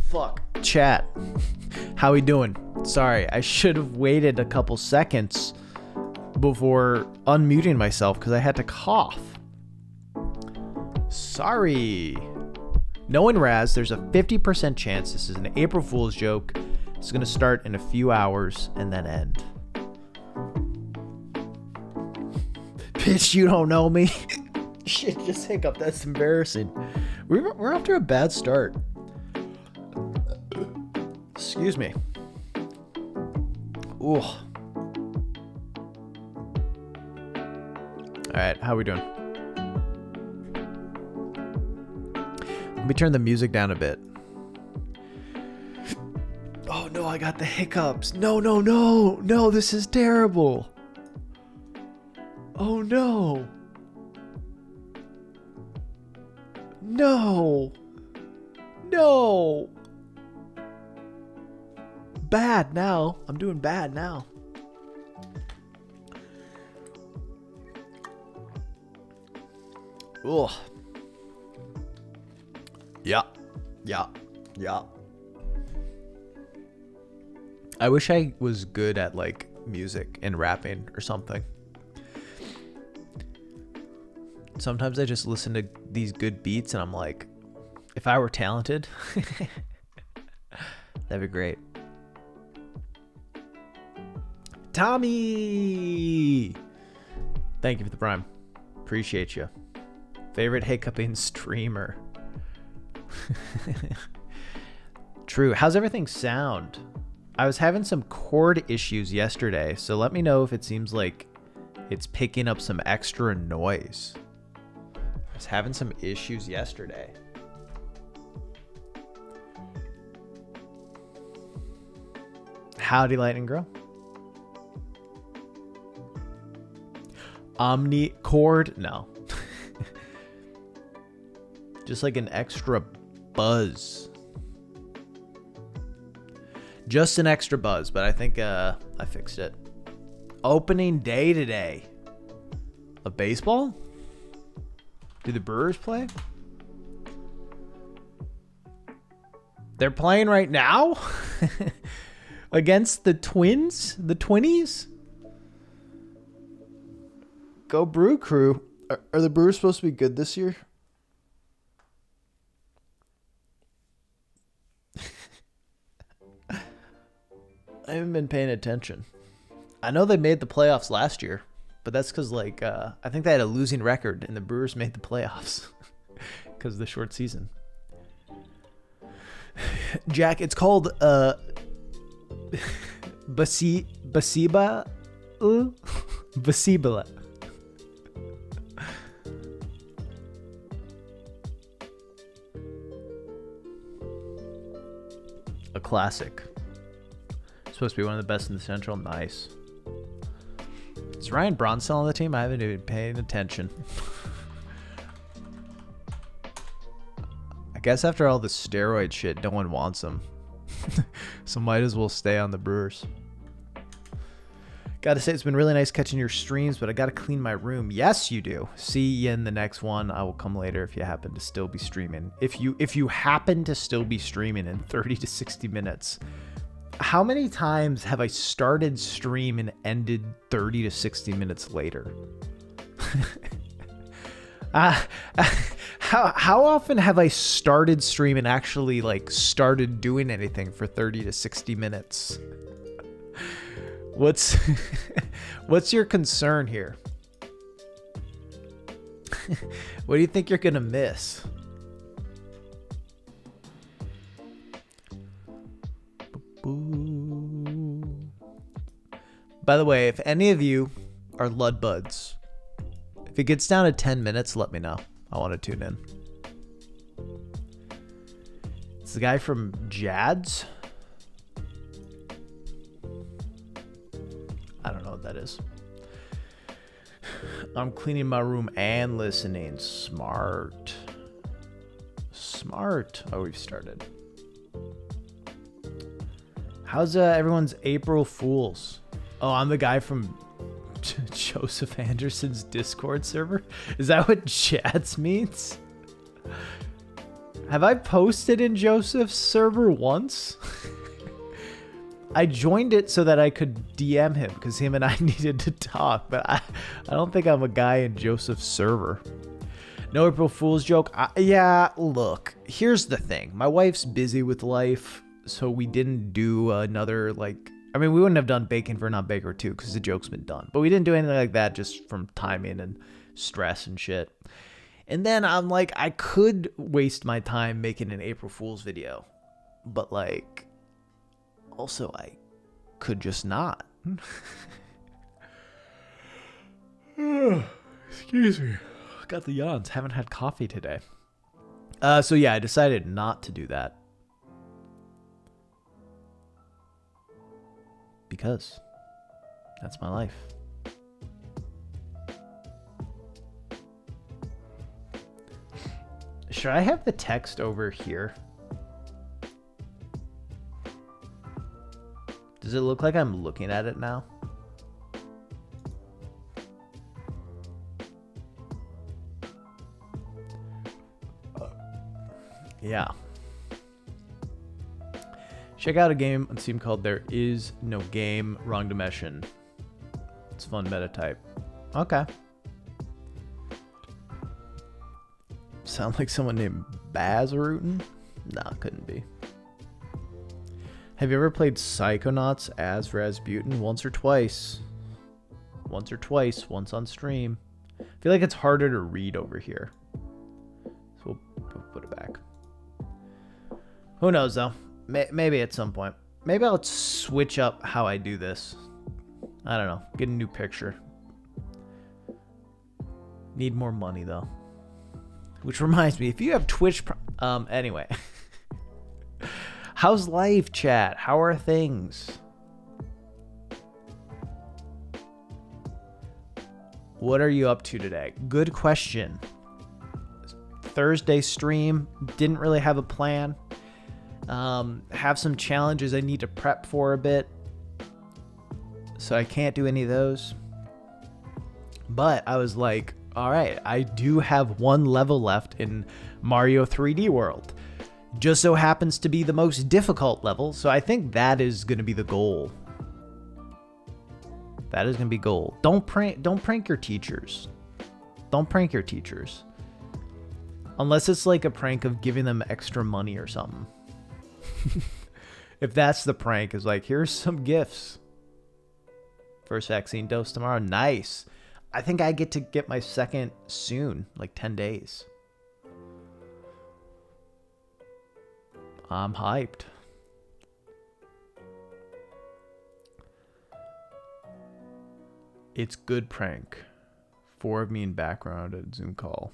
Fuck. Chat. How we doing? Sorry, I should have waited a couple seconds before unmuting myself because I had to cough. Sorry. Knowing Raz, there's a 50% chance this is an April Fool's joke. It's going to start in a few hours and then end. Bitch, you don't know me. Shit, just hiccup. That's embarrassing. We're off to a bad start. Excuse me. Ooh. Alright, how we doing? Let me turn the music down a bit. Oh no, I got the hiccups. No, this is terrible. Oh no. No. Bad now. I'm doing bad now. Ugh. Yeah. I wish I was good at like music and rapping or something. Sometimes I just listen to these good beats and I'm like, if I were talented, that'd be great. Tommy! Thank you for the prime. Appreciate you. Favorite hiccuping streamer. True. How's everything sound? I was having some cord issues yesterday, so let me know if it seems like it's picking up some extra noise. I was having some issues yesterday. Howdy, Lightning Girl. Omnicord? No. Just like an extra buzz. Just an extra buzz, but I think I fixed it. Opening day today. Of baseball? Do the Brewers play? They're playing right now? Against the Twins? The Twinnies? Go Brew Crew. Are the Brewers supposed to be good this year? I haven't been paying attention. I know they made the playoffs last year, but that's because like I think they had a losing record and the Brewers made the playoffs because of the short season. Jack, it's called Basibala. A classic. Supposed to be one of the best in the Central. Nice. Is Ryan Braun on the team? I haven't even paid attention. I guess after all the steroid shit, no one wants him. So might as well stay on the Brewers. Gotta say, it's been really nice catching your streams, but I gotta clean my room. Yes, you do. See you in the next one. I will come later if you happen to still be streaming. If you happen to still be streaming in 30 to 60 minutes, how many times have I started stream and ended 30 to 60 minutes later? How often have I started stream and actually like started doing anything for 30 to 60 minutes? What's your concern here? What do you think you're gonna miss? By the way, if any of you are Lud Buds, if it gets down to 10 minutes, let me know. I want to tune in. It's the guy from Jads. I don't know what that is. I'm cleaning my room and listening. Smart. Oh, we've started. How's everyone's April Fools? Oh, I'm the guy from Joseph Anderson's Discord server. Is that what Chats means? Have I posted in Joseph's server once? I joined it so that I could DM him because him and I needed to talk, but I don't think I'm a guy in Joseph's server. No April Fool's joke. Yeah, look, here's the thing. My wife's busy with life, so we didn't do another, like, I mean, we wouldn't have done Bacon for Not Baker 2 because the joke's been done. But we didn't do anything like that just from timing and stress and shit. And then I'm like, I could waste my time making an April Fool's video. But, like, also I could just not. Excuse me. Got the yawns. Haven't had coffee today. So yeah, I decided not to do that. Because that's my life. Should I have the text over here? Does it look like I'm looking at it now? Yeah. Check out a game on Steam called There Is No Game, Wrong Dimension. It's fun meta type. Okay. Sound like someone named Razbuten? Nah, couldn't be. Have you ever played Psychonauts as Razbuten? Once or twice. Once or twice. Once on stream. I feel like it's harder to read over here. So we'll put it back. Who knows, though? Maybe at some point. Maybe I'll switch up how I do this. I don't know. Get a new picture. Need more money, though. Which reminds me, if you have Twitch... anyway. How's life, chat? How are things? What are you up to today? Good question. Thursday stream. Didn't really have a plan. Have some challenges I need to prep for a bit. So I can't do any of those. But I was like, all right, I do have one level left in Mario 3D World. Just so happens to be the most difficult level, so I think that is going to be the goal. That is going to be goal. Don't prank your teachers. Don't prank your teachers. Unless it's like a prank of giving them extra money or something. If that's the prank, is like, here's some gifts. First vaccine dose tomorrow. Nice. I think I get to get my second soon, like 10 days. I'm hyped. It's good prank. 4 of me in background at Zoom call.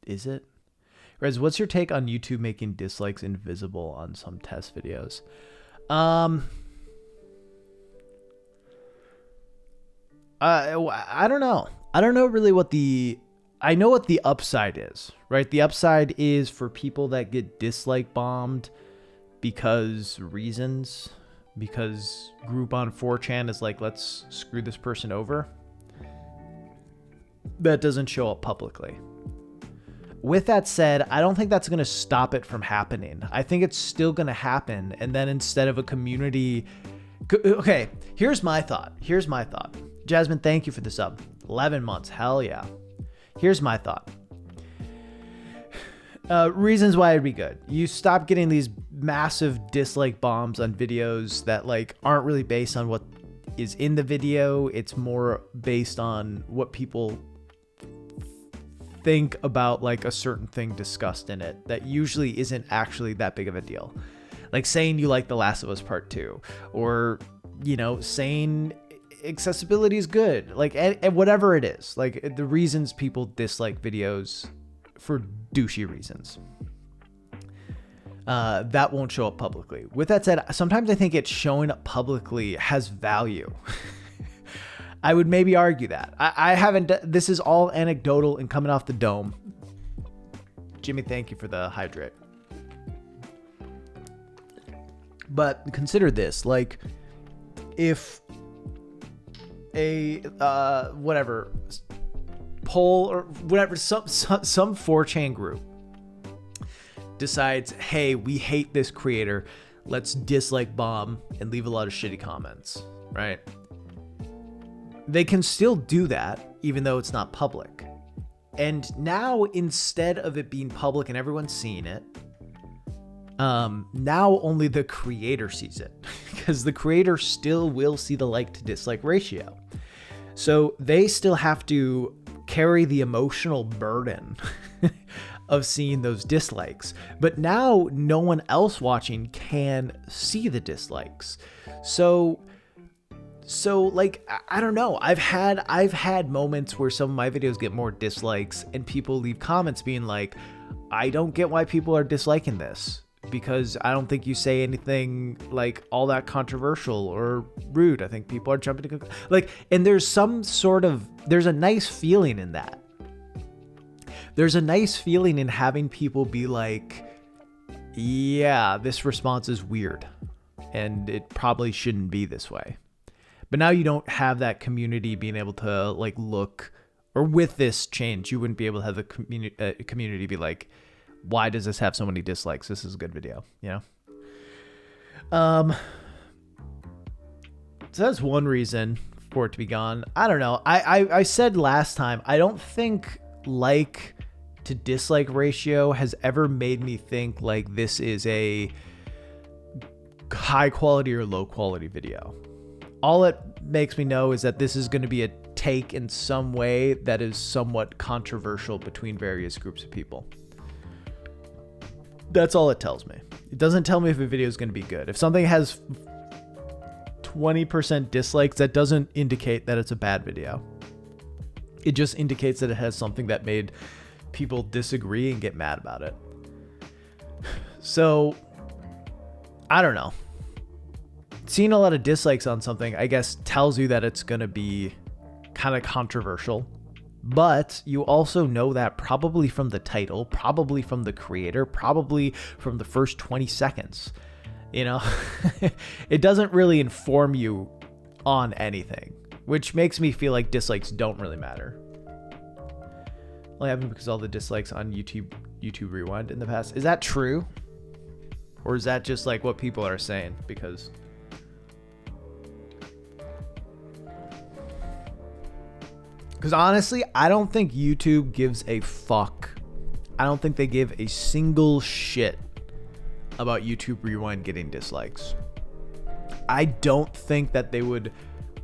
Is it? Rez, what's your take on YouTube making dislikes invisible on some test videos? I don't know. I don't know really what I know what the upside is, right? The upside is for people that get dislike bombed because reasons, because group on 4chan is like, let's screw this person over. That doesn't show up publicly. With that said, I don't think that's going to stop it from happening. I think it's still going to happen. And then instead of a community... Okay, here's my thought. Jasmine, thank you for the sub. 11 months. Hell yeah. Here's my thought. Reasons why it'd be good. You stop getting these massive dislike bombs on videos that like aren't really based on what is in the video. It's more based on what people think about like a certain thing discussed in it that usually isn't actually that big of a deal. Like saying you like The Last of Us Part 2, or, you know, saying accessibility is good, like, and whatever it is, like the reasons people dislike videos for douchey reasons. That won't show up publicly. With that said, sometimes I think it's showing up publicly has value. I would maybe argue that. I haven't, this is all anecdotal and coming off the dome. Jimmy, thank you for the hydrate. But consider this, like, if a, whatever, poll or whatever, some 4chan group, decides, hey, we hate this creator, let's dislike bomb and leave a lot of shitty comments, right? They can still do that even though it's not public. And now, instead of it being public and everyone seeing it, now only the creator sees it, because the creator still will see the like to dislike ratio. So they still have to carry the emotional burden of seeing those dislikes. But now no one else watching can see the dislikes. So like, I don't know. I've had moments where some of my videos get more dislikes and people leave comments being like, I don't get why people are disliking this, because I don't think you say anything like all that controversial or rude. I think people are jumping to like, and there's a nice feeling in that. There's a nice feeling in having people be like, yeah, this response is weird and it probably shouldn't be this way. But now you don't have that community being able to like look, or with this change, you wouldn't be able to have the community be like, why does this have so many dislikes? This is a good video, you know? So that's one reason for it to be gone. I don't know. I said last time, I don't think like to dislike ratio has ever made me think like this is a high quality or low quality video. All it makes me know is that this is going to be a take in some way that is somewhat controversial between various groups of people. That's all it tells me. It doesn't tell me if a video is going to be good. If something has 20% dislikes, that doesn't indicate that it's a bad video. It just indicates that it has something that made people disagree and get mad about it. So, I don't know. Seeing a lot of dislikes on something, I guess, tells you that it's going to be kind of controversial. But you also know that probably from the title, probably from the creator, probably from the first 20 seconds. You know, it doesn't really inform you on anything, which makes me feel like dislikes don't really matter. Only happened because all the dislikes on YouTube Rewind in the past. Is that true? Or is that just like what people are saying? Because honestly, I don't think YouTube gives a fuck. I don't think they give a single shit about YouTube Rewind getting dislikes. I don't think that they would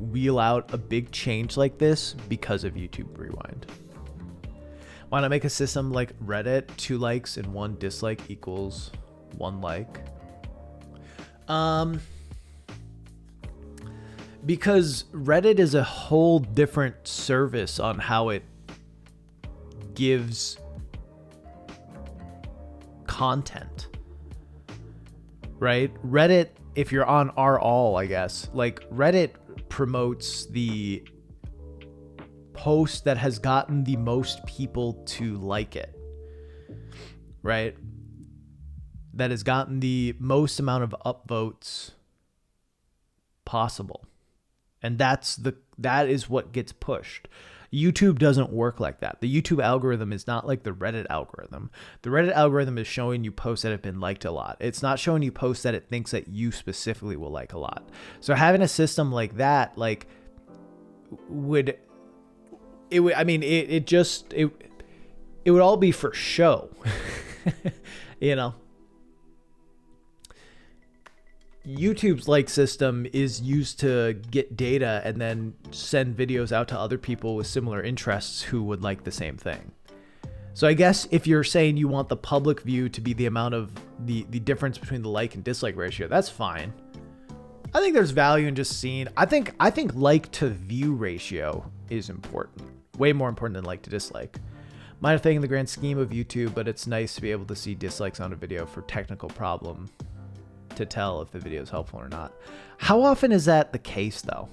wheel out a big change like this because of YouTube Rewind. Why not make a system like Reddit? 2 likes and 1 dislike equals 1 like. Because Reddit is a whole different service on how it gives content, right? Reddit, if you're on r/all, I guess, like Reddit promotes the post that has gotten the most people to like it, right? That has gotten the most amount of upvotes possible. And that is what gets pushed. YouTube doesn't work like that. The YouTube algorithm is not like the Reddit algorithm. The Reddit algorithm is showing you posts that have been liked a lot. It's not showing you posts that it thinks that you specifically will like a lot. So having a system like that, like, would all be for show. You know? YouTube's like system is used to get data and then send videos out to other people with similar interests who would like the same thing. So I guess if you're saying you want the public view to be the amount of the difference between the like and dislike ratio, that's fine. I think there's value in just seeing. I think like to view ratio is important. Way more important than like to dislike. Minor thing in the grand scheme of YouTube, but it's nice to be able to see dislikes on a video for technical problem to tell if the video is helpful or not. How often is that the case though?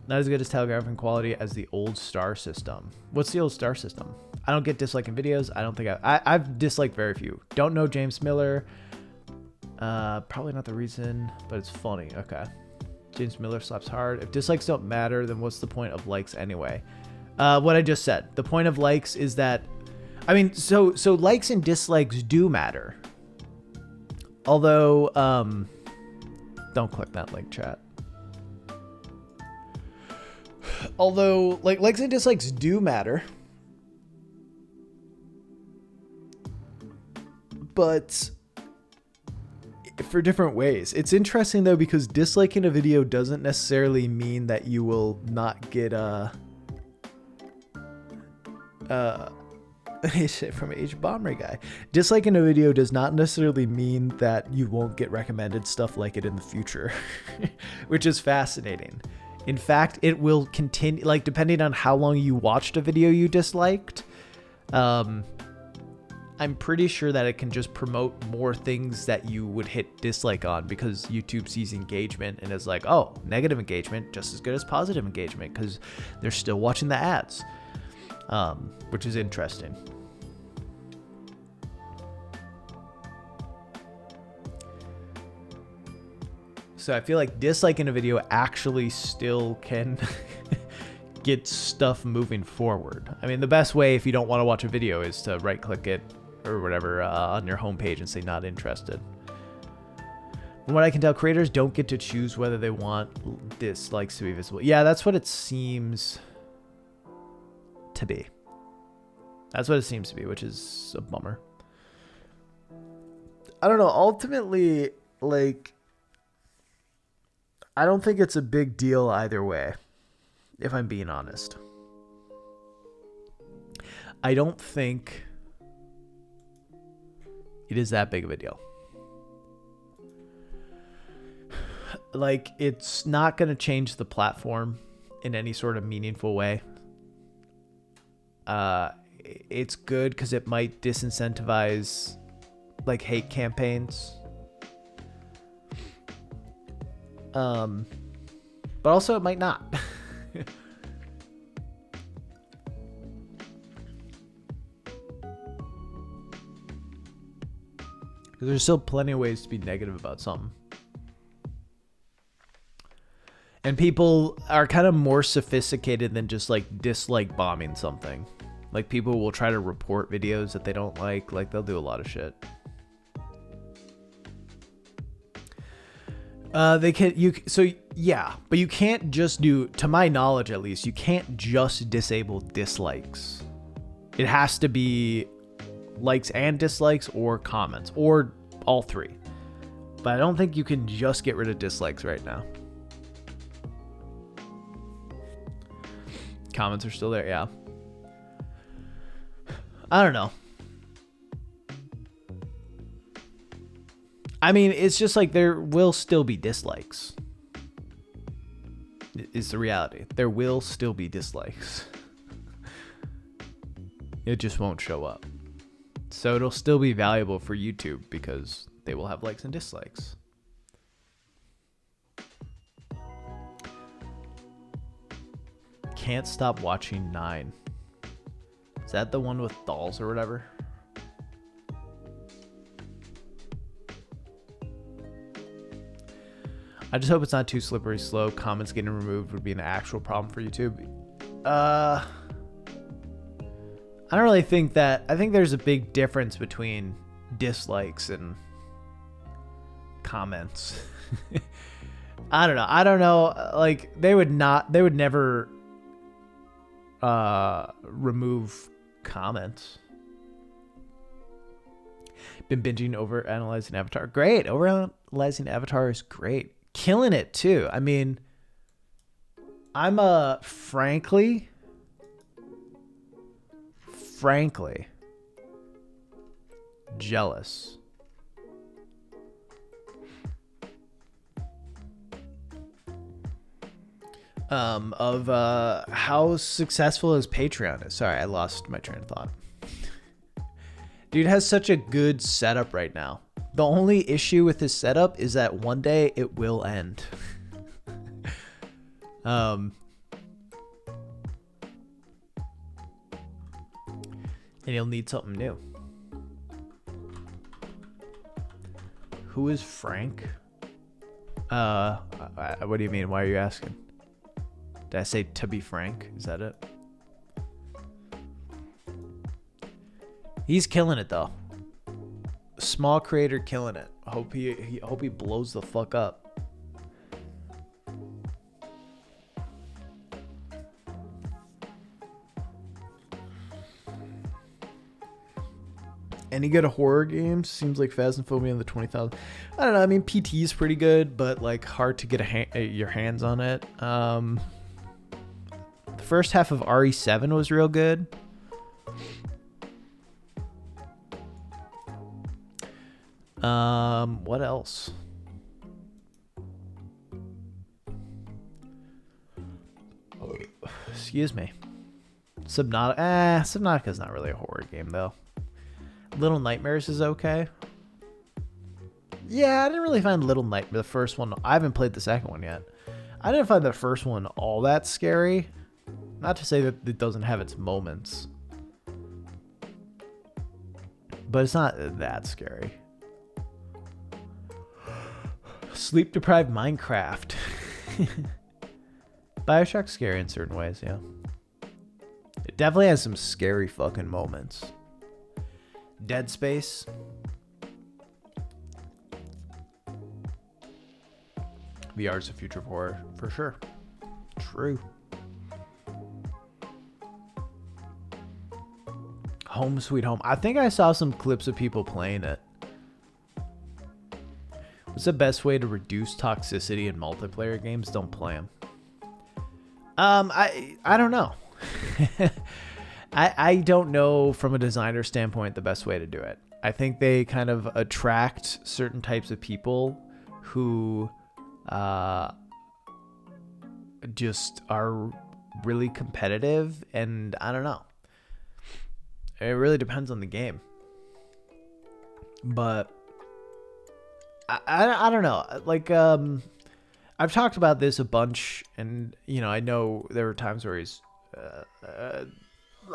Not as good as telegraphing quality as the old star system. What's the old star system? I don't get disliking videos. I don't think I've disliked very few. Don't know James Miller. Probably not the reason, but it's funny. Okay. James Miller slaps hard. If dislikes don't matter, then what's the point of likes anyway? What I just said. The point of likes is that I mean, so likes and dislikes do matter. Although, don't click that link, chat. Although, like, likes and dislikes do matter. But for different ways. It's interesting, though, because disliking a video doesn't necessarily mean that you will not get from H Bomber guy. Disliking a video does not necessarily mean that you won't get recommended stuff like it in the future, which is fascinating. In fact, it will continue, like, depending on how long you watched a video you disliked. I'm pretty sure that it can just promote more things that you would hit dislike on, because YouTube sees engagement and is like, oh, negative engagement just as good as positive engagement because they're still watching the ads, which is interesting. So I feel like disliking a video actually still can get stuff moving forward. I mean, the best way if you don't want to watch a video is to right click it or whatever on your homepage and say not interested. From what I can tell, creators don't get to choose whether they want dislikes to be visible. Yeah, that's what it seems to be. That's what it seems to be, which is a bummer. I don't know. Ultimately, like, I don't think it's a big deal either way, if I'm being honest. I don't think it is that big of a deal. Like, it's not going to change the platform in any sort of meaningful way. It's good because it might disincentivize, like, hate campaigns. But also it might not. Because there's still plenty of ways to be negative about something. And people are kind of more sophisticated than just like dislike bombing something. Like, people will try to report videos that they don't like. Like, they'll do a lot of shit. They can, yeah, but you can't just do, to my knowledge at least, you can't just disable dislikes. It has to be likes and dislikes or comments or all three. But I don't think you can just get rid of dislikes right now. Comments are still there, yeah. I don't know. I mean, it's just like there will still be dislikes. It's the reality. There will still be dislikes. It just won't show up. So it'll still be valuable for YouTube because they will have likes and dislikes. Can't stop watching 9. Is that the one with dolls or whatever? I just hope it's not too slippery slow. Comments getting removed would be an actual problem for YouTube. I don't really think that. I think there's a big difference between dislikes and comments. I don't know. Like, they would never remove comments. Been binging over analyzing Avatar. Great. Over analyzing Avatar is great. Killing it too. I mean, I'm frankly jealous of how successful his Patreon is. Sorry, I lost my train of thought. Dude has such a good setup right now. The only issue with his setup is that one day it will end. And he'll need something new. Who is Frank? What do you mean? Why are you asking? Did I say to be frank? Is that it? He's killing it though. Small creator killing it. Hope he blows the fuck up. Any good horror games? Seems like Phasmophobia in the 20,000. I don't know. I mean, PT is pretty good, but like hard to get your hands on it. The first half of RE7 was real good. What else? Excuse me. Subnautica. Subnautica's not really a horror game though. Little Nightmares is okay. Yeah, I didn't really find Little Nightmares, the first one. I haven't played the second one yet. I didn't find the first one all that scary. Not to say that it doesn't have its moments, but it's not that scary. Sleep deprived Minecraft. BioShock's scary in certain ways, yeah. It definitely has some scary fucking moments. Dead Space. VR is the future of horror, for sure. True. Home Sweet Home. I think I saw some clips of people playing it. What's the best way to reduce toxicity in multiplayer games? Don't play them. I don't know. I don't know from a designer standpoint the best way to do it. I think they kind of attract certain types of people who just are really competitive, and I don't know. It really depends on the game. But I don't know. Like I've talked about this a bunch, and you know, I know there were times where he's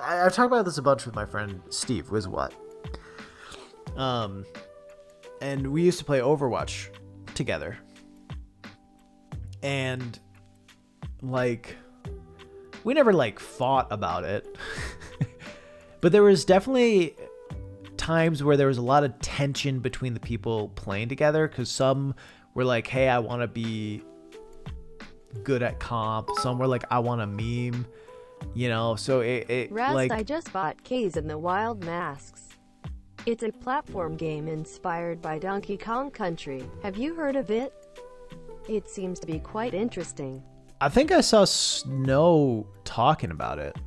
I've talked about this a bunch with my friend Steve Wizwat. And we used to play Overwatch together. And like we never like fought about it. But there was definitely times where there was a lot of tension between the people playing together, because some were like, hey, I want to be good at comp. Some were like, I want to meme. You know, so Raz, like, I just bought Caves in the Wild Masks. It's a platform game inspired by Donkey Kong Country. Have you heard of it? It seems to be quite interesting. I think I saw Snow talking about it.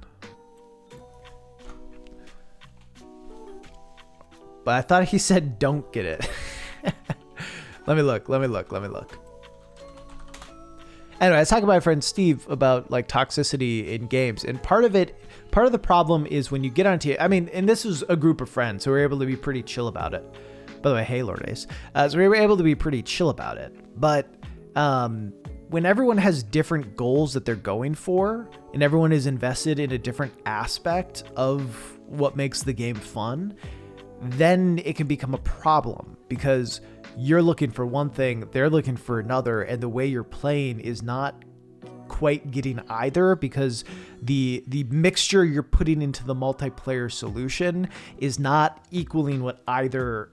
But I thought he said don't get it. Let me look. Anyway, I was talking to my friend Steve about like toxicity in games, and part of the problem is when you get onto, I mean, and this was a group of friends, so we were able to be pretty chill about it. By the way, hey Lord Ace. So we were able to be pretty chill about it. But when everyone has different goals that they're going for, and everyone is invested in a different aspect of what makes the game fun, then it can become a problem, because you're looking for one thing, they're looking for another, and the way you're playing is not quite getting either, because the mixture you're putting into the multiplayer solution is not equaling what either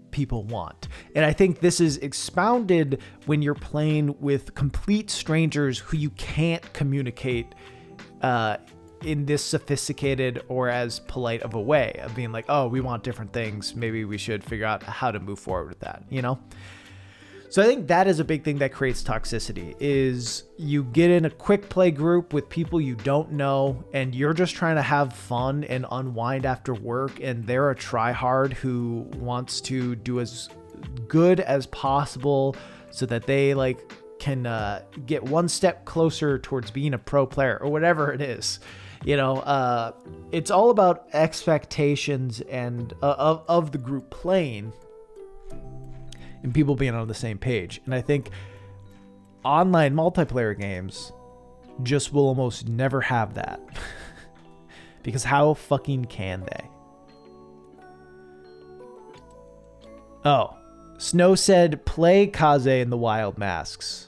people want. And I think this is expounded when you're playing with complete strangers who you can't communicate in this sophisticated or as polite of a way of being like, oh, we want different things. Maybe we should figure out how to move forward with that, you know? So I think that is a big thing that creates toxicity, is you get in a quick play group with people you don't know, and you're just trying to have fun and unwind after work, and they're a tryhard who wants to do as good as possible so that they like can get one step closer towards being a pro player or whatever it is. You know, it's all about expectations and of the group playing and people being on the same page. And I think online multiplayer games just will almost never have that. Because how fucking can they? Oh, Snow said play Kaze in the Wild Masks.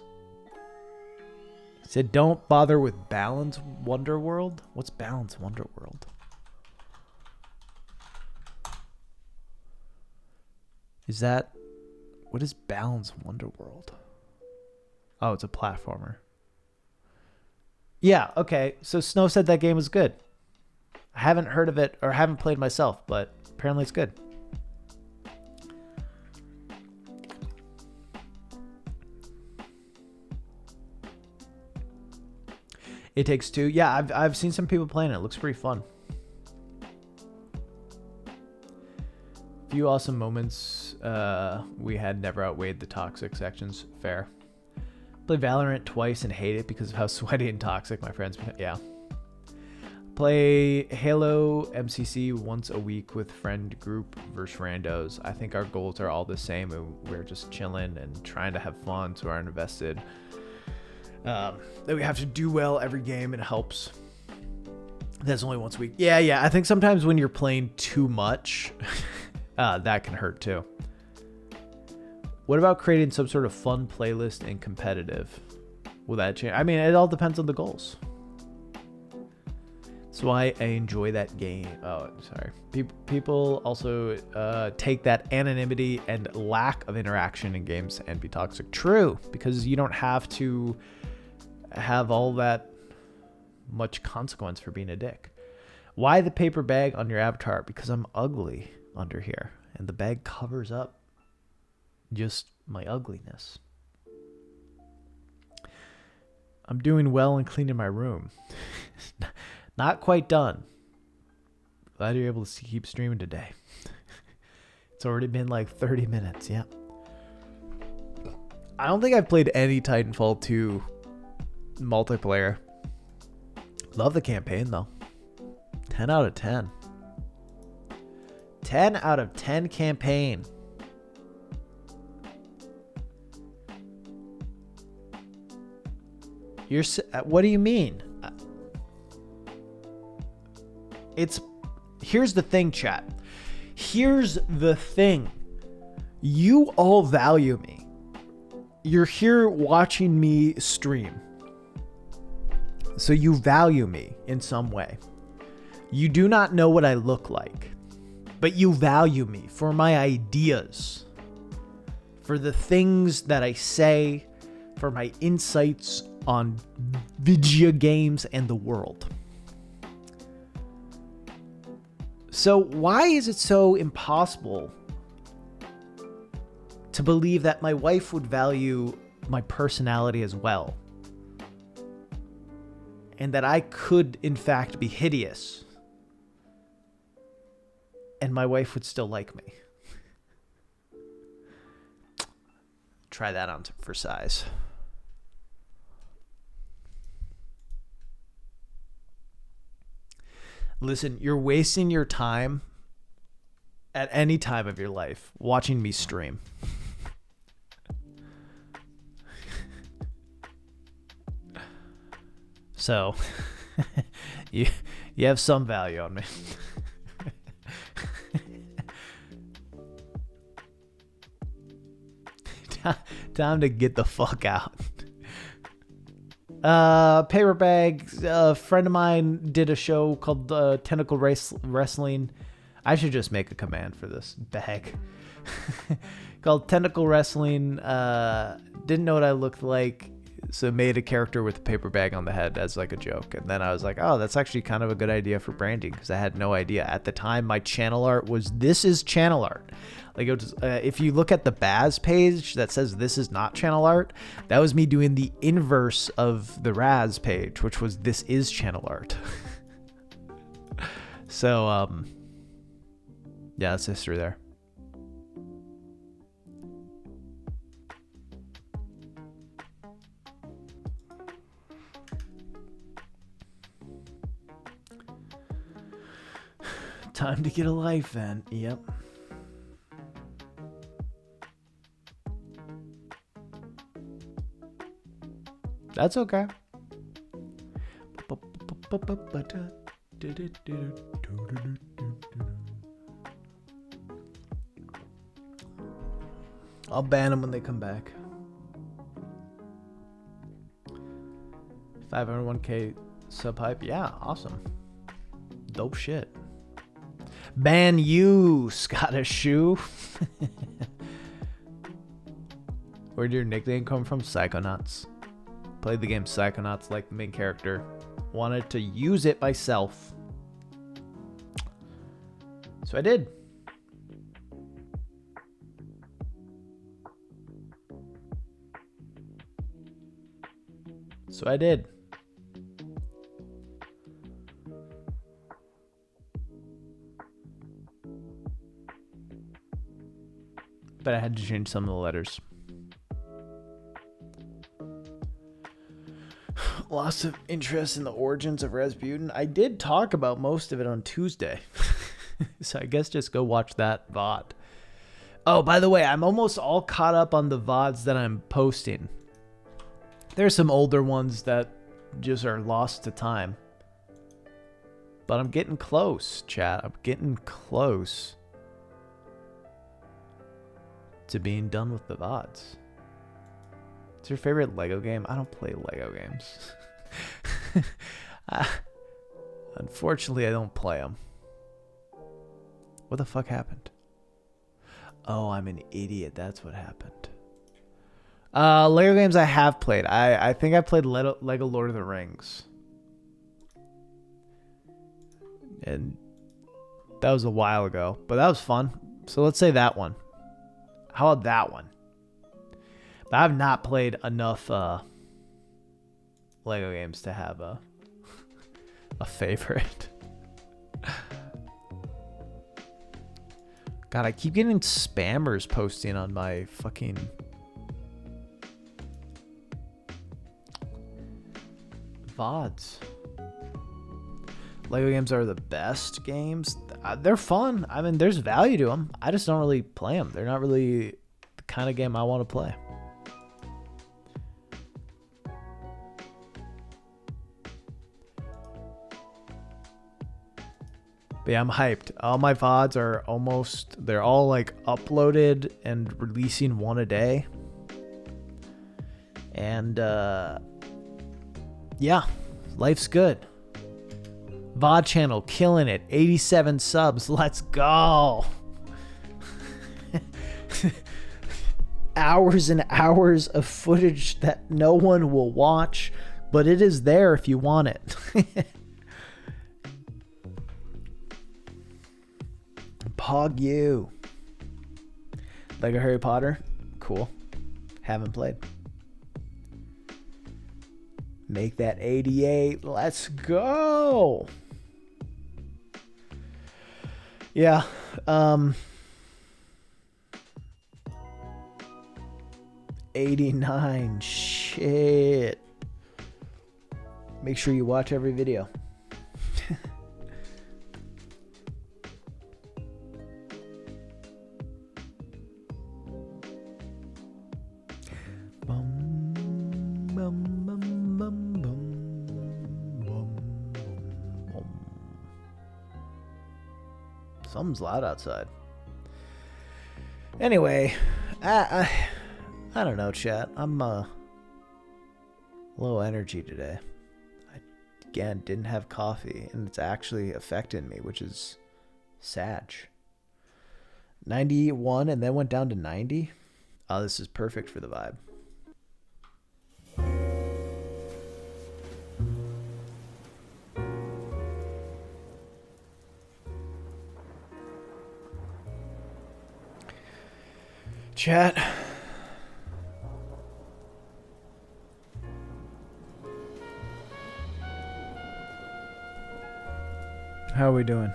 Said don't bother with Balance Wonderworld. What's Balance Wonderworld? Is that... What is Balan's Wonderworld? Oh, it's a platformer. Yeah, okay. So Snow said that game was good. I haven't heard of it or haven't played myself, but apparently it's good. It Takes Two. Yeah, I've seen some people playing it. It looks pretty fun. Few awesome moments we had never outweighed the toxic sections. Fair. Played Valorant twice and hate it because of how sweaty and toxic my friends become. Yeah. Play Halo MCC once a week with friend group versus randos. I think our goals are all the same. And we're just chilling and trying to have fun, so we're invested. That we have to do well every game. It helps. That's only once a week. Yeah. I think sometimes when you're playing too much, that can hurt too. What about creating some sort of fun playlist and competitive? Will that change? I mean, it all depends on the goals. That's why I enjoy that game. Oh, sorry. People also take that anonymity and lack of interaction in games and be toxic. True, because you don't have to have all that much consequence for being a dick. Why the paper bag on your avatar? Because I'm ugly under here, and the bag covers up just my ugliness. I'm doing well and cleaning my room. Not quite done. Glad you're able to keep streaming today. It's already been like 30 minutes. Yeah. I don't think I've played any Titanfall 2 multiplayer. Love the campaign though. 10 out of 10. 10 out of 10 campaign. What do you mean? Here's the thing, chat. Here's the thing. You all value me. You're here watching me stream. So you value me in some way. You do not know what I look like, but you value me for my ideas, for the things that I say, for my insights on video games and the world. So why is it so impossible to believe that my wife would value my personality as well? And that I could, in fact, be hideous. And my wife would still like me. Try that on for size. Listen, you're wasting your time at any time of your life watching me stream. So, you have some value on me. Time to get the fuck out. Paper bag. A friend of mine did a show called Tentacle Wrestling. I should just make a command for this bag. Called Tentacle Wrestling. Didn't know what I looked like, so made a character with a paper bag on the head as like a joke. And then I was like, oh, that's actually kind of a good idea for branding, because I had no idea. At the time, my channel art was, this is channel art. Like, it was, if you look at the Baz page that says this is not channel art, that was me doing the inverse of the Raz page, which was this is channel art. So, yeah, that's history there. Time to get a life then. Yep. That's okay. I'll ban them when they come back. 501k sub hype. Yeah, awesome. Dope shit. Ban you, Scottish shoe. Where'd your nickname come from? Psychonauts. Played the game Psychonauts like the main character. Wanted to use it myself. So I did. So I did. But I had to change some of the letters. Lots of interest in the origins of Razbuten. I did talk about most of it on Tuesday. So I guess just go watch that VOD. Oh, by the way, I'm almost all caught up on the VODs that I'm posting. There's some older ones that just are lost to time. But I'm getting close, chat. I'm getting close to being done with the VODs. What's your favorite Lego game? I don't play Lego games. Unfortunately, I don't play them. What the fuck happened? Oh, I'm an idiot. That's what happened. Lego games I have played. I think I played Lego Lord of the Rings. And that was a while ago. But that was fun. So let's say that one. How about that one? But I've not played enough Lego games to have a favorite. God, I keep getting spammers posting on my fucking VODs. Lego games are the best games. They're fun. I mean, there's value to them. I just don't really play them. They're not really the kind of game I want to play. But yeah, I'm hyped. All my VODs are almost, they're all like uploaded and releasing one a day. And yeah, life's good. VOD channel killing it. 87 subs. Let's go. Hours and hours of footage that no one will watch, but it is there if you want it. Pog you. Lego Harry Potter? Cool. Haven't played. Make that 88. Let's go. Yeah. 89. Shit. Make sure you watch every video. Something's loud outside. Anyway, I don't know, chat. I'm low energy today. I again didn't have coffee, and it's actually affecting me, which is sad. 91 and then went down to 90. Oh, this is perfect for the vibe. Chat. How are we doing?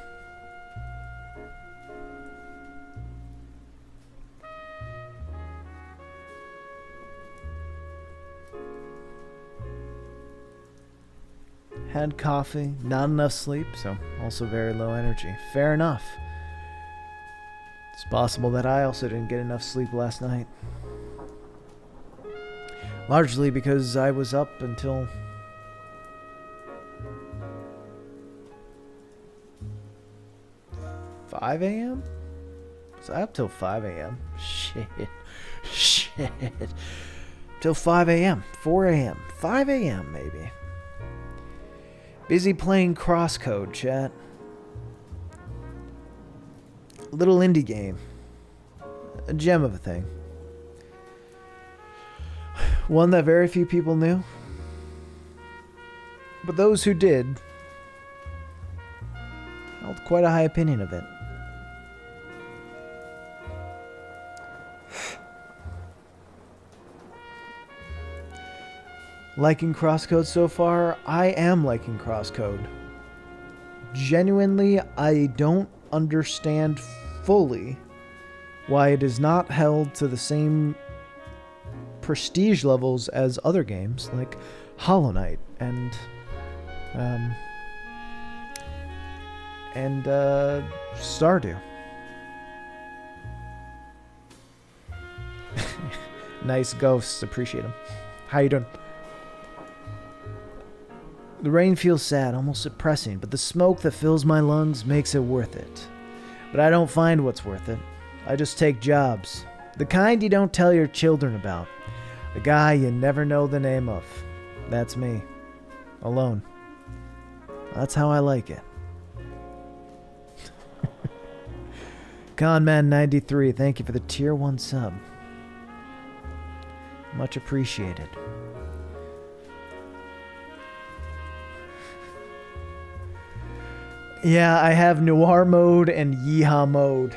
Had coffee, not enough sleep, so also very low energy. Fair enough. It's possible that I also didn't get enough sleep last night. Largely because I was up until 5 a.m.? Was I up till 5 a.m.? Shit. Till 5 a.m., 4 a.m., 5 a.m. maybe. Busy playing Crosscode, chat. Little indie game. A gem of a thing. One that very few people knew. But those who did held quite a high opinion of it. Liking Crosscode so far? I am liking Crosscode. Genuinely, I don't understand fully why it is not held to the same prestige levels as other games like Hollow Knight and Stardew. Nice ghosts, appreciate them. How you doing? The rain feels sad, almost depressing, but the smoke that fills my lungs makes it worth it. But I don't find what's worth it. I just take jobs. The kind you don't tell your children about. The guy you never know the name of. That's me. Alone. That's how I like it. Conman93, thank you for the tier 1 sub. Much appreciated. Yeah, I have Noir mode and Yeehaw mode.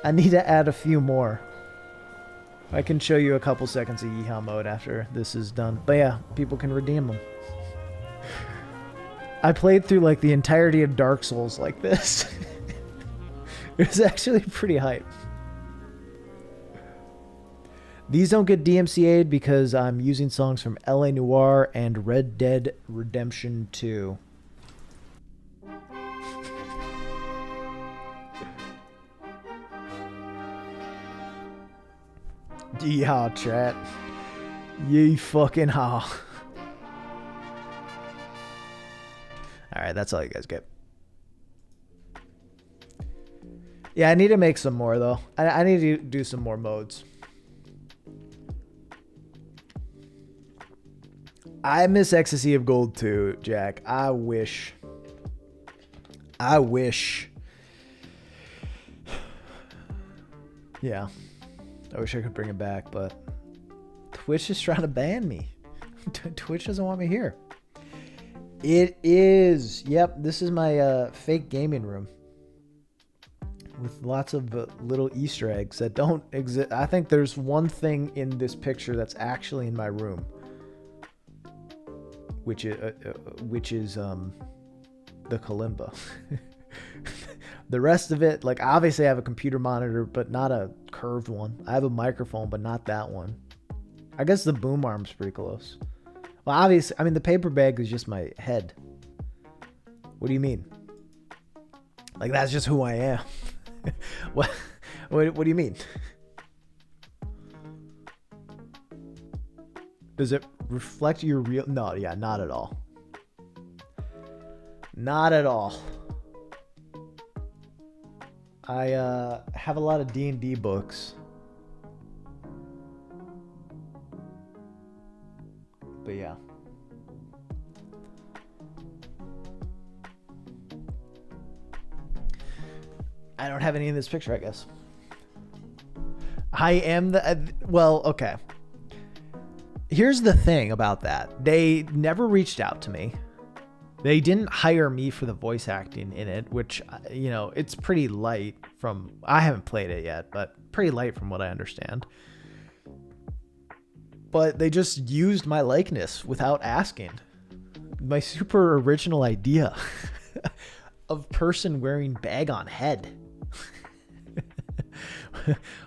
I need to add a few more. I can show you a couple seconds of Yeehaw mode after this is done. But yeah, people can redeem them. I played through like the entirety of Dark Souls like this. It was actually pretty hype. These don't get DMCA'd because I'm using songs from LA Noire and Red Dead Redemption 2. Yeehaw, chat. Yee fucking haw. Alright, that's all you guys get. Yeah, I need to make some more, though. I need to do some more modes. I miss Ecstasy of Gold too, Jack. I wish. Yeah. I wish I could bring it back, but Twitch is trying to ban me. Twitch doesn't want me here. It is. Yep, this is my fake gaming room with lots of little Easter eggs that don't exist. I think there's one thing in this picture that's actually in my room, which is the kalimba. The rest of it, like, obviously I have a computer monitor, but not a curved one. I have a microphone, but not that one. I guess the boom arm's pretty close. Well, obviously, I mean, the paper bag is just my head. What do you mean? Like, that's just who I am. What do you mean? Does it reflect your real... No, yeah, not at all. Not at all. I have a lot of D&D books. But yeah. I don't have any in this picture, I guess. I am the... well, okay. Here's the thing about that. They never reached out to me. They didn't hire me for the voice acting in it, which, you know, it's pretty light from... I haven't played it yet, but pretty light from what I understand. But they just used my likeness without asking. My super original idea of person wearing bag on head.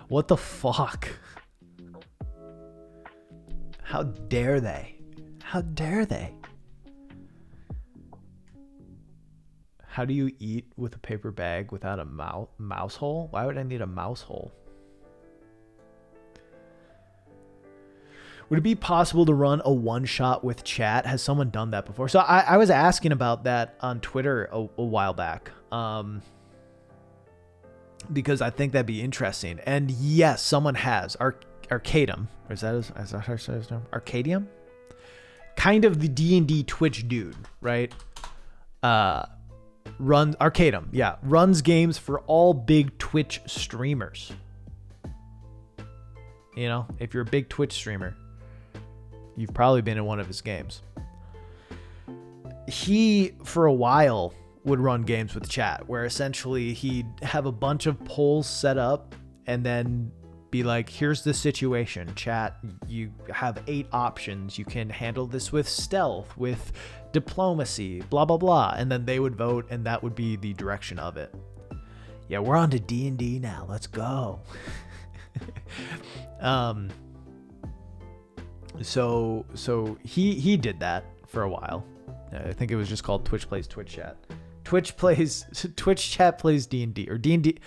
What the fuck? How dare they? How dare they? How do you eat with a paper bag without a mouse hole? Why would I need a mouse hole? Would it be possible to run a one-shot with chat? Has someone done that before? So I was asking about that on Twitter a while back. Because I think that'd be interesting. And yes, someone has. Arcadium. Is that his name? Arcadium? Kind of the D&D Twitch dude, right? Runs Arcadium, yeah. Runs games for all big Twitch streamers. You know, if you're a big Twitch streamer, You've probably been in one of his games. He, for a while, would run games with chat where essentially he'd have a bunch of polls set up and then be like, here's the situation, chat. You have 8 options. You can handle this with stealth, with diplomacy, blah, blah, blah. And then they would vote, and that would be the direction of it. Yeah, we're on to D&D now. Let's go. So he did that for a while. I think it was just called Twitch Plays Twitch Chat. Twitch Chat plays D&D, or D&D.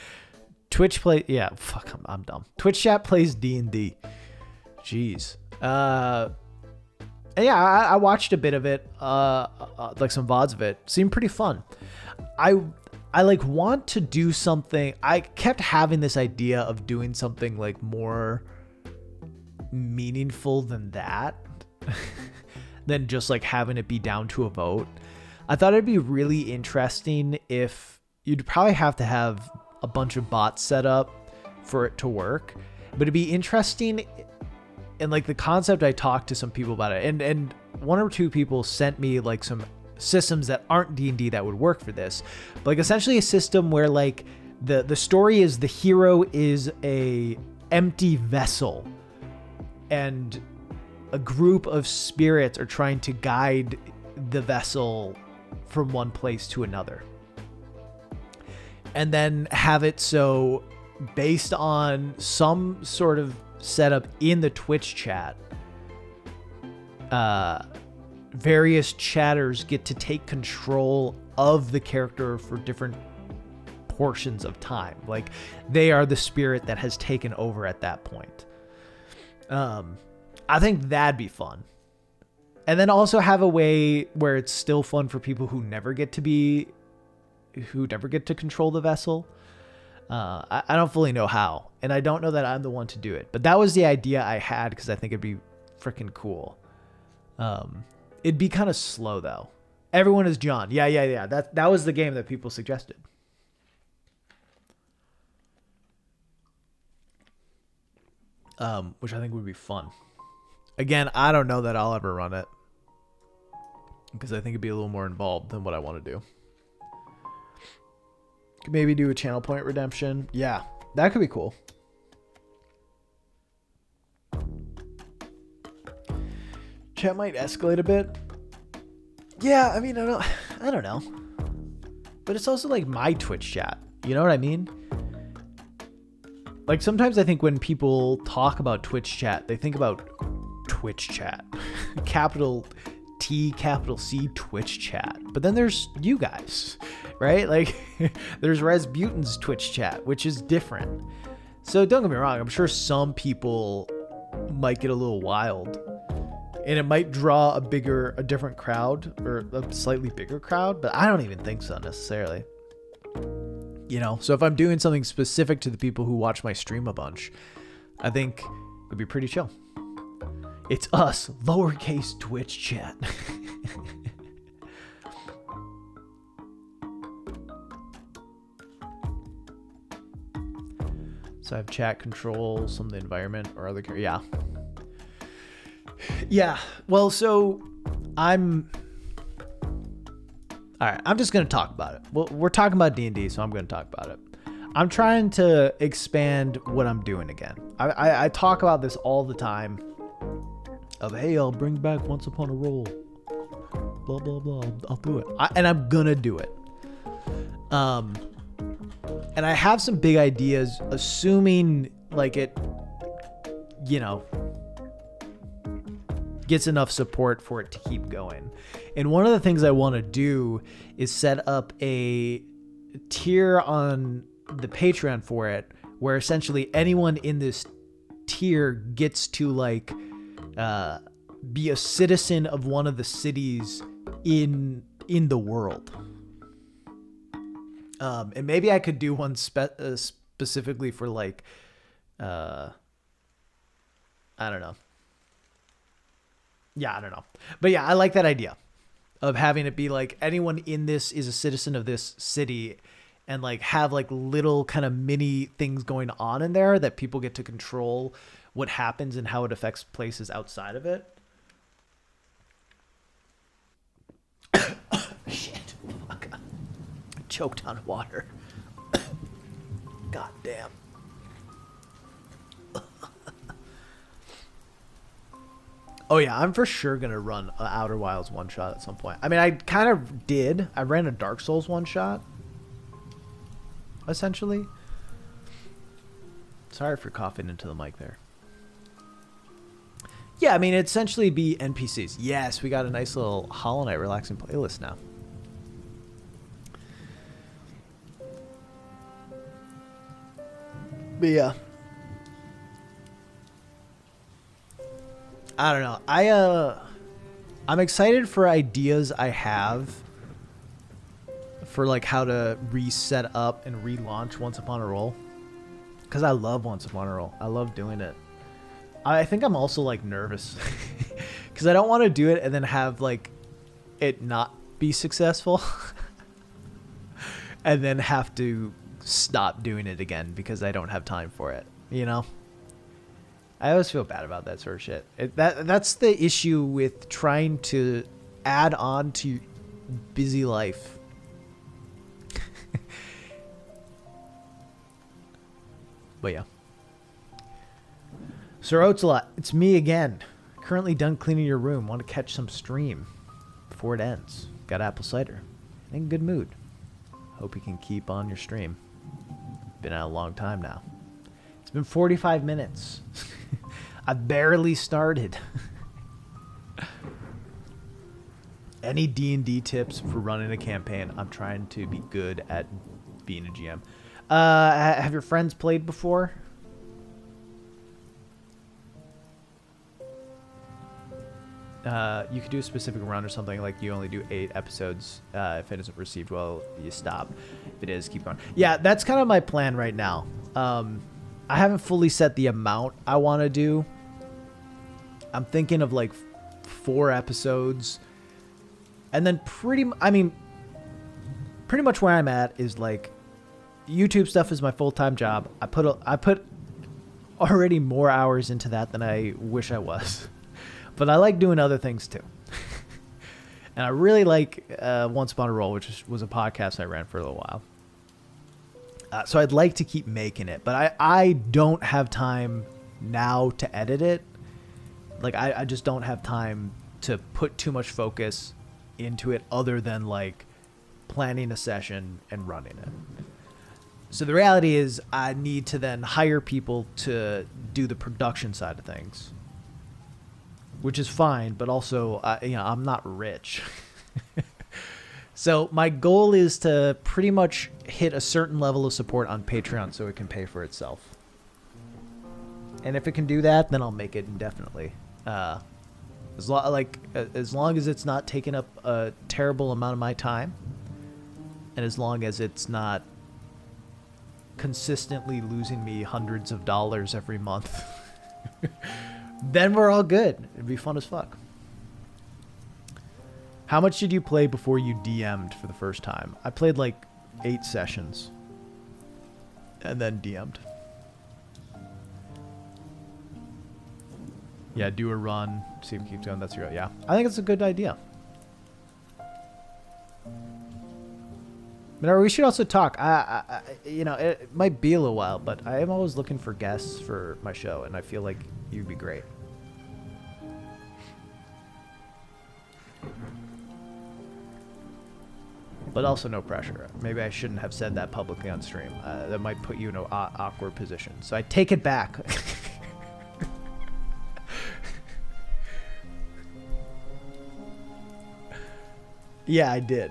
Twitch play, yeah, fuck, I'm dumb. Twitch Chat plays D&D. Jeez. And yeah, I watched a bit of it, like some VODs of it. Seemed pretty fun. I like want to do something. I kept having this idea of doing something like more meaningful than that, than just like having it be down to a vote. I thought it'd be really interesting if you'd probably have to have a bunch of bots set up for it to work, but it'd be interesting. And like the concept, I talked to some people about it, and 1 or 2 people sent me like some systems that aren't D&D that would work for this. But like essentially a system where like the story is the hero is a empty vessel, and a group of spirits are trying to guide the vessel from one place to another. And then have it so based on some sort of setup in the Twitch chat, various chatters get to take control of the character for different portions of time. Like they are the spirit that has taken over at that point. I think that'd be fun. And then also have a way where it's still fun for people who never get to control the vessel. I don't fully know how, and I don't know that I'm the one to do it, but that was the idea I had because I think it'd be freaking cool. It'd be kind of slow though. Everyone is John. Yeah. That was the game that people suggested. Which I think would be fun. Again, I don't know that I'll ever run it because I think it'd be a little more involved than what I want to do. Could maybe do a channel point redemption. Yeah, that could be cool. Chat might escalate a bit. Yeah, I mean, I don't know. But it's also like my Twitch chat. You know what I mean? Like sometimes I think when people talk about Twitch chat, they think about Twitch chat. Capital T, capital C, Twitch chat. But then there's you guys, right? Like there's Razbuten's Twitch chat, which is different. So don't get me wrong. I'm sure some people might get a little wild and it might draw a different crowd or a slightly bigger crowd, but I don't even think so necessarily. You know, so if I'm doing something specific to the people who watch my stream a bunch, I think it'd be pretty chill. It's us, lowercase Twitch chat. So I have chat control, some of the environment or other, yeah. Yeah, well, so I'm just going to talk about it. Well, we're talking about D&D, so I'm going to talk about it. I'm trying to expand what I'm doing again. I talk about this all the time of, hey, I'll bring back Once Upon a Roll. Blah, blah, blah. I'll do it. And I'm going to do it. And I have some big ideas, assuming like it, you know, gets enough support for it to keep going. And one of the things I want to do is set up a tier on the Patreon for it, where essentially anyone in this tier gets to like be a citizen of one of the cities in the world. And maybe I could do one specifically for like I don't know. Yeah, I don't know. But yeah, I like that idea of having it be like anyone in this is a citizen of this city and like have like little kind of mini things going on in there that people get to control what happens and how it affects places outside of it. choked on water. God damn. Oh yeah, I'm for sure gonna run Outer Wilds one shot at some point. I mean, I kind of did. I ran a Dark Souls one shot, essentially. Sorry for coughing into the mic there. Yeah, I mean, it'd essentially be NPCs. Yes, we got a nice little Hollow Knight relaxing playlist now. But yeah. I don't know. I'm excited for ideas I have for like how to reset up and relaunch Once Upon a Roll. Because I love Once Upon a Roll. I love doing it. I think I'm also like nervous because I don't want to do it and then have like it not be successful and then have to stop doing it again because I don't have time for it, you know? I always feel bad about that sort of shit. That's the issue with trying to add on to busy life. But yeah. Sir Ocelot, it's me again. Currently done cleaning your room. Want to catch some stream before it ends. Got apple cider. In good mood. Hope you can keep on your stream. Been out a long time now. It's been 45 minutes. I barely started. Any D&D tips for running a campaign? I'm trying to be good at being a GM. Have your friends played before? You could do a specific run or something, like you only do 8 episodes. If it isn't received well, you stop. If it is, keep going. Yeah, that's kind of my plan right now. I haven't fully set the amount I want to do. I'm thinking of like 4 episodes. And then pretty much where I'm at is like YouTube stuff is my full-time job. I put already more hours into that than I wish I was. But I like doing other things too. And I really like Once Upon a Roll, which was a podcast I ran for a little while. So I'd like to keep making it. But I don't have time now to edit it. Like, I just don't have time to put too much focus into it other than, like, planning a session and running it. So the reality is I need to then hire people to do the production side of things. Which is fine, but also, I'm not rich. So my goal is to pretty much hit a certain level of support on Patreon so it can pay for itself. And if it can do that, then I'll make it indefinitely. As long as it's not taking up a terrible amount of my time, and as long as it's not consistently losing me hundreds of dollars every month. Then we're all good. It'd be fun as fuck. How much did you play before you DM'd for the first time? I played like 8 sessions. And then DM'd. Yeah, do a run. See if it keeps going. That's your... Yeah. I think it's a good idea. But we should also talk. It might be a little while, but I am always looking for guests for my show, and I feel like you'd be great. But also no pressure. Maybe I shouldn't have said that publicly on stream. That might put you in an awkward position. So I take it back. Yeah, I did.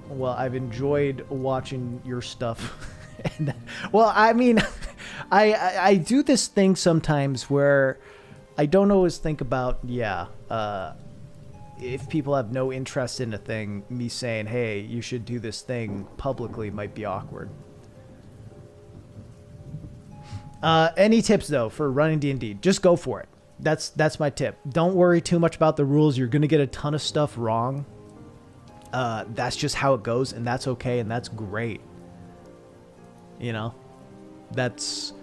Well, I've enjoyed watching your stuff. And, well, I mean, I do this thing sometimes where I don't always think about, if people have no interest in a thing, me saying, hey, you should do this thing publicly might be awkward. Any tips, though, for running D&D? Just go for it. That's my tip. Don't worry too much about the rules. You're going to get a ton of stuff wrong. That's just how it goes, and that's okay, and that's great. You know? That's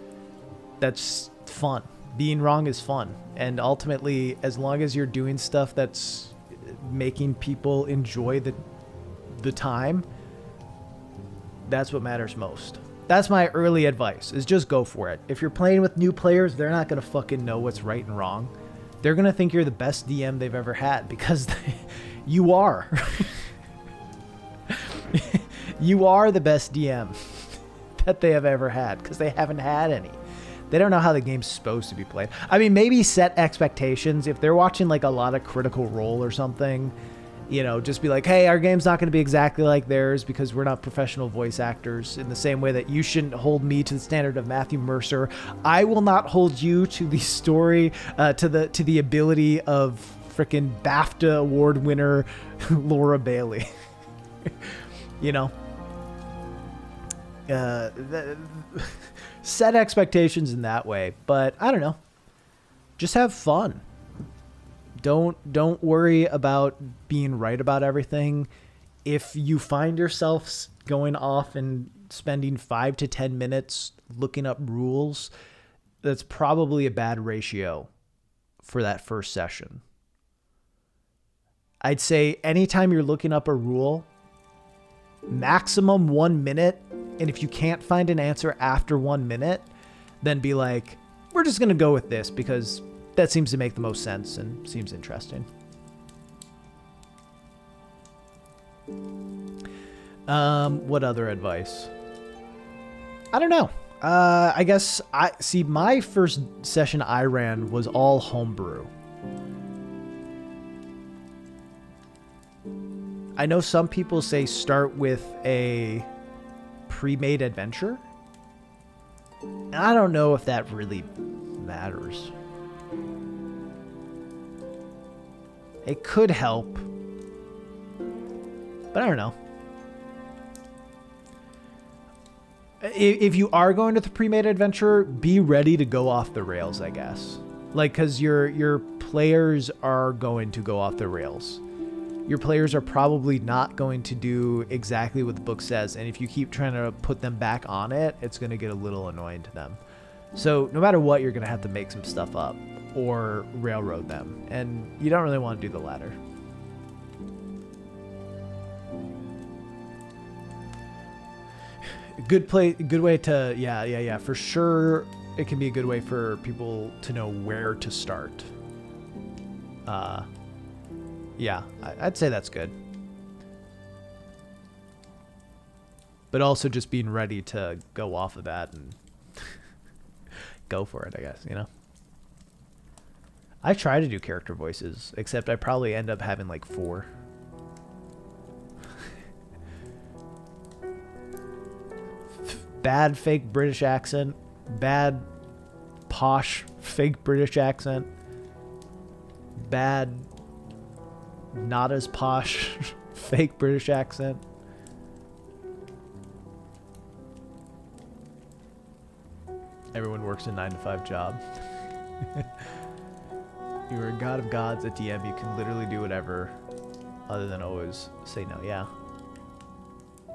fun. Being wrong is fun. And ultimately, as long as you're doing stuff that's making people enjoy the time, that's what matters most. That's my early advice, is just go for it. If you're playing with new players, they're not going to fucking know what's right and wrong. They're going to think you're the best DM they've ever had, because you are. You are the best DM that they have ever had, because they haven't had any. They don't know how the game's supposed to be played. I mean, maybe set expectations. If they're watching like a lot of Critical Role or something, you know, just be like, hey, our game's not going to be exactly like theirs because we're not professional voice actors, in the same way that you shouldn't hold me to the standard of Matthew Mercer. I will not hold you to the story, to the ability of freaking BAFTA award winner Laura Bailey. You know, set expectations in that way. But I don't know, just have fun. Don't worry about being right about everything. If you find yourself going off and spending 5 to 10 minutes looking up rules, that's probably a bad ratio for that first session. I'd say anytime you're looking up a rule, maximum 1 minute. And if you can't find an answer after 1 minute, then be like, we're just going to go with this because that seems to make the most sense and seems interesting. What other advice? I don't know. I guess my first session I ran was all homebrew. I know some people say start with a pre-made adventure. And I don't know if that really matters. It could help, but I don't know. If you are going to the pre-made adventure, be ready to go off the rails, I guess. Like, because your players are going to go off the rails. Your players are probably not going to do exactly what the book says, and if you keep trying to put them back on it, it's going to get a little annoying to them. So no matter what, you're going to have to make some stuff up or railroad them, and you don't really want to do the latter. Good way to, yeah, for sure. It can be a good way for people to know where to start. Yeah, I'd say that's good. But also just being ready to go off of that and go for it, I guess, you know? I try to do character voices, except I probably end up having like 4. Bad fake British accent, bad posh fake British accent, bad not as posh fake British accent. Everyone works a 9-to-5 job. You're a god of gods at DM. You can literally do whatever other than always say no. Yeah.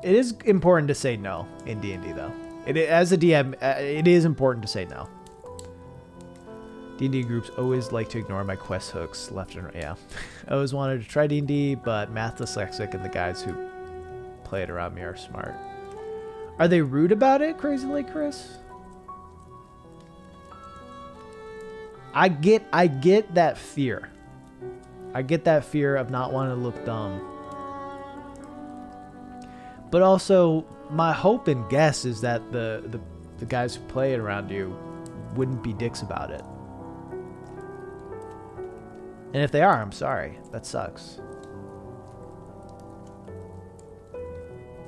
It is important to say no in D&D though. As a DM, it is important to say no. D&D groups always like to ignore my quest hooks left and right. Yeah. I always wanted to try D&D, but math dyslexic and the guys who play it around me are smart. Are they rude about it, Crazily Chris? I get that fear. I get that fear of not wanting to look dumb. But also, my hope and guess is that the guys who play it around you wouldn't be dicks about it. And if they are, I'm sorry. That sucks.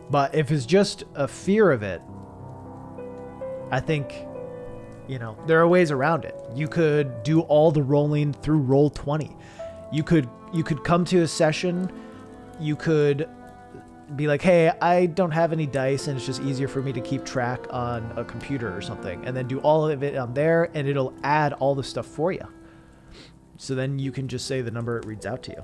But if it's just a fear of it, I think, you know, there are ways around it. You could do all the rolling through Roll20. You could come to a session. You could be like, hey, I don't have any dice and it's just easier for me to keep track on a computer or something. And then do all of it on there and it'll add all the stuff for you. So then you can just say the number it reads out to you.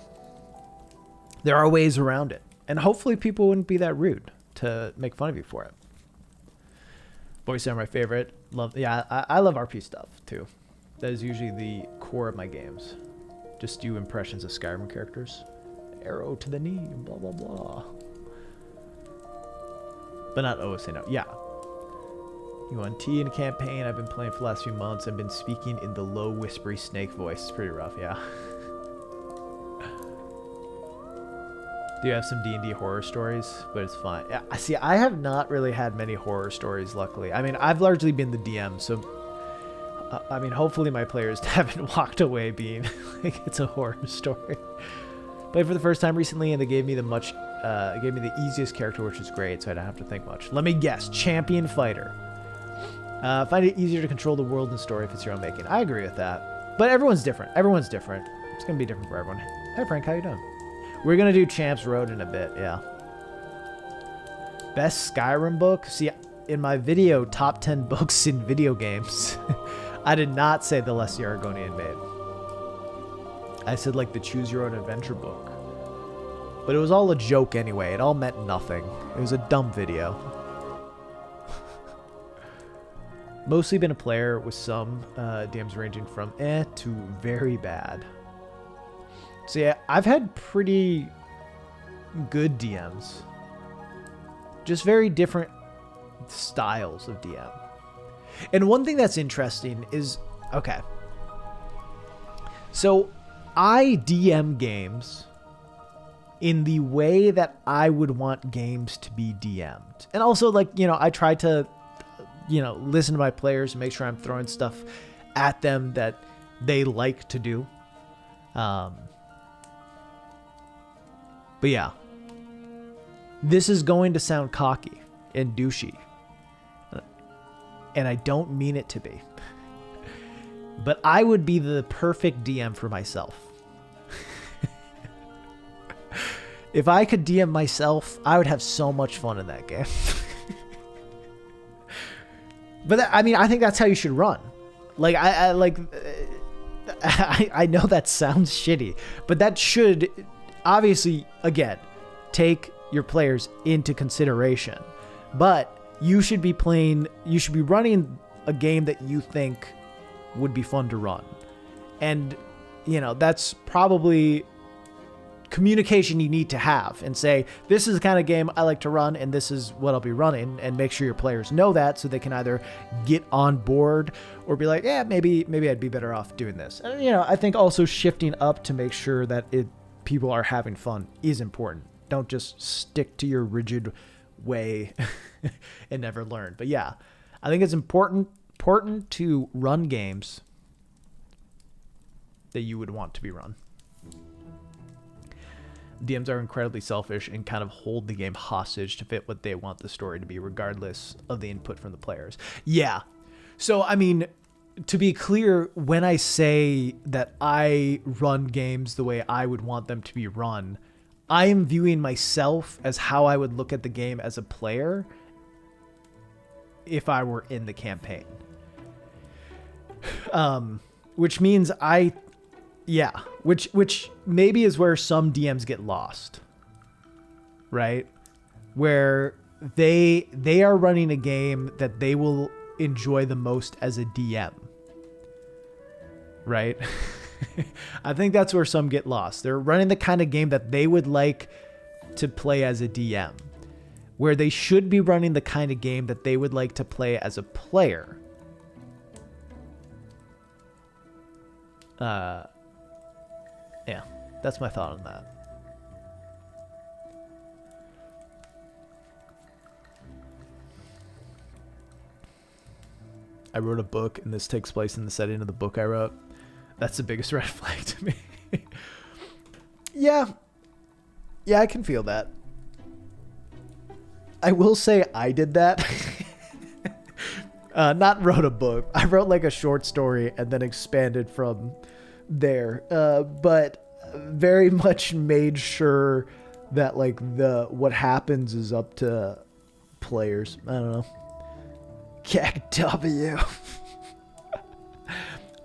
There are ways around it. And hopefully people wouldn't be that rude to make fun of you for it. Voices are my favorite. I love RP stuff too. That is usually the core of my games. Just do impressions of Skyrim characters. arrow to the knee, blah, blah, blah. But not OSA, no. Yeah. You want T in a campaign I've been playing for the last few months. I've been speaking in the low, whispery snake voice. It's pretty rough, yeah. Do you have some D&D horror stories? But it's fun. Yeah, see, I have not really had many horror stories, luckily. I mean, I've largely been the DM, so... I mean, hopefully my players haven't walked away being like it's a horror story. Played for the first time recently, and they gave me the easiest character, which is great, so I don't have to think much. Let me guess. Champion fighter. Find it easier to control the world and story if it's your own making. I agree with that. But everyone's different. Everyone's different. It's going to be different for everyone. Hey, Frank, how you doing? We're going to do Champs Road in a bit, yeah. Best Skyrim book? See, in my video, top 10 books in video games, I did not say the Less the Argonian Made. I said, like, the Choose Your Own Adventure book. But it was all a joke anyway. It all meant nothing. It was a dumb video. Mostly been a player with some DMs ranging from to very bad. So yeah, I've had pretty good DMs. Just very different styles of DM. And one thing that's interesting is, okay. So I DM games in the way that I would want games to be DM'd. And also, like, you know, I try to, you know, listen to my players and make sure I'm throwing stuff at them that they like to do. But yeah, this is going to sound cocky and douchey, and I don't mean it to be, but I would be the perfect DM for myself. If I could DM myself, I would have so much fun in that game. But I mean, I think that's how you should run. Like, I know that sounds shitty, but that should obviously, again, take your players into consideration. But you should be running a game that you think would be fun to run. And, you know, that's probably communication you need to have and say, this is the kind of game I like to run and this is what I'll be running, and make sure your players know that so they can either get on board or be like, yeah, maybe I'd be better off doing this. And, you know, I think also shifting up to make sure that people are having fun is important. Don't just stick to your rigid way and never learn. But yeah, I think it's important to run games that you would want to be run. DMs are incredibly selfish and kind of hold the game hostage to fit what they want the story to be, regardless of the input from the players. Yeah. So, I mean, to be clear, when I say that I run games the way I would want them to be run, I am viewing myself as how I would look at the game as a player if I were in the campaign. Which means which maybe is where some DMs get lost, right? Where they are running a game that they will enjoy the most as a DM, right? I think that's where some get lost. They're running the kind of game that they would like to play as a DM, where they should be running the kind of game that they would like to play as a player. Yeah, that's my thought on that. I wrote a book, and this takes place in the setting of the book I wrote. That's the biggest red flag to me. Yeah, I can feel that. I will say I did that. Not wrote a book. I wrote like a short story and then expanded from there. But very much made sure that like what happens is up to players. I don't know. KW.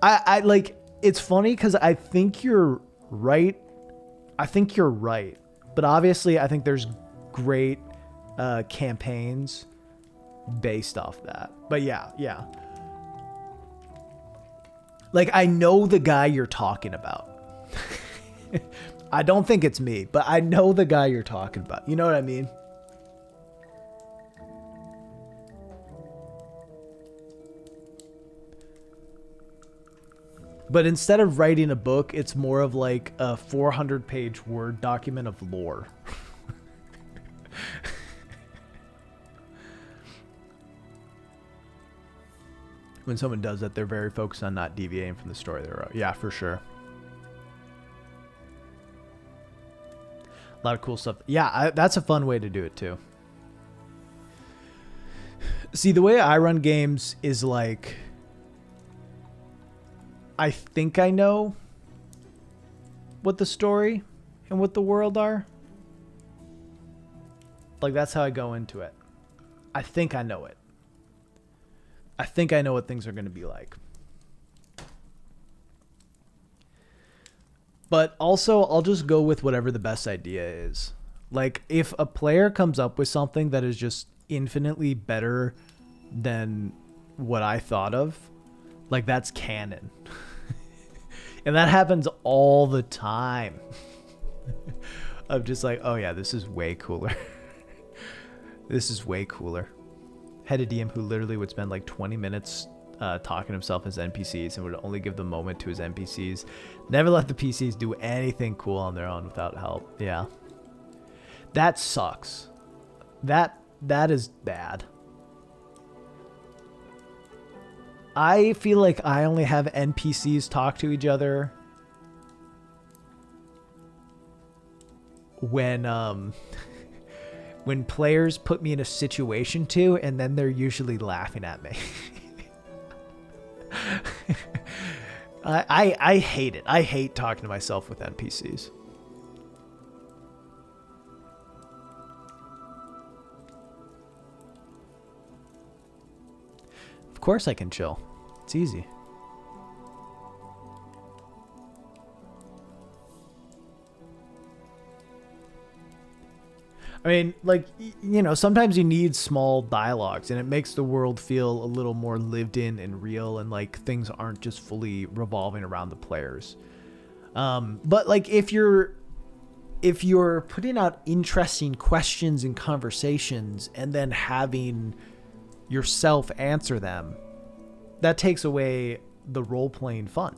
I like, it's funny because I think you're right. But obviously I think there's great campaigns based off that. But yeah. Like, I know the guy you're talking about. I don't think it's me, but I know the guy you're talking about. You know what I mean? But instead of writing a book, it's more of like a 400-page Word document of lore. When someone does that, they're very focused on not deviating from the story they wrote. Yeah, for sure. A lot of cool stuff. Yeah, that's a fun way to do it too. See, the way I run games is like, I think I know what the story and what the world are. Like, that's how I go into it. I think I know it. I think I know what things are going to be like. But also, I'll just go with whatever the best idea is. Like, if a player comes up with something that is just infinitely better than what I thought of, like, that's canon. And that happens all the time. I'm just like, oh yeah, this is way cooler. This is way cooler. Had a DM who literally would spend like 20 minutes talking to himself as NPCs and would only give the moment to his NPCs. Never let the PCs do anything cool on their own without help. Yeah. That sucks. That is bad. I feel like I only have NPCs talk to each other when when players put me in a situation too, and then they're usually laughing at me. I hate it. I hate talking to myself with NPCs. Of course I can chill. It's easy. I mean, like, you know, sometimes you need small dialogues and it makes the world feel a little more lived in and real, and like things aren't just fully revolving around the players. But like if you're putting out interesting questions and conversations and then having yourself answer them, that takes away the role-playing fun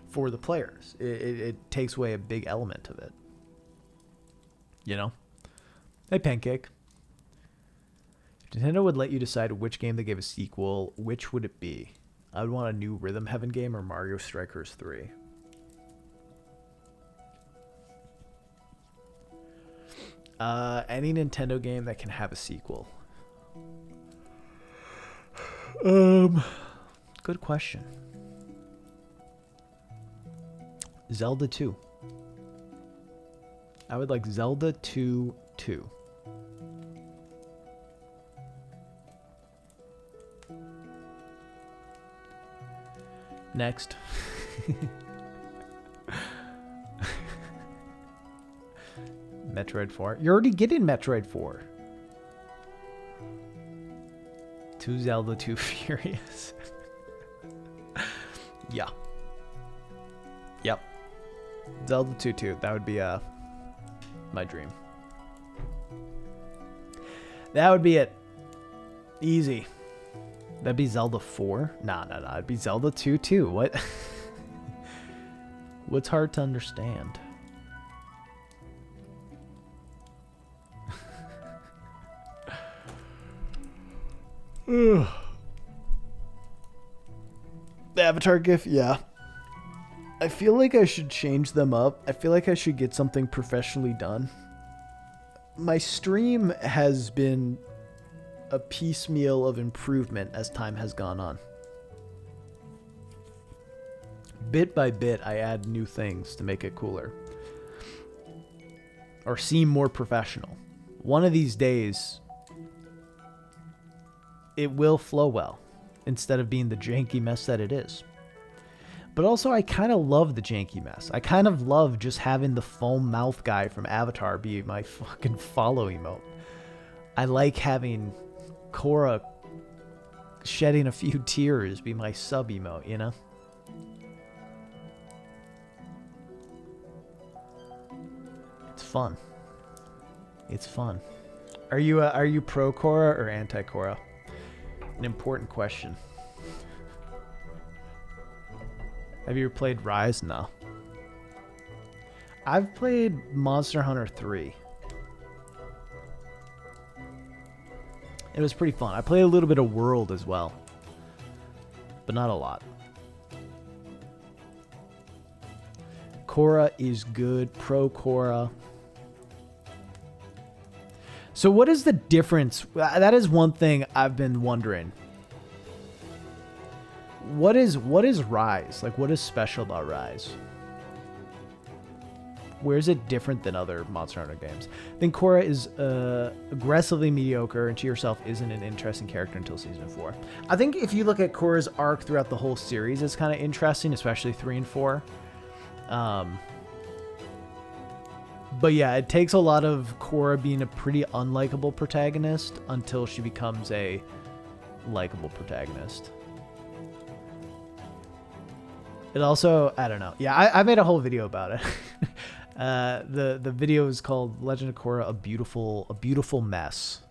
for the players. It takes away a big element of it. You know? Hey, Pancake. If Nintendo would let you decide which game they gave a sequel, which would it be? I would want a new Rhythm Heaven game or Mario Strikers 3. Any Nintendo game that can have a sequel. Good question. Zelda 2. I would like Zelda 2. Next. Metroid 4. You're already getting Metroid 4. 2 Zelda, 2 Furious. Yeah. Yep. Zelda 2. That would be my dream. That would be it. Easy. That'd be Zelda 4? Nah. It'd be Zelda 2. What? What's hard to understand? The Avatar GIF, yeah. I feel like I should change them up. I feel like I should get something professionally done. My stream has been a piecemeal of improvement as time has gone on. Bit by bit, I add new things to make it cooler. Or seem more professional. One of these days, it will flow well, instead of being the janky mess that it is. But also, I kind of love the janky mess. I kind of love just having the foam mouth guy from Avatar be my fucking follow emote. I like having Korra shedding a few tears be my sub emote, you know? fun. It's fun. Are you pro Korra or anti Korra? An important question. Have you ever played Rise? No. I've played Monster Hunter 3. It was pretty fun. I played a little bit of World as well, but not a lot. Korra is good. Pro Korra. So what is the difference? That is one thing I've been wondering. What is Rise? Like, what is special about Rise? Where is it different than other Monster Hunter games? I think Korra is aggressively mediocre and to yourself isn't an interesting character until season 4. I think if you look at Korra's arc throughout the whole series, it's kind of interesting, especially 3 and 4. But yeah, it takes a lot of Korra being a pretty unlikable protagonist until she becomes a likable protagonist. It also, I don't know. Yeah, I made a whole video about it. The video is called Legend of Korra: A Beautiful Mess,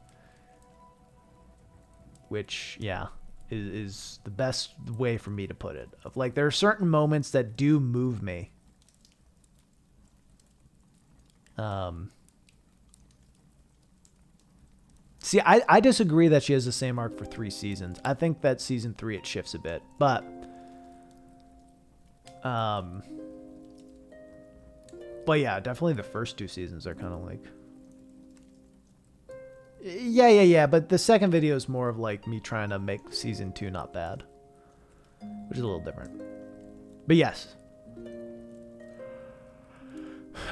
which, yeah, is the best way for me to put it. Of like, there are certain moments that do move me. See, I disagree that she has the same arc for 3 seasons. I think that season 3 it shifts a bit, but yeah, definitely the first 2 seasons are kind of like, yeah. But the second video is more of like me trying to make season 2 not bad, which is a little different. But yes,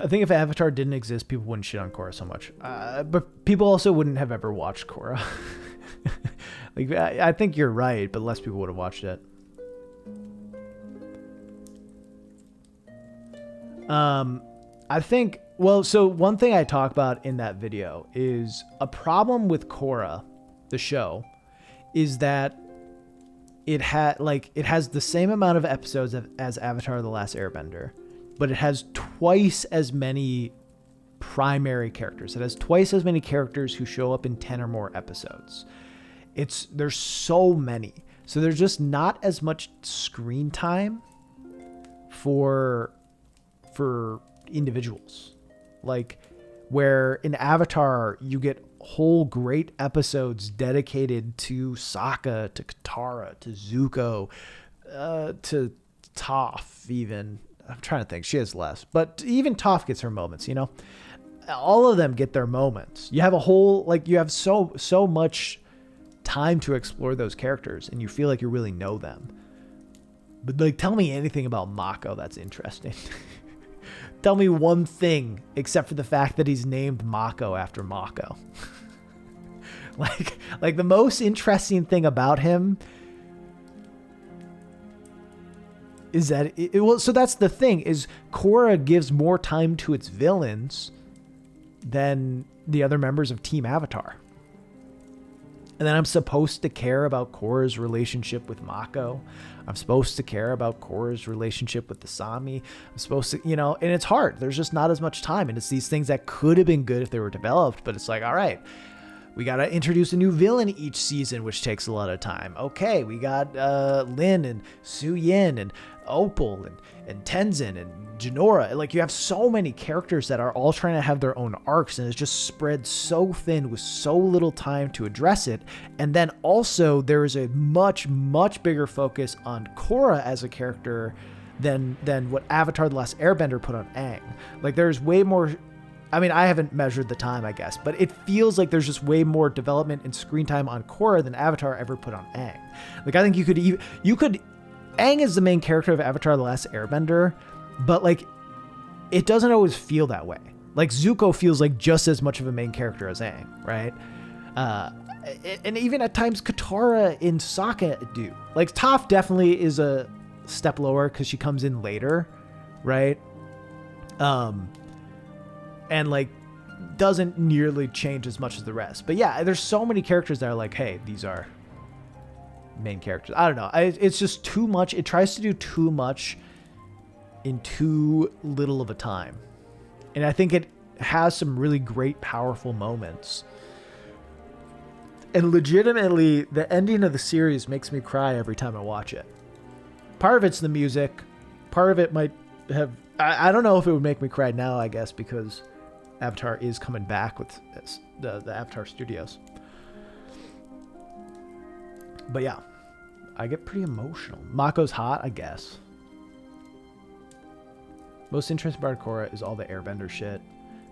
I think if Avatar didn't exist, people wouldn't shit on Korra so much. But people also wouldn't have ever watched Korra. Like, I think you're right, but less people would have watched it. I think, well, so one thing I talk about in that video is a problem with Korra, the show, is that it has the same amount of episodes as Avatar: The Last Airbender, but it has twice as many primary characters. It has twice as many characters who show up in 10 or more episodes. There's so many. So there's just not as much screen time for individuals. Like, where in Avatar you get whole great episodes dedicated to Sokka, to Katara, to Zuko, to Toph even. I'm trying to think. She has less. But even Toph gets her moments, you know? All of them get their moments. You have a whole, like, you have so much time to explore those characters, and you feel like you really know them. But, like, tell me anything about Mako that's interesting. Tell me one thing, except for the fact that he's named Mako after Mako. like the most interesting thing about him is that well, so that's the thing, is Korra gives more time to its villains than the other members of Team Avatar. And then I'm supposed to care about Korra's relationship with Mako. I'm supposed to care about Korra's relationship with the Sami. I'm supposed to, you know, and it's hard. There's just not as much time. And it's these things that could have been good if they were developed, but it's like, all right, we got to introduce a new villain each season, which takes a lot of time. Okay, we got Lin and Su Yin and Opal and Tenzin and Jinora. Like, you have so many characters that are all trying to have their own arcs, and it's just spread so thin with so little time to address it. And then also there is a much bigger focus on Korra as a character than what Avatar: The Last Airbender put on Aang. Like, there's way more. I mean, I haven't measured the time, I guess, but it feels like there's just way more development and screen time on Korra than Avatar ever put on Aang. Like, I think you could Aang is the main character of Avatar: The Last Airbender, but, like, it doesn't always feel that way. Like, Zuko feels like just as much of a main character as Aang, right? And even at times Katara and Sokka do. Like, Toph definitely is a step lower because she comes in later, right? And, like, doesn't nearly change as much as the rest. But yeah, there's so many characters that are like, hey, these are main characters. I don't know. It's just too much. It tries to do too much in too little of a time. And I think has some really great, powerful moments. And legitimately, the ending of the series makes me cry every time I watch it. Part of it's the music. Part of it might have... I don't know if it would make me cry now, I guess, because Avatar is coming back with the Avatar Studios. But yeah, I get pretty emotional. Mako's hot, I guess. Most interesting part of Korra is all the airbender shit.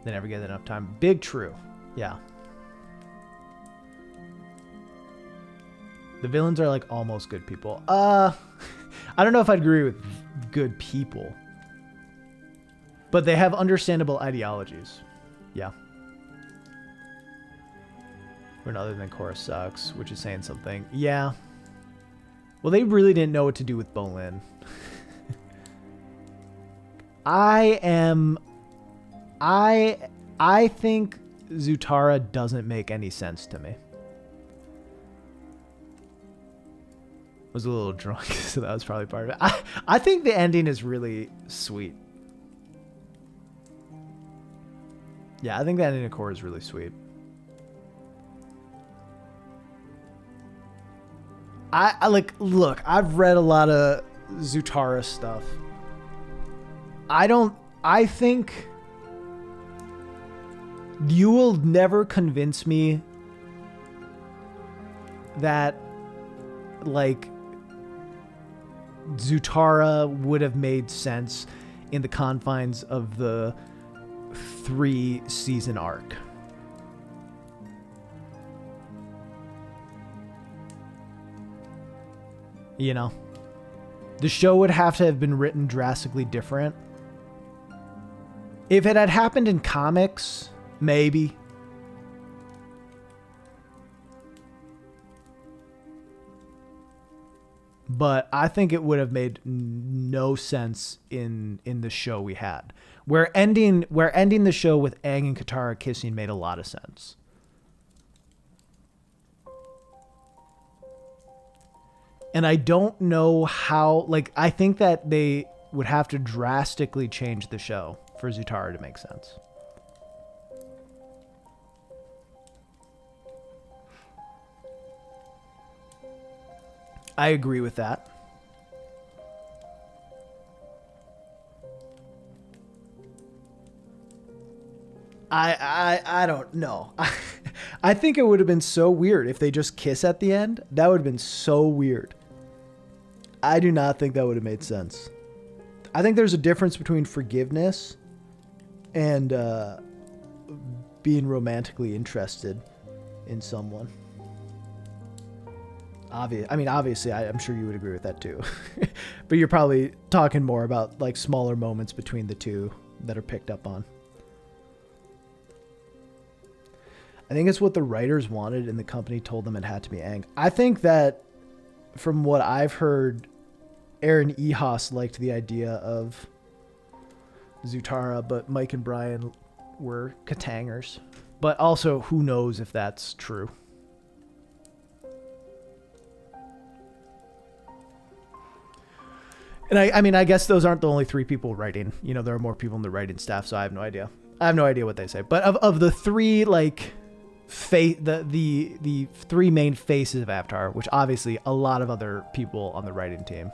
They never get enough time. Big true. Yeah. The villains are like almost good people. I don't know if I'd agree with good people. But they have understandable ideologies. Yeah. When other than Korra sucks, which is saying something. Yeah. Well, they really didn't know what to do with Bolin. I think Zutara doesn't make any sense to me. Was a little drunk, so that was probably part of it. I think the ending is really sweet. Yeah, I think the ending of Korra is really sweet. I like, look, I've read a lot of Zutara stuff. I think you will never convince me that, like, Zutara would have made sense in the confines of the 3-season arc. You know? The show would have to have been written drastically different. If it had happened in comics, maybe. But I think it would have made no sense in the show we had. Where ending the show with Aang and Katara kissing made a lot of sense. And I don't know how, like, I think that they would have to drastically change the show for Zutara to make sense. I agree with that. I don't know. I think it would have been so weird if they just kiss at the end. That would have been so weird. I do not think that would have made sense. I think there's a difference between forgiveness and being romantically interested in someone. Obviously, I'm sure you would agree with that too. But you're probably talking more about like smaller moments between the two that are picked up on. I think it's what the writers wanted and the company told them it had to be Aang. I think that from what I've heard, Aaron Ehas liked the idea of Zutara, but Mike and Brian were Katangers. But also, who knows if that's true. And I guess those aren't the only 3 people writing. You know, there are more people in the writing staff, so I have no idea. I have no idea what they say. But of the 3, like, the 3 main faces of Avatar, which obviously a lot of other people on the writing team.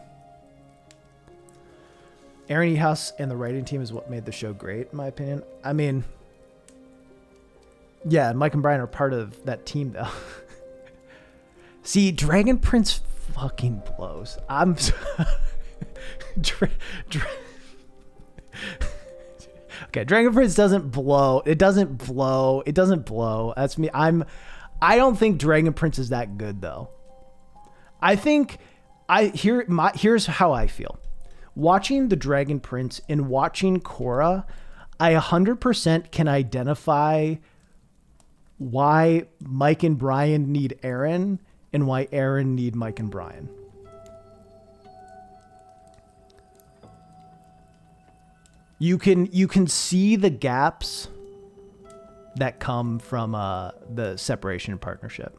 Aaron Ehas and the writing team is what made the show great, in my opinion. I mean, yeah, Mike and Brian are part of that team, though. See, Dragon Prince fucking blows. I'm... Okay, Dragon Prince doesn't blow. It doesn't blow. It doesn't blow. That's me. I don't think Dragon Prince is that good, though. I think here's how I feel. Watching the Dragon Prince and watching Korra, I 100% can identify why Mike and Brian need Aaron and why Aaron need Mike and Brian. You can see the gaps that come from the separation and partnership.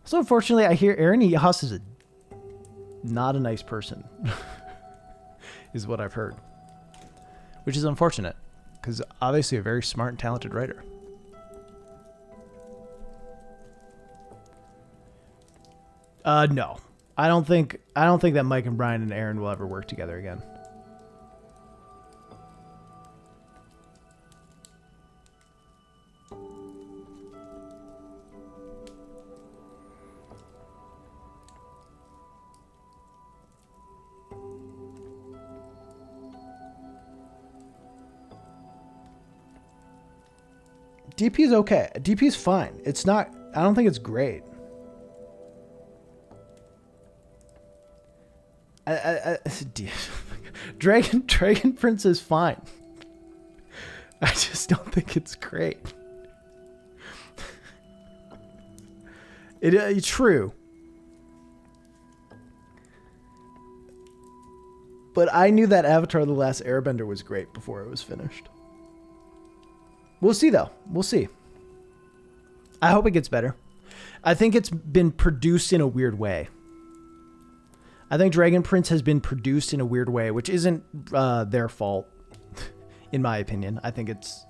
So unfortunately, I hear Aaron Ehas is not a nice person, is what I've heard, which is unfortunate. because obviously a very smart and talented writer. No, I don't think that Mike and Brian and Aaron will ever work together again. DP is okay. DP is fine. It's not. I don't think it's great. Dragon Prince is fine. I just don't think it's great. It's true. But I knew that Avatar: The Last Airbender was great before it was finished. We'll see, though. We'll see. I hope it gets better. I think it's been produced in a weird way. I think Dragon Prince has been produced in a weird way, which isn't their fault, in my opinion. I think it's,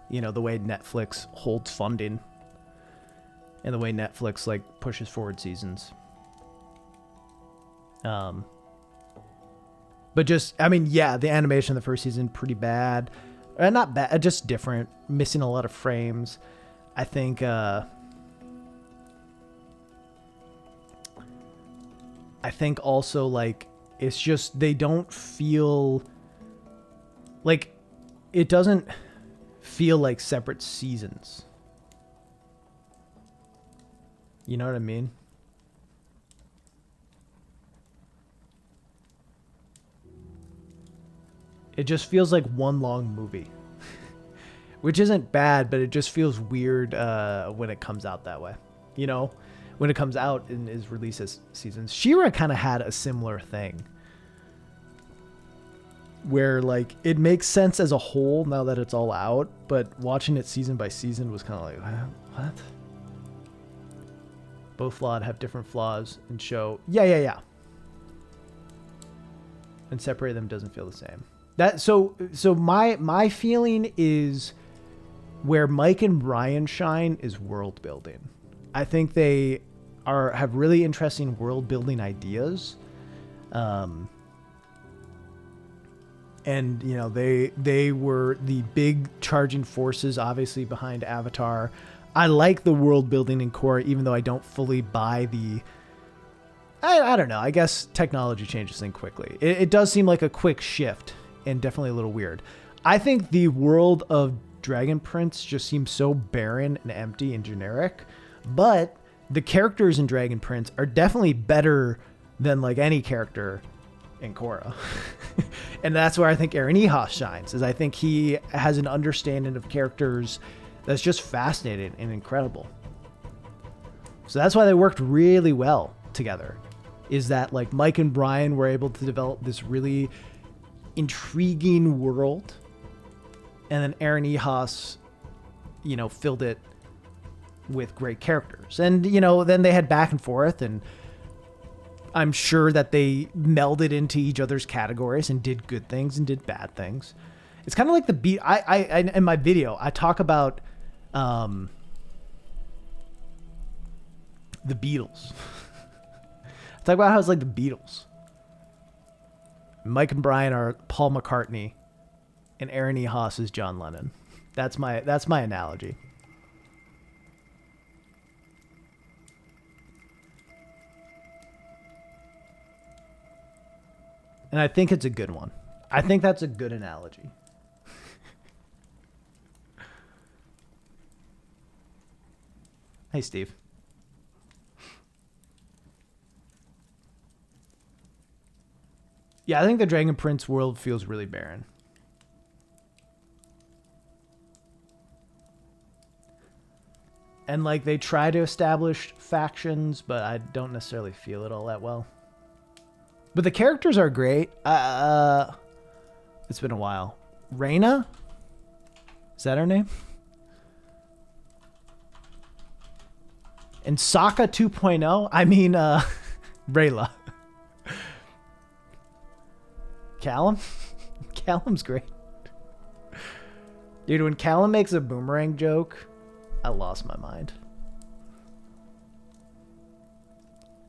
the way Netflix holds funding and the way Netflix, pushes forward seasons. But just, the animation in the first season, pretty bad. Not bad, just different. Missing a lot of frames. I think also it's just they don't feel it doesn't feel like separate seasons. You know what I mean? It just feels like one long movie, which isn't bad, but it just feels weird when it comes out that way. When it comes out and is released as seasons. She-Ra kind of had a similar thing where it makes sense as a whole now that it's all out, but watching it season by season was kind of like, what? Both flawed, have different flaws and show. Yeah. And separate them doesn't feel the same. So my feeling is where Mike and Brian shine is world building. I think they have really interesting world building ideas. And they were the big charging forces obviously behind Avatar. I like the world building in Korra, even though I don't fully buy the I don't know. I guess technology changes things quickly. It does seem like a quick shift and definitely a little weird. I think the world of Dragon Prince just seems so barren and empty and generic, but the characters in Dragon Prince are definitely better than any character in Korra. And that's where I think Aaron Ehas shines, is I think he has an understanding of characters that's just fascinating and incredible. So that's why they worked really well together, is that Mike and Brian were able to develop this really intriguing world, and then Aaron Ehas, filled it with great characters. And, then they had back and forth, and I'm sure that they melded into each other's categories and did good things and did bad things. It's kind of like the I in my video, I talk about the Beatles. I talk about how it's like the Beatles. Mike and Brian are Paul McCartney, and Aaron Ehas is John Lennon. That's my analogy. And I think it's a good one. I think that's a good analogy. Hey, Steve. Yeah, I think the Dragon Prince world feels really barren. And they try to establish factions, but I don't necessarily feel it all that well. But the characters are great. It's been a while. Reyna? Is that her name? And Sokka 2.0? I mean, Rayla. Callum? Callum's great. Dude, when Callum makes a boomerang joke, I lost my mind.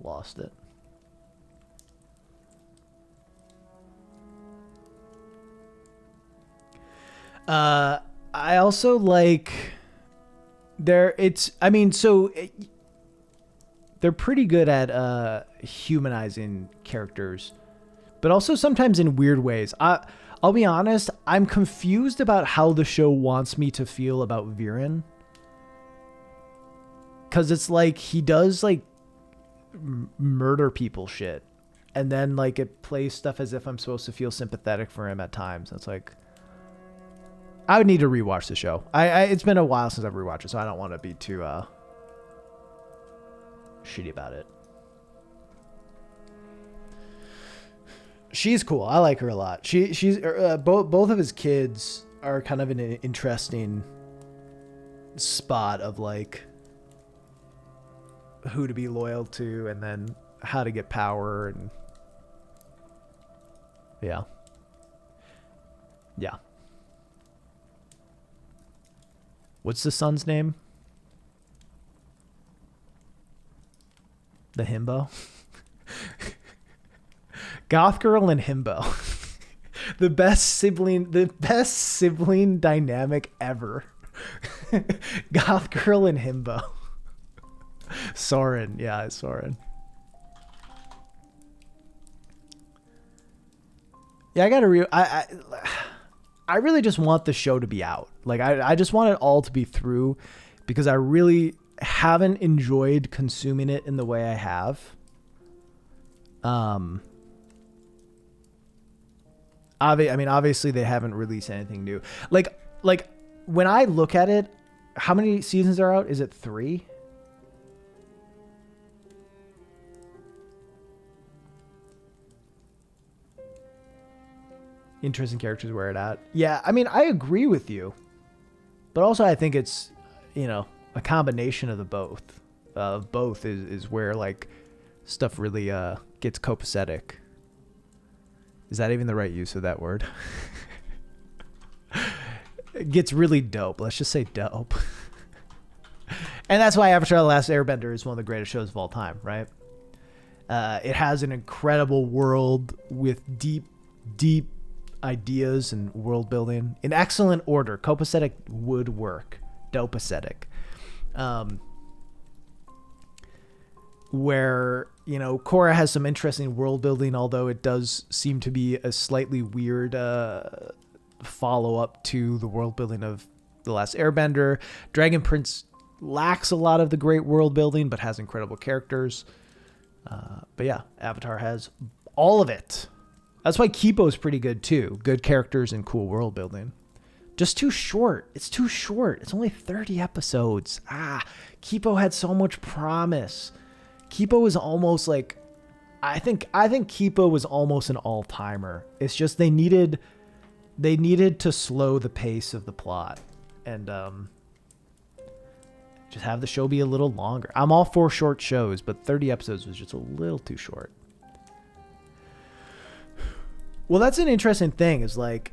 Lost it. I also like they're pretty good at humanizing characters, but also sometimes in weird ways. I'll be honest, I'm confused about how the show wants me to feel about Viren. Cause it's like he does like murder people shit. And then like it plays stuff as if I'm supposed to feel sympathetic for him at times. It's like, I would need to rewatch the show. It's been a while since I've rewatched it, so I don't want to be too shitty about it. She's cool. I like her a lot. She's both of his kids are kind of in an interesting spot of like who to be loyal to and then how to get power and yeah. What's the son's name? The himbo? Goth girl and himbo. the best sibling dynamic ever. Goth girl and himbo. Soren. Yeah, Soren. Yeah, I really just want the show to be out. Like I just want it all to be through because I really haven't enjoyed consuming it in the way I have. Obviously they haven't released anything new. Like when I look at it, how many seasons are out? Is it 3? Interesting characters where it at. Yeah, I mean, I agree with you. But also I think it's, a combination of the both. Both is where like stuff really gets copacetic. Is that even the right use of that word? It gets really dope. Let's just say dope. And that's why Avatar: The Last Airbender is one of the greatest shows of all time, right? It has an incredible world with deep ideas and world building in excellent order. Copacetic would work. Dopacetic. Where, Korra has some interesting world building, although it does seem to be a slightly weird follow-up to the world building of The Last Airbender. Dragon Prince lacks a lot of the great world building, but has incredible characters. But yeah, Avatar has all of it. That's why Kipo's pretty good too. Good characters and cool world building. Just too short. It's too short. It's only 30 episodes. Kipo had so much promise. Kipo was almost like, I think Kipo was almost an all-timer. It's just they needed to slow the pace of the plot and just have the show be a little longer. I'm all for short shows, but 30 episodes was just a little too short. Well, that's an interesting thing is like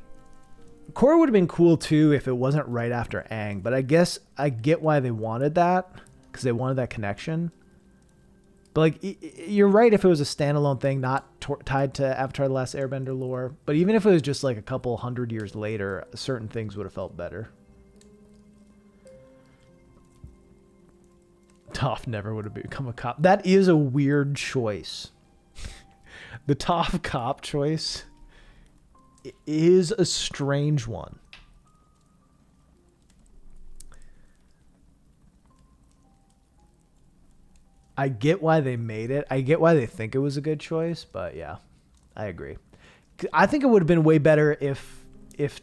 Korra would have been cool too if it wasn't right after Aang, but I guess I get why they wanted that because they wanted that connection. But like you're right if it was a standalone thing, not tied to Avatar: The Last Airbender lore. But even if it was just like a couple 100 years later, certain things would have felt better. Toph never would have become a cop. That is a weird choice. The Toph cop choice is a strange one. I get why they made it. I get why they think it was a good choice, but yeah, I agree. I think it would have been way better if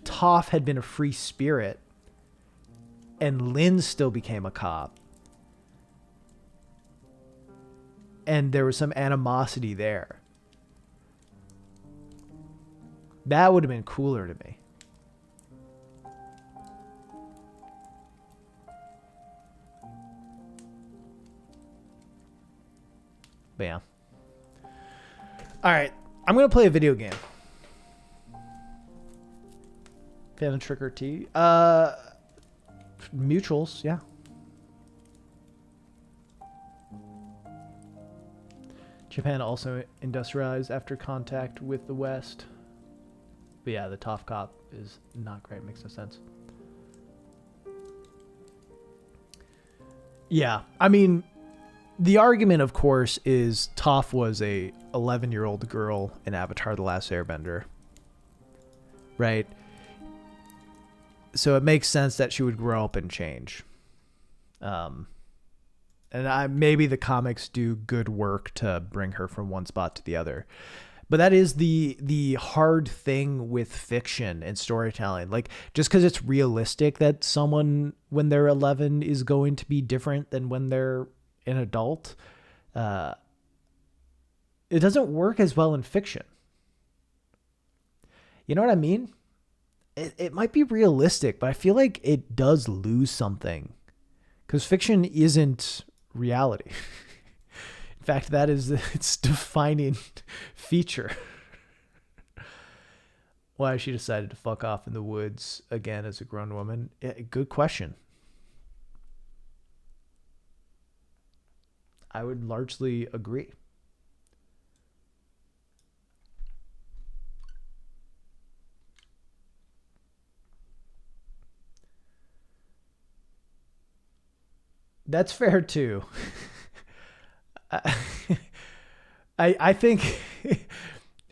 Toph had been a free spirit and Lin still became a cop. And there was some animosity there. That would have been cooler to me. But yeah. All right. I'm going to play a video game. Fan of Trick or Tea? Mutuals, yeah. Japan also industrialized after contact with the West. But yeah, the Toff Cop is not great. Makes no sense. Yeah, I mean, the argument, of course, is Toph was a 11-year-old girl in Avatar: The Last Airbender, right? So it makes sense that she would grow up and change. And maybe the comics do good work to bring her from one spot to the other. But that is the hard thing with fiction and storytelling. Like, just because it's realistic that someone when they're 11 is going to be different than when they're an adult, it doesn't work as well in fiction. You know what I mean? It might be realistic, but I feel like it does lose something because fiction isn't reality. In fact, that is its defining feature. Why she decided to fuck off in the woods again as a grown woman? Good question. I would largely agree. That's fair too. I think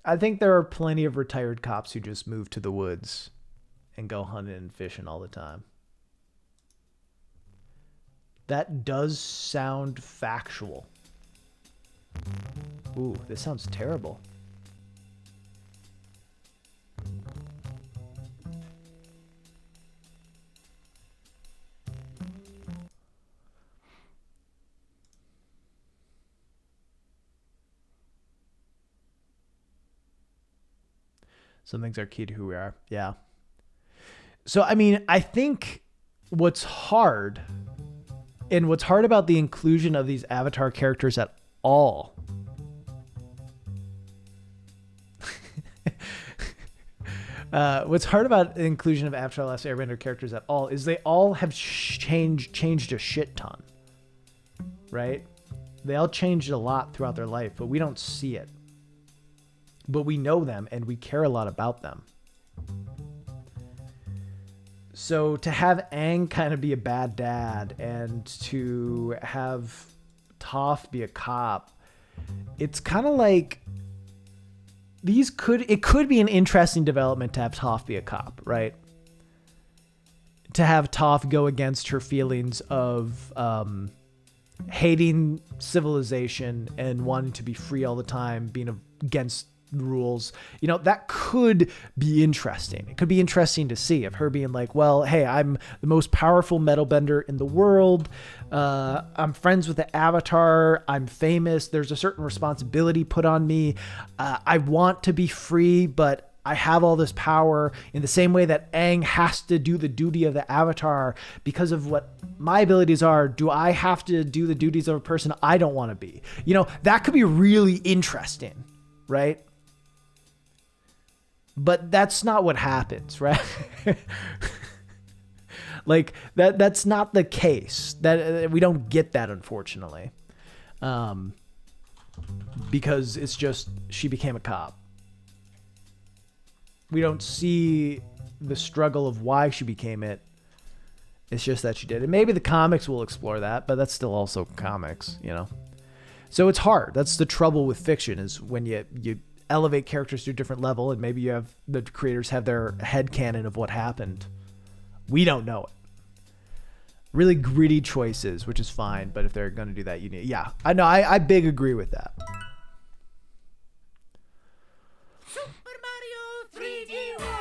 I think there are plenty of retired cops who just move to the woods and go hunting and fishing all the time. That does sound factual. Ooh, this sounds terrible. Some things are key to who we are. Yeah. So, I mean, I think what's hard about the inclusion of these Avatar characters at all what's hard about the inclusion of Avatar: The Last Airbender characters at all is they all have changed a shit ton, right? They all changed a lot throughout their life, but we don't see it. But we know them and we care a lot about them. So to have Aang kind of be a bad dad and to have Toph be a cop, it's kind of like it could be an interesting development to have Toph be a cop, right? To have Toph go against her feelings of hating civilization and wanting to be free all the time, being against rules, that could be interesting. It could be interesting to see of her being like, well, hey, I'm the most powerful metal bender in the world. I'm friends with the Avatar. I'm famous. There's a certain responsibility put on me. I want to be free, but I have all this power in the same way that Aang has to do the duty of the Avatar because of what my abilities are. Do I have to do the duties of a person I don't want to be? That could be really interesting, right? But that's not what happens, right? Like that's not the case. That we don't get that, unfortunately. Because it's just she became a cop. We don't see the struggle of why she became it. It's just that she did. And maybe the comics will explore that, but that's still also comics, So it's hard. That's the trouble with fiction, is when you elevate characters to a different level, and maybe the creators have their headcanon of what happened. We don't know it. Really gritty choices, which is fine, but if they're going to do that, I know, I big agree with that. Super Mario 3D World!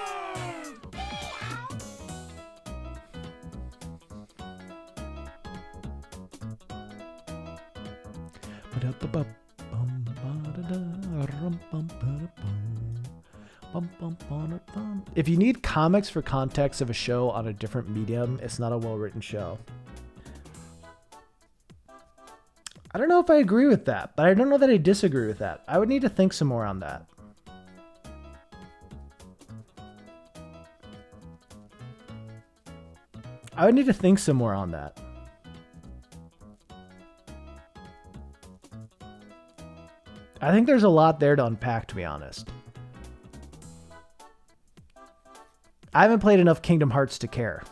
If you need comics for context of a show on a different medium, it's not a well-written show. I don't know if I agree with that, but I don't know that I disagree with that. I would need to think some more on that. I would need to think some more on that. I think there's a lot there to unpack, to be honest. I haven't played enough Kingdom Hearts to care.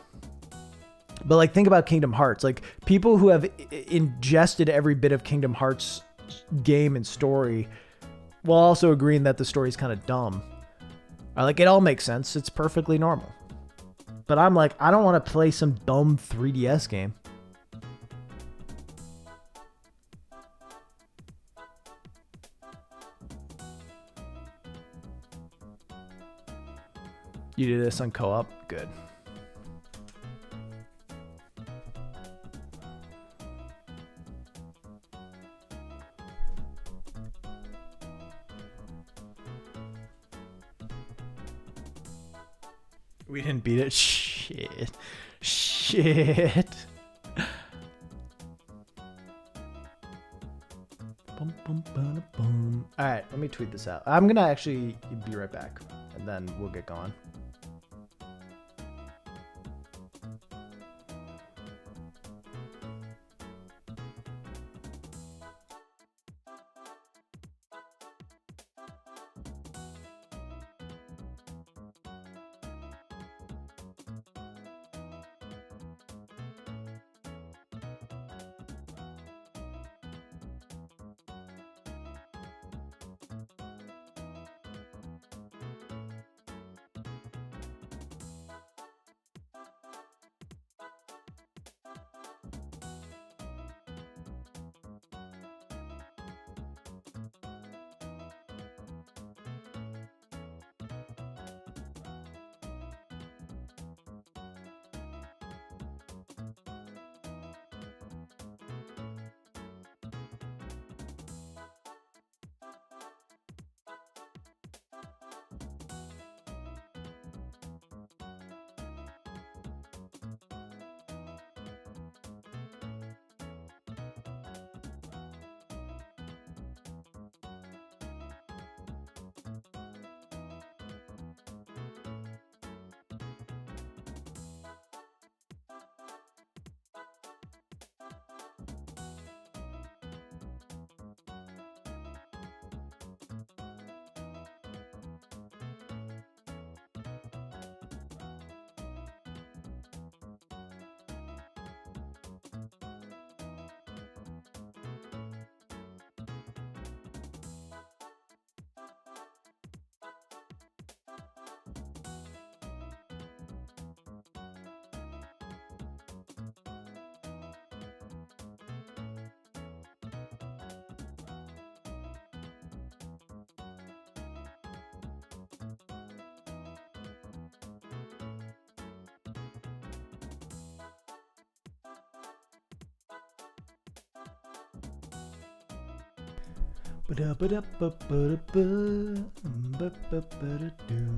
But like, think about Kingdom Hearts. Like, people who have ingested every bit of Kingdom Hearts game and story while also agreeing that the story's kind of dumb are like, it all makes sense. It's perfectly normal. But I'm like, I don't want to play some dumb 3DS game. You do this on co-op? Good. We didn't beat it? Shit. Shit. Bum, bum, bum, bum. All right, let me tweet this out. I'm going to actually be right back, and then we'll get going.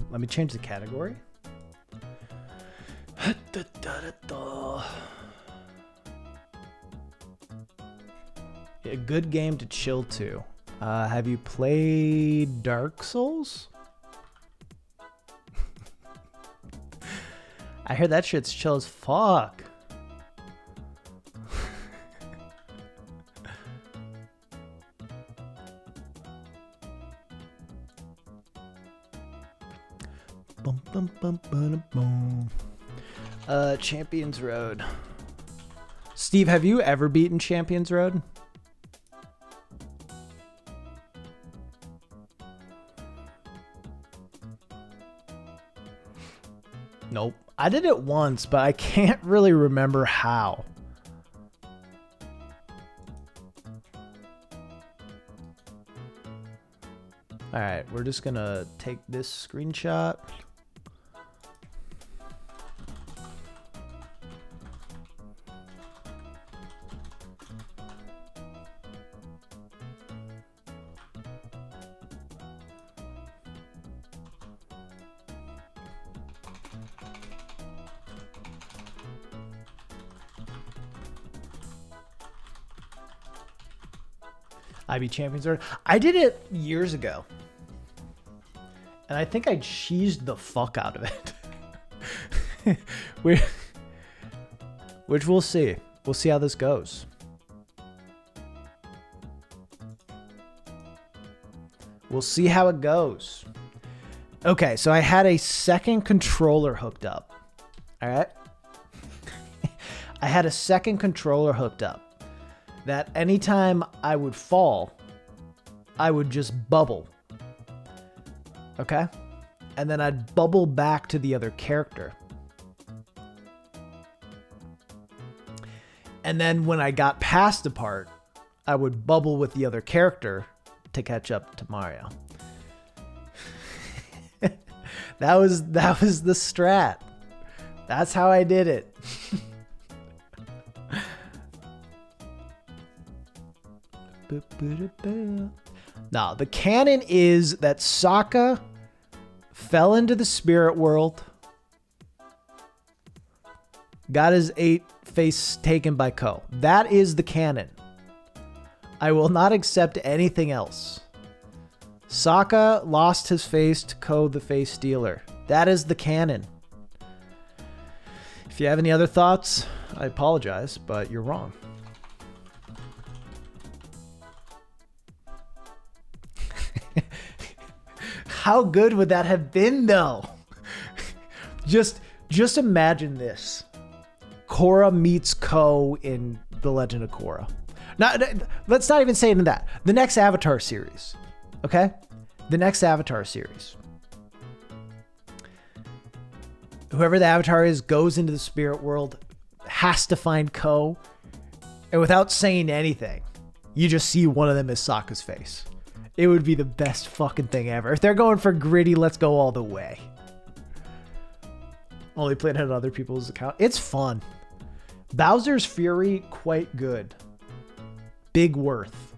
Let me change the category. A good game to chill to. Have you played Dark Souls? I heard that shit's chill as fuck. Champions Road. Steve, have you ever beaten Champions Road? Nope. I did it once, but I can't really remember how. All right, we're just gonna take this screenshot. IB Champions Road. I did it years ago. And I think I cheesed the fuck out of it. which we'll see. We'll see how this goes. We'll see how it goes. Okay, so I had a second controller hooked up. All right. I had a second controller hooked up that anytime I would fall, I would just bubble. Okay? And then I'd bubble back to the other character. And then when I got past the part, I would bubble with the other character to catch up to Mario. That was the strat. That's how I did it. Now, the canon is that Sokka fell into the spirit world, got his 8 face taken by Ko. That is the canon. I will not accept anything else. Sokka lost his face to Ko the Face Stealer. That is the canon. If you have any other thoughts, I apologize, but you're wrong. How good would that have been, though? Just imagine this. Korra meets Ko in The Legend of Korra. Now, let's not even say into that. The next Avatar series. Okay? The next Avatar series. Whoever the Avatar is goes into the spirit world, has to find Ko, and without saying anything, you just see one of them as Sokka's face. It would be the best fucking thing ever. If they're going for gritty, let's go all the way. Only playing it on other people's account. It's fun. Bowser's Fury, quite good. Big worth.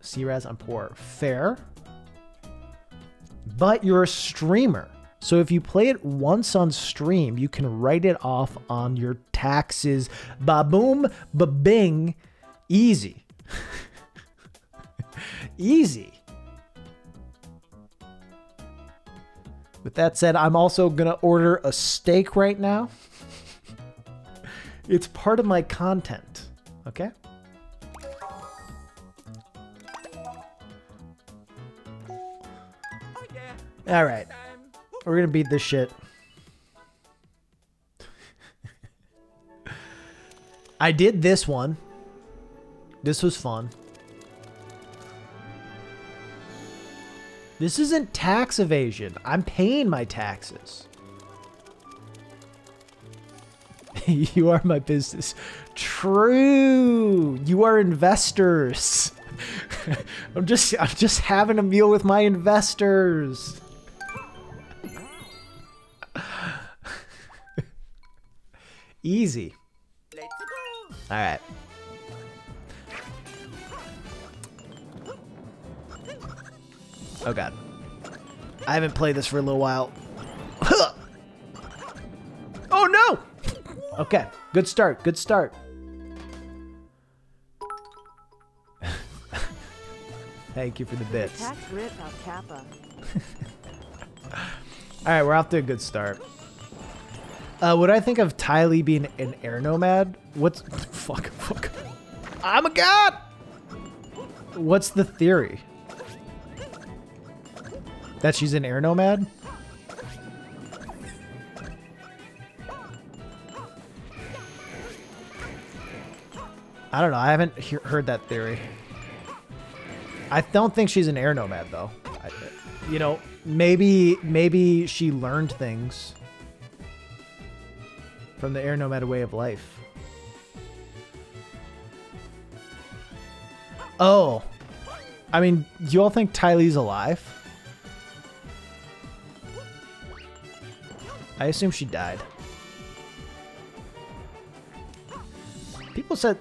C-Raz, I'm poor. Fair. But you're a streamer. So if you play it once on stream, you can write it off on your taxes. Ba-boom, ba-bing. Easy. Easy. With that said, I'm also going to order a steak right now. It's part of my content. Okay? All right. We're going to beat this shit. I did this one. This was fun. This isn't tax evasion. I'm paying my taxes. You are my business. True. You are investors. I'm just having a meal with my investors. Easy. Let's go. All right. Oh god. I haven't played this for a little while. Oh no! Okay, good start, good start. Thank you for the bits. Tax rip out Kappa. Alright, we're off to a good start. What do I think of Ty Lee being an air nomad? What's... Fuck. I'm a god! What's the theory? That she's an air nomad? I don't know. I haven't heard that theory. I don't think she's an air nomad, though. You know, maybe she learned things from the air nomad way of life. Oh. I mean, do you all think Ty Lee's alive? I assume she died. People said...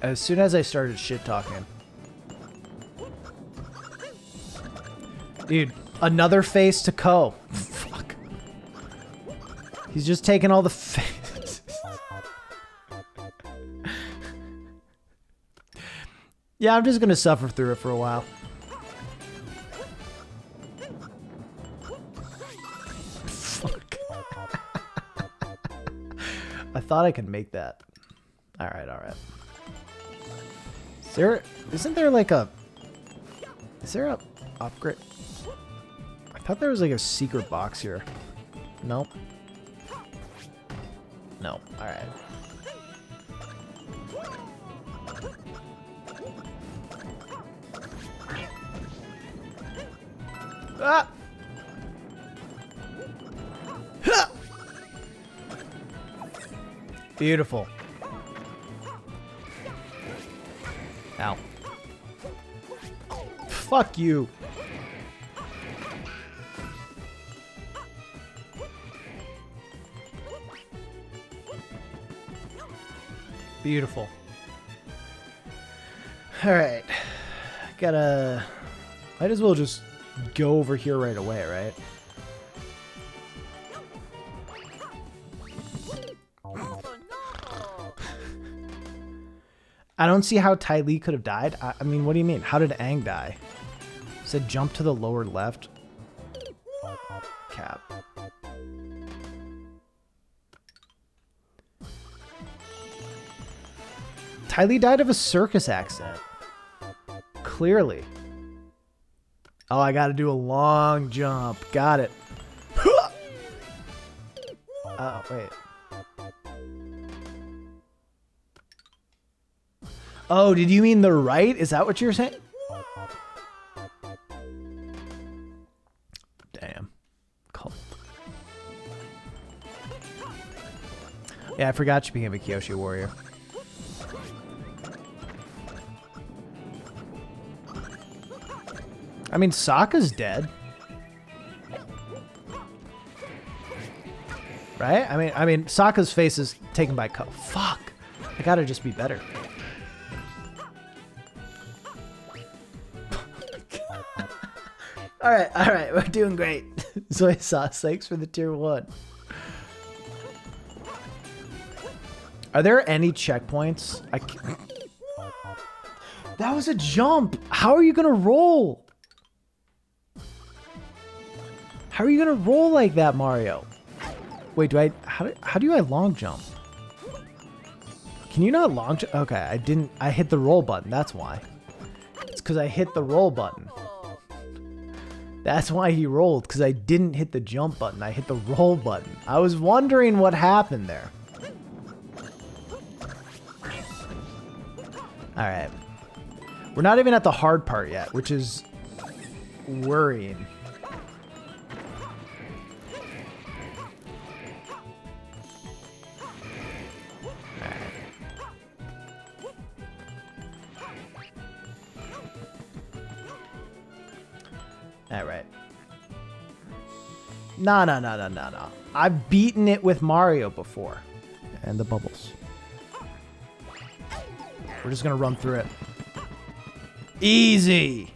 As soon as I started shit talking. Dude, another face to Ko. Fuck. He's just taking all the Yeah, I'm just gonna suffer through it for a while. Fuck. I thought I could make that. Alright, alright. Isn't there like a... Is there a upgrade? I thought there was like a secret box here. Nope. No. Alright. Ah! Ha! Beautiful. Ow. Fuck you. Beautiful. Alright. Gotta... Might as well just go over here right away, right? I don't see how Ty Lee could have died. I mean, what do you mean? How did Aang die? It said jump to the lower left. Cap. Ty Lee died of a circus accident. Clearly. Oh, I gotta do a long jump. Got it. Oh, wait. Oh, did you mean the right? Is that what you're saying? Damn. Cool. Yeah, I forgot you became a Kyoshi warrior. I mean, Sokka's dead. Right? I mean, Sokka's face is taken by Ko. Fuck. I gotta just be better. All right, we're doing great. Soy sauce, thanks for the tier 1. Are there any checkpoints? That was a jump. How are you gonna roll? How are you gonna roll like that, Mario? Wait, how do I long jump? Can you not long jump? Okay, I hit the roll button, that's why. It's because I hit the roll button. That's why he rolled, because I didn't hit the jump button. I hit the roll button. I was wondering what happened there. Alright. We're not even at the hard part yet, which is worrying. Alright. No. I've beaten it with Mario before. And the bubbles. We're just gonna run through it. Easy!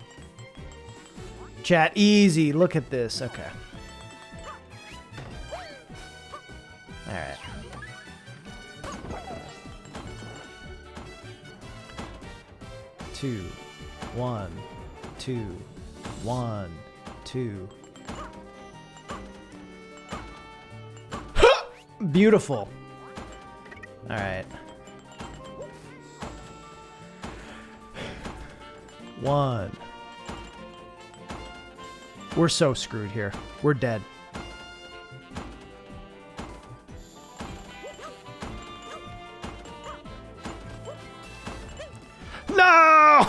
Chat, easy. Look at this. Okay. Alright. Two. 1, 2, 1, 2. Beautiful. All right. 1. We're so screwed here. We're dead. No!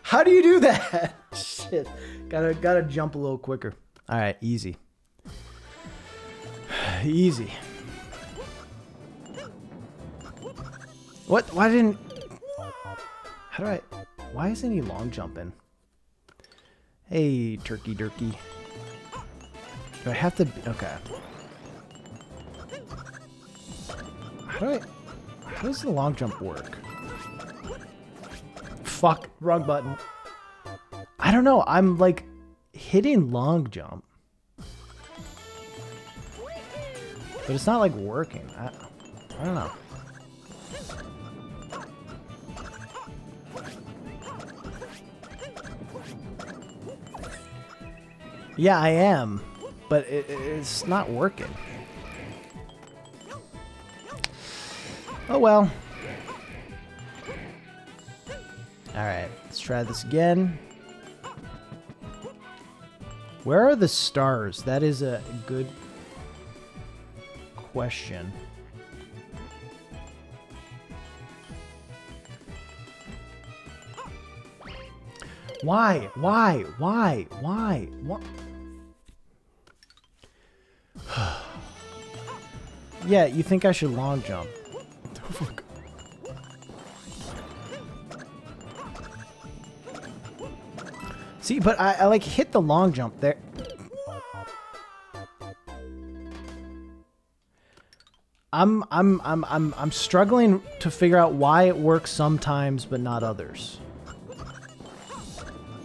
How do you do that? Shit. Gotta jump a little quicker. All right, easy. Easy. What? Why didn't... How do I... Why isn't he long jumping? Hey, turkey durkey. Do I have to... Okay. How does the long jump work? Fuck. Wrong button. I don't know. I'm like hitting long jump. But it's not like working. I don't know. Yeah, I am, but it's not working. Oh well. Alright, let's try this again. Where are the stars? That is a good question. Why? Why? Why? Why? What? Yeah, you think I should long jump. See, but I like hit the long jump there. I'm struggling to figure out why it works sometimes but not others.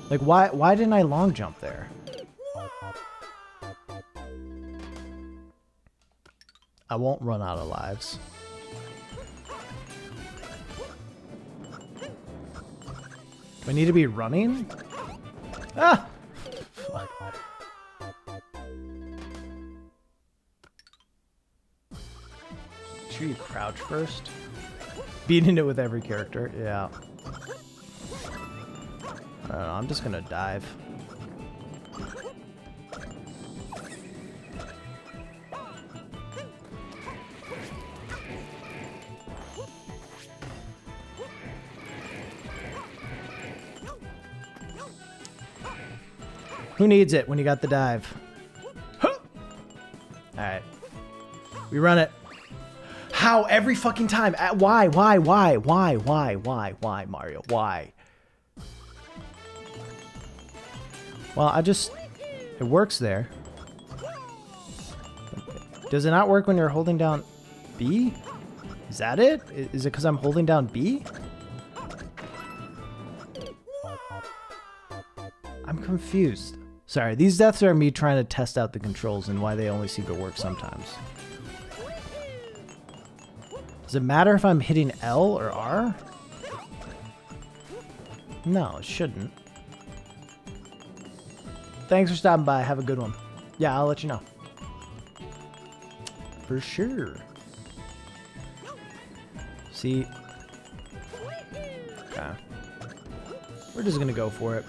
Like why didn't I long jump there? I won't run out of lives. Do I need to be running? Ah! Should you crouch first? Beating it with every character, yeah. I don't know, I'm just gonna dive. Who needs it when you got the dive? Huh! Alright. We run it. How? Every fucking time. Why, Mario? Why? Well, it works there. Does it not work when you're holding down B? Is that it? Is it because I'm holding down B? I'm confused. Sorry, these deaths are me trying to test out the controls and why they only seem to work sometimes. Does it matter if I'm hitting L or R? No, it shouldn't. Thanks for stopping by. Have a good one. Yeah, I'll let you know. For sure. See? Okay. We're just gonna go for it.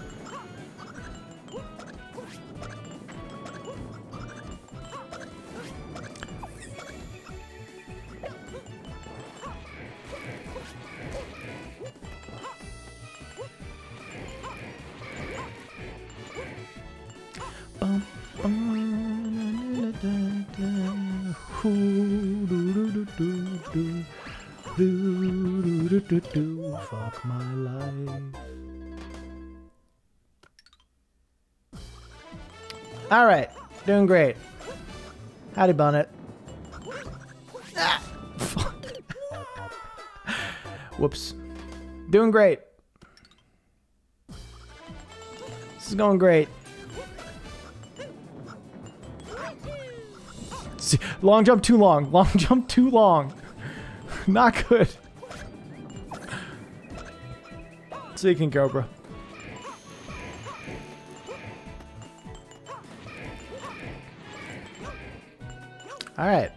Fuck my life. All right, doing great. Howdy, Bonnet. Ah, whoops. Doing great. This is going great. See, long jump too long. Long jump too long. Not good. Seeking Cobra. All right.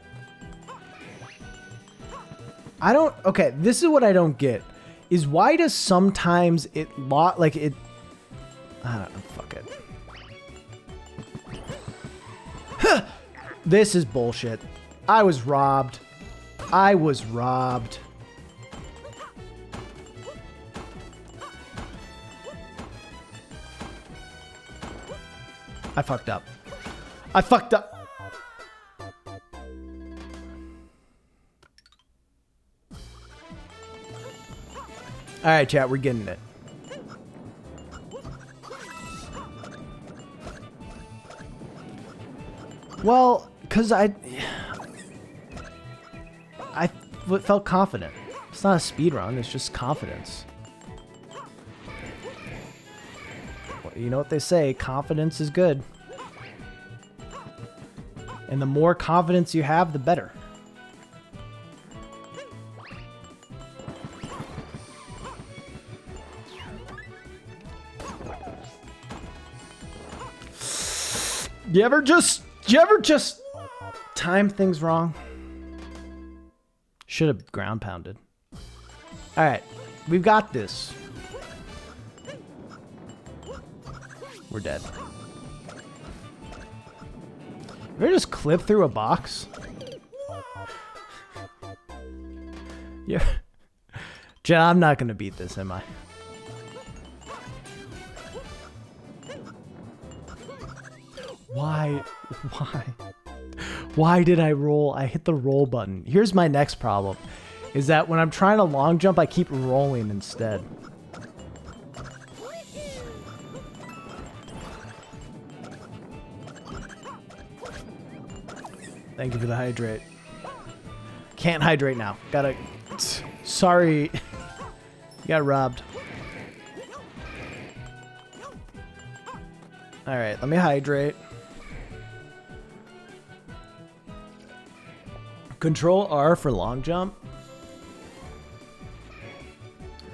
I don't. Okay, this is what I don't get. Is why does sometimes it like it. I don't know. Fuck it. Huh. This is bullshit. I was robbed. I was robbed. I fucked up. I fucked up. All right, chat, we're getting it. Well, because I felt confident. It's not a speed run, it's just confidence. You know what they say, confidence is good. And the more confidence you have, the better. You ever just time things wrong? Should have ground pounded. All right, we've got this. We're dead. You ever just clip through a box? Yeah. Jen, I'm not gonna beat this, am I? Why? Why did I roll? I hit the roll button. Here's my next problem. Is that when I'm trying to long jump, I keep rolling instead. Thank you for the hydrate. Can't hydrate now. Gotta... Sorry. Got robbed. Alright, let me hydrate. Control R for long jump.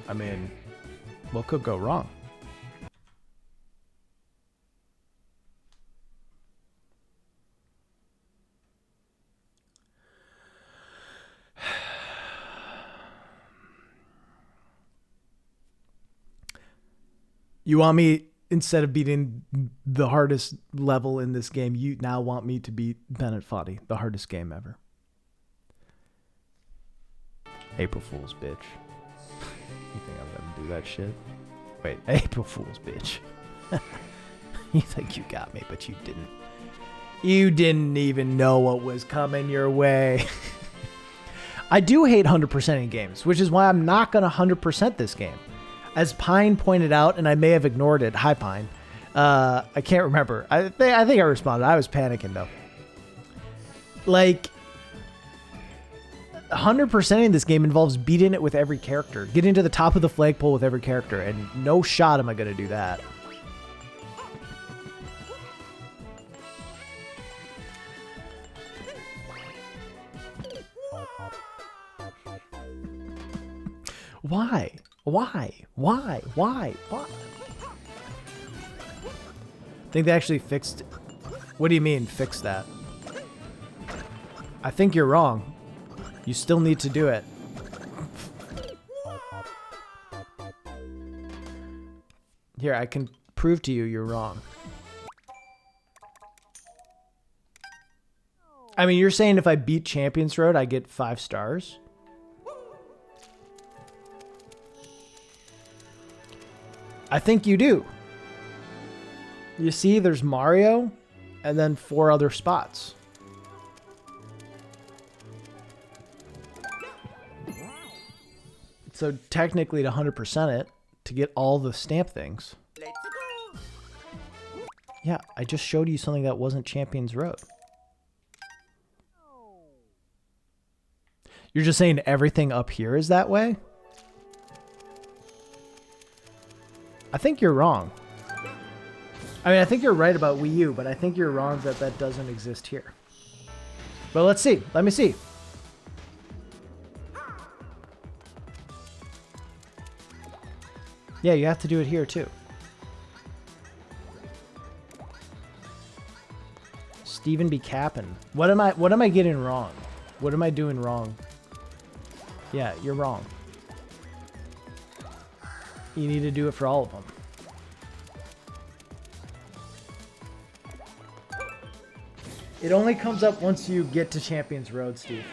I mean, what could go wrong? You want me, instead of beating the hardest level in this game, you now want me to beat Bennett Foddy, the hardest game ever. April Fool's, bitch. You think I'm gonna do that shit? Wait, April Fool's, bitch. You think you got me, but you didn't. You didn't even know what was coming your way. I do hate 100%ing games, which is why I'm not gonna 100% this game. As Pine pointed out, and I may have ignored it. Hi, Pine. I can't remember. I think I responded. I was panicking, though. Like, 100%ing this game involves beating it with every character. Getting to the top of the flagpole with every character. And no shot am I going to do that. Why? Why? Think they actually fixed... What do you mean, fix that? I think you're wrong. You still need to do it. Here, I can prove to you you're wrong. I mean, you're saying if I beat Champions Road, I get 5 stars? I think you do. You see, there's Mario, and then 4 other spots. So technically to 100% it, to get all the stamp things. Let's go. Yeah, I just showed you something that wasn't Champions Road. You're just saying everything up here is that way? I think you're wrong. I mean, I think you're right about Wii U, but I think you're wrong that that doesn't exist here. But let's see. Let me see. Yeah, you have to do it here too. Steven be capping. What am I getting wrong? What am I doing wrong? Yeah, you're wrong. You need to do it for all of them. It only comes up once you get to Champions Road, Steve.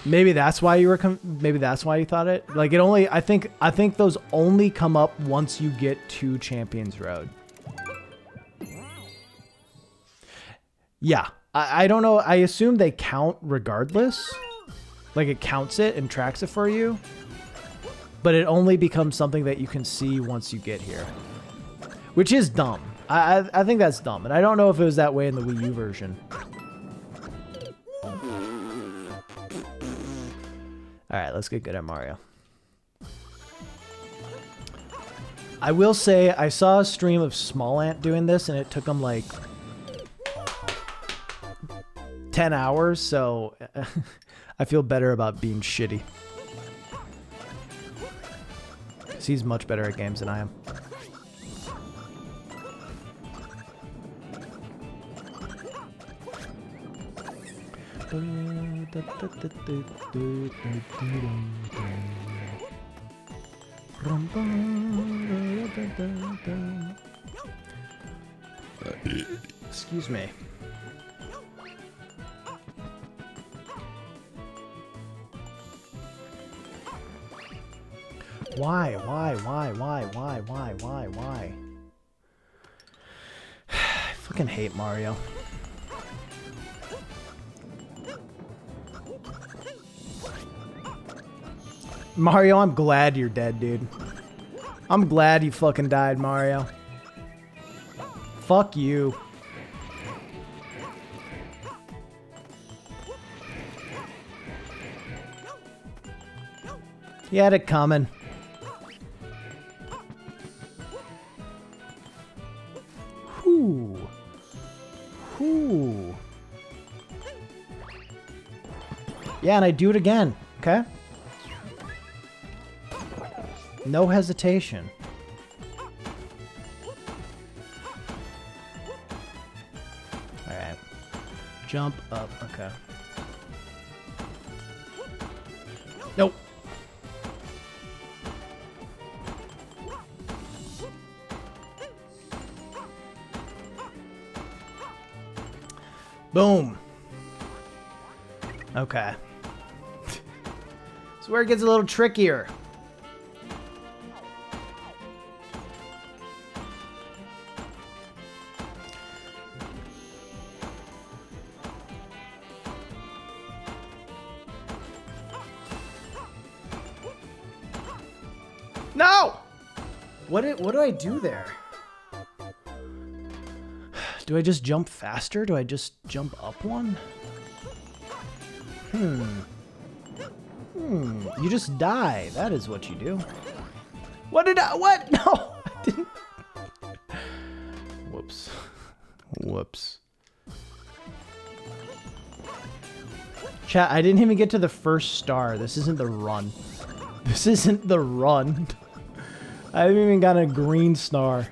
Maybe that's why you were maybe that's why you thought it. Like it only I think those only come up once you get to Champions Road. Yeah. I don't know. I assume they count regardless. Like it counts it and tracks it for you. But it only becomes something that you can see once you get here. Which is dumb. I think that's dumb. And I don't know if it was that way in the Wii U version. Alright, let's get good at Mario. I will say, I saw a stream of Small Ant doing this, and it took him like 10 hours, so I feel better about being shitty. 'Cause he's much better at games than I am. Excuse me. Why? I fucking hate Mario. Mario, I'm glad you're dead, dude. I'm glad you fucking died, Mario. Fuck you. He had it coming. Whoo. Whoo. Yeah, and I do it again, okay? No hesitation. Alright. Jump up, okay. Nope. Boom. Okay. This is where it gets a little trickier. No! What do I do there? Do I just jump faster? Do I just jump up one? You just die. That is what you do. What? No! I didn't. Whoops. Whoops. Chat, I didn't even get to the first star. This isn't the run. This isn't the run. I haven't even got a green star.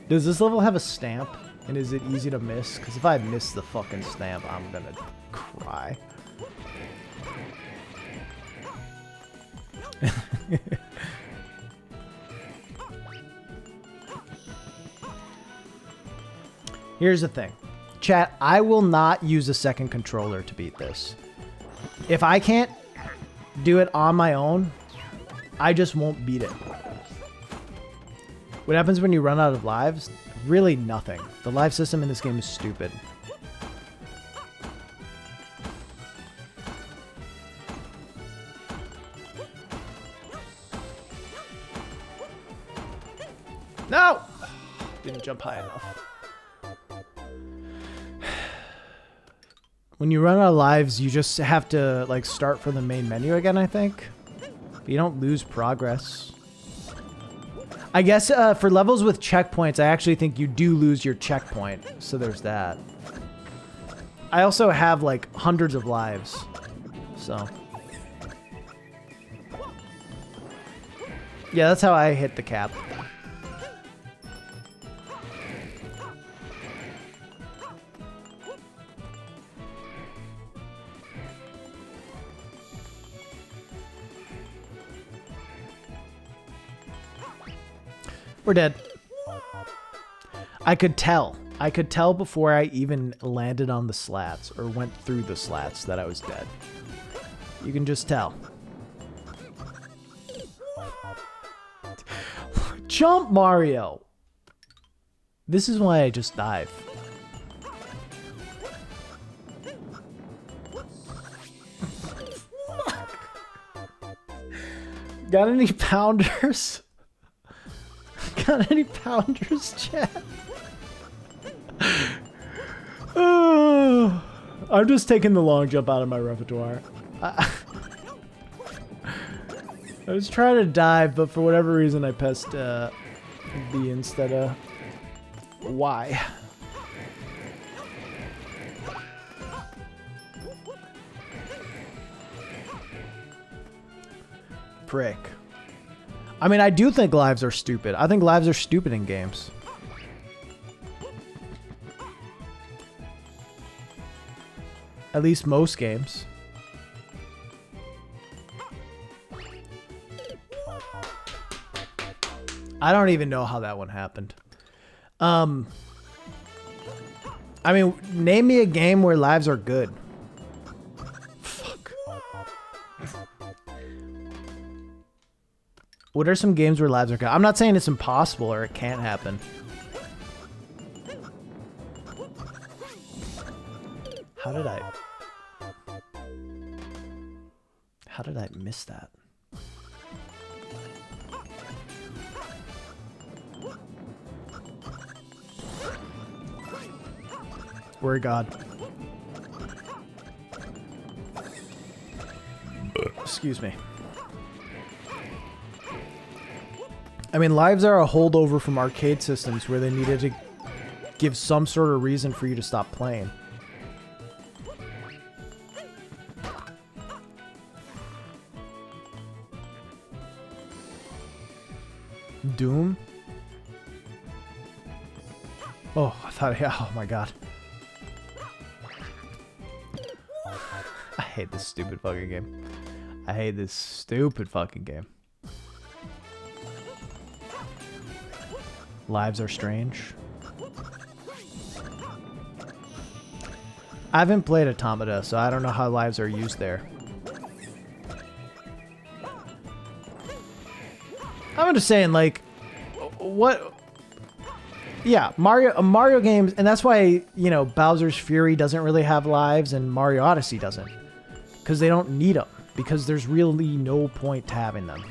Does this level have a stamp? And is it easy to miss? Because if I miss the fucking stamp, I'm gonna cry. Here's the thing. Chat, I will not use a second controller to beat this. If I can't do it on my own, I just won't beat it. What happens when you run out of lives? Really nothing. The life system in this game is stupid. No! Didn't jump high enough. When you run out of lives, you just have to like start from the main menu again, I think. But you don't lose progress. I guess for levels with checkpoints, I actually think you do lose your checkpoint. So there's that. I also have like hundreds of lives. So. Yeah, that's how I hit the cap. We're dead. I could tell. I could tell before I even landed on the slats or went through the slats that I was dead. You can just tell. Jump, Mario! This is why I just dive. Got any pounders? Got any pounders, chat? Oh, I'm just taking the long jump out of my repertoire. I was trying to dive, but for whatever reason I pressed B instead of Y. prick. I mean, I do think lives are stupid. I think lives are stupid in games. At least most games. I don't even know how that one happened. I mean, name me a game where lives are good. Fuck. What are some games where lives are good? I'm not saying it's impossible or it can't happen. How did I miss that? Word God. Excuse me. I mean, lives are a holdover from arcade systems where they needed to give some sort of reason for you to stop playing. Doom? Oh, I thought, yeah, oh my God. I hate this stupid fucking game. I hate this stupid fucking game. Lives are strange. I haven't played Automata, so I don't know how lives are used there. I'm just saying, like, what? Yeah, Mario games, and that's why, you know, Bowser's Fury doesn't really have lives and Mario Odyssey doesn't. Because they don't need them. Because there's really no point to having them.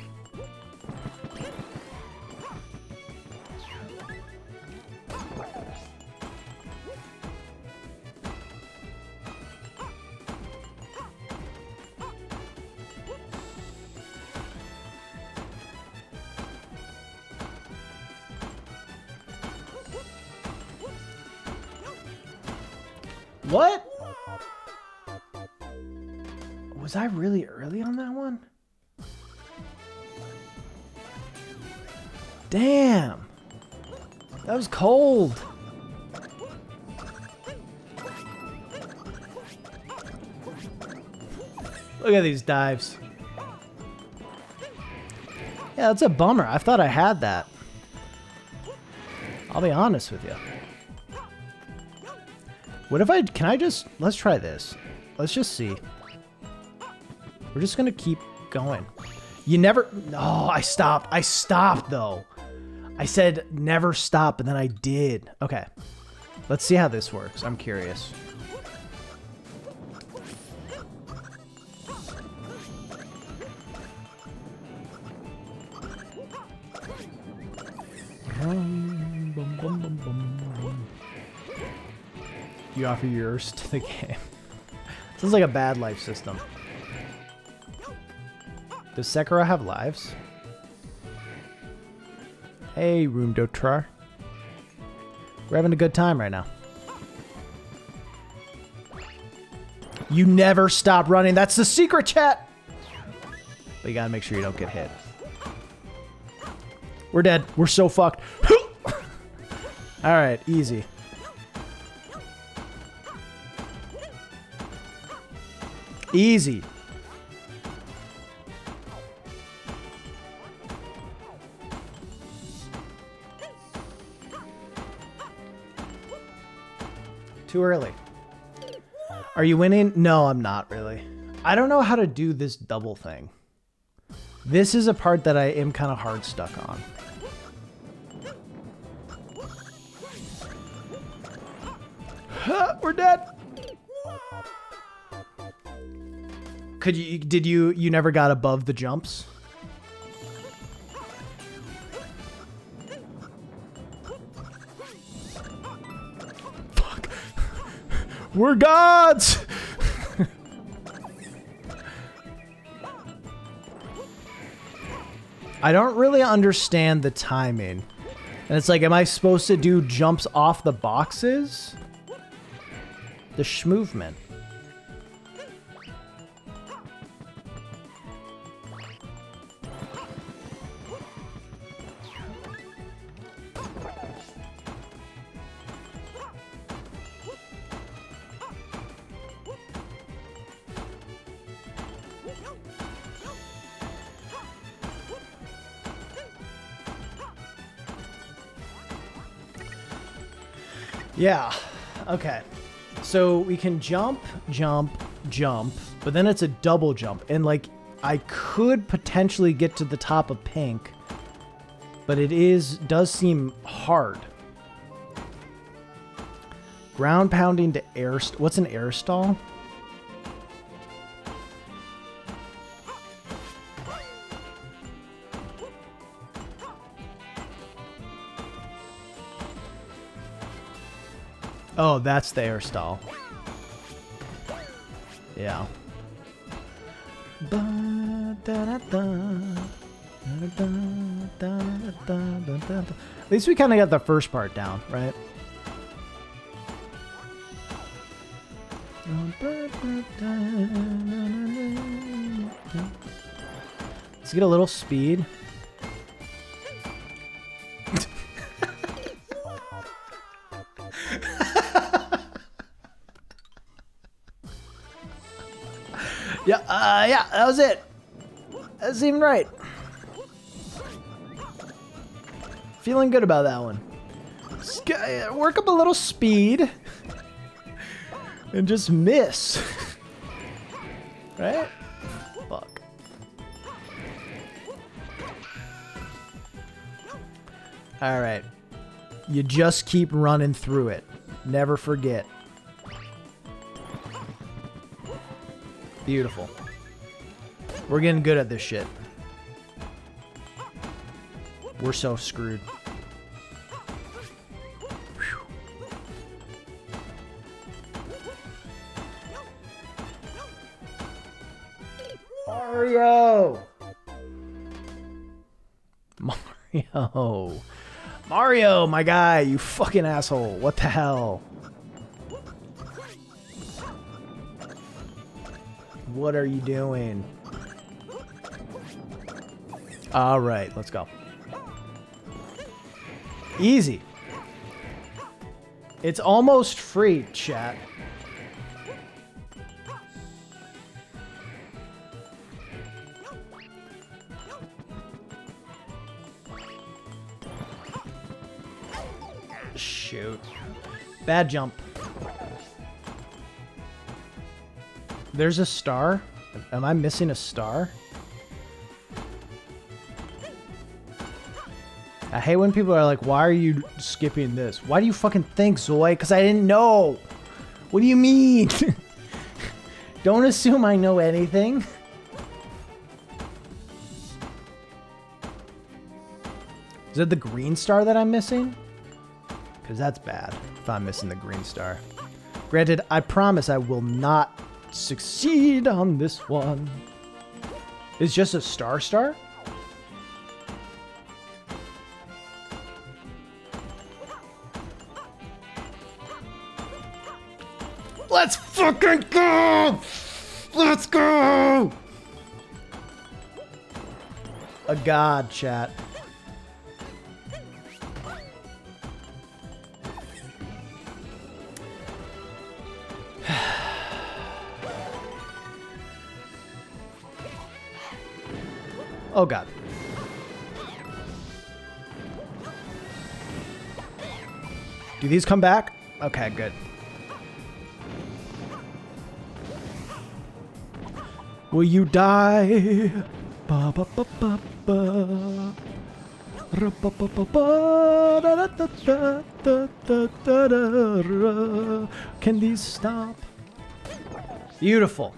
What? Was I really early on that one? Damn. That was cold. Look at these dives. Yeah, that's a bummer. I thought I had that. I'll be honest with you. What if let's try this. Let's just see. We're just gonna keep going. You never, no, I stopped though. I said never stop, and then I did. Okay, let's see how this works. I'm curious. You offer yours to the game. Sounds like a bad life system. Does Sekiro have lives? Hey, Room Dotrar. We're having a good time right now. You never stop running. That's the secret, chat. But you gotta make sure you don't get hit. We're dead. We're so fucked. All right, easy. Easy. Too early. Are you winning? No, I'm not really. I don't know how to do this double thing. This is a part that I am kind of hard stuck on. We're dead. Did you never got above the jumps? Fuck. We're gods. I don't really understand the timing. And it's like, am I supposed to do jumps off the boxes? The schmovement. Yeah. Okay. So we can jump, jump, jump, but then it's a double jump. And like, I could potentially get to the top of pink, but it does seem hard. Ground pounding to air. What's an air stall? Oh, that's the air stall. Yeah. At least we kind of got the first part down, right? Let's get a little speed. Yeah, that was it. That seemed right. Feeling good about that one. Work up a little speed. And just miss. Right? Fuck. Alright. You just keep running through it. Never forget. Beautiful. We're getting good at this shit. We're so screwed. Mario! Mario! Mario, my guy, you fucking asshole. What the hell? What are you doing? All right, let's go. Easy. It's almost free, chat. Shoot. Bad jump. There's a star? Am I missing a star? I hate when people are like, why are you skipping this? Why do you fucking think, Zoe? Because I didn't know. What do you mean? Don't assume I know anything. Is it the green star that I'm missing? Because that's bad if I'm missing the green star. Granted, I promise I will not succeed on this one. It's just a star? Let's fucking go! Let's go! A god, chat. Oh god. Do these come back? Okay, good. Will you die? Ba ba ba ba ba. Ra ba ba ba ba. Da da da da da da da da ra. Can these stop? Beautiful.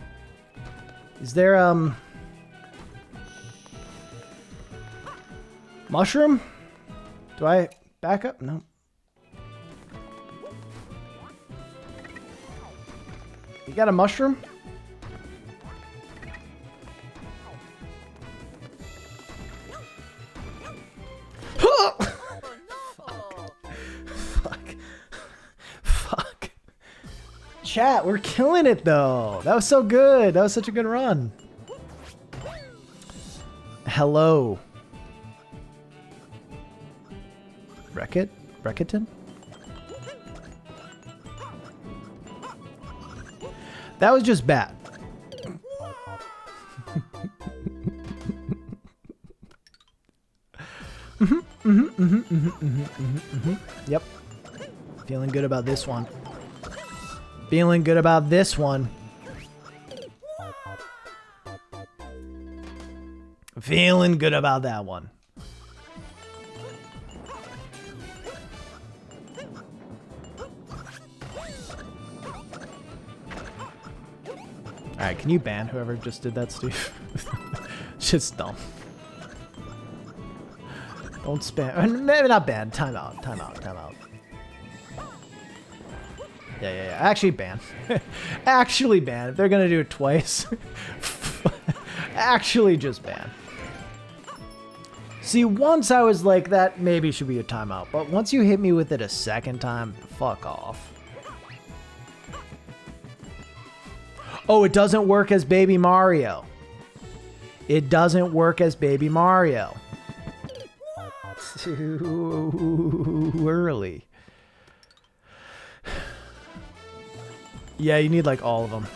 Is there mushroom? Do I back up? No. You got a mushroom? Fuck. Chat, we're killing it though. That was so good. That was such a good run. Hello. Razbuten? That was just bad. Yep. Feeling good about this one. Feeling good about this one. Feeling good about that one. Alright, can you ban whoever just did that, Steve? Shit's dumb. Don't spam. Maybe not ban. Time out. Time out. Time out. Yeah. Actually ban. Actually ban. If they're gonna do it twice, actually just ban. See, once I was like, that maybe should be a timeout. But once you hit me with it a second time, fuck off. Oh, it doesn't work as Baby Mario. It doesn't work as Baby Mario. Too early. Yeah, you need like all of them.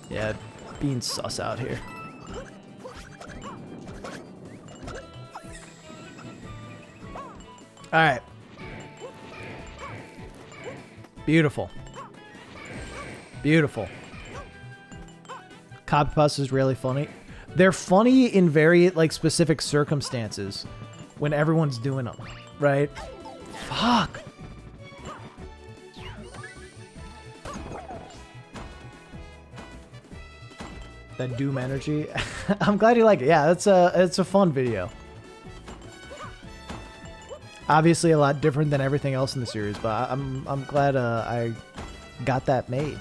Yeah, being sus out here. All right. Beautiful. Beautiful. Copy paste is really funny. They're funny in very like specific circumstances when everyone's doing them, right? Fuck. That Doom energy. I'm glad you like it. Yeah, it's a fun video. Obviously a lot different than everything else in the series, but I'm glad I got that made.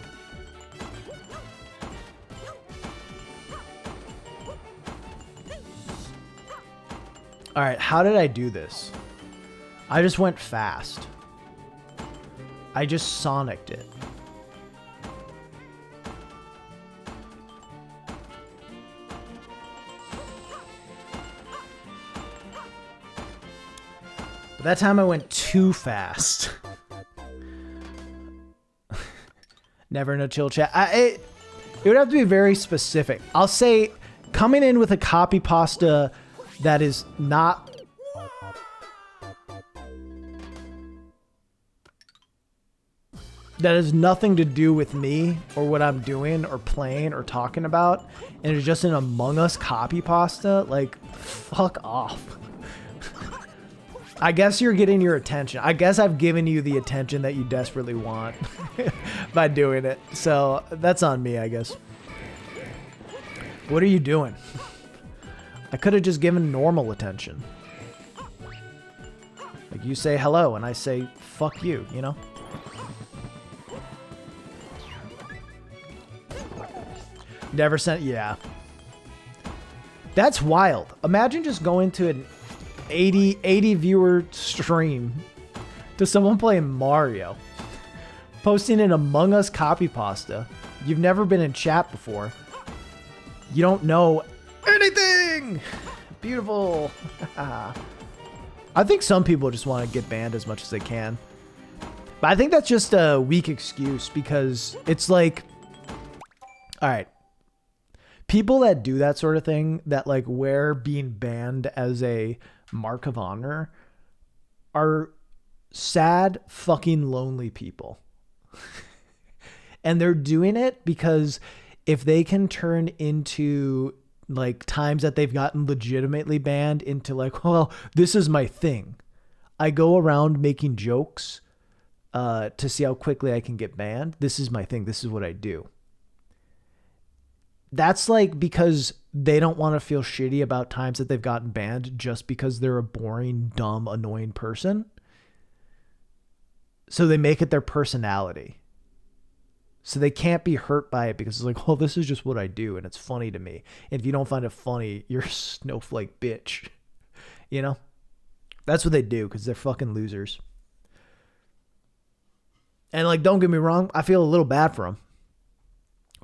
All right, how did I do this? I just went fast. I just Sonic'd it. But that time I went too fast. Never in a chill chat. It would have to be very specific. I'll say coming in with a copy pasta that is not... that has nothing to do with me or what I'm doing or playing or talking about, and it's just an Among Us copy pasta, like, fuck off. I guess you're getting your attention. I guess I've given you the attention that you desperately want by doing it. So that's on me, I guess. What are you doing? I could have just given normal attention. Like you say hello and I say fuck you, you know? Never sent, yeah. That's wild. Imagine just going to an 80 viewer stream to someone playing Mario, posting an Among Us copy pasta. You've never been in chat before. You don't know anything. Beautiful. I think some people just want to get banned as much as they can. But I think that's just a weak excuse because it's like, all right, people that do that sort of thing, that like wear being banned as a mark of honor, are sad, fucking lonely people. And they're doing it because if they can turn into like times that they've gotten legitimately banned into like, well, this is my thing. I go around making jokes to see how quickly I can get banned. This is my thing. This is what I do. That's like because they don't want to feel shitty about times that they've gotten banned just because they're a boring, dumb, annoying person. So they make it their personality. So they can't be hurt by it because it's like, well, this is just what I do and it's funny to me. And if you don't find it funny, you're a snowflake bitch. You know? That's what they do because they're fucking losers. And like, don't get me wrong, I feel a little bad for them.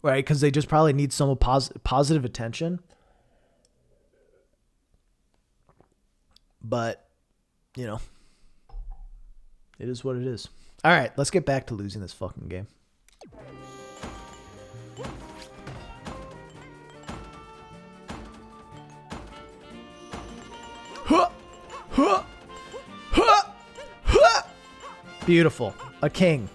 Right? Because they just probably need some positive attention. But, you know, it is what it is. All right, let's get back to losing this fucking game. Huh! Huh! Beautiful. A king.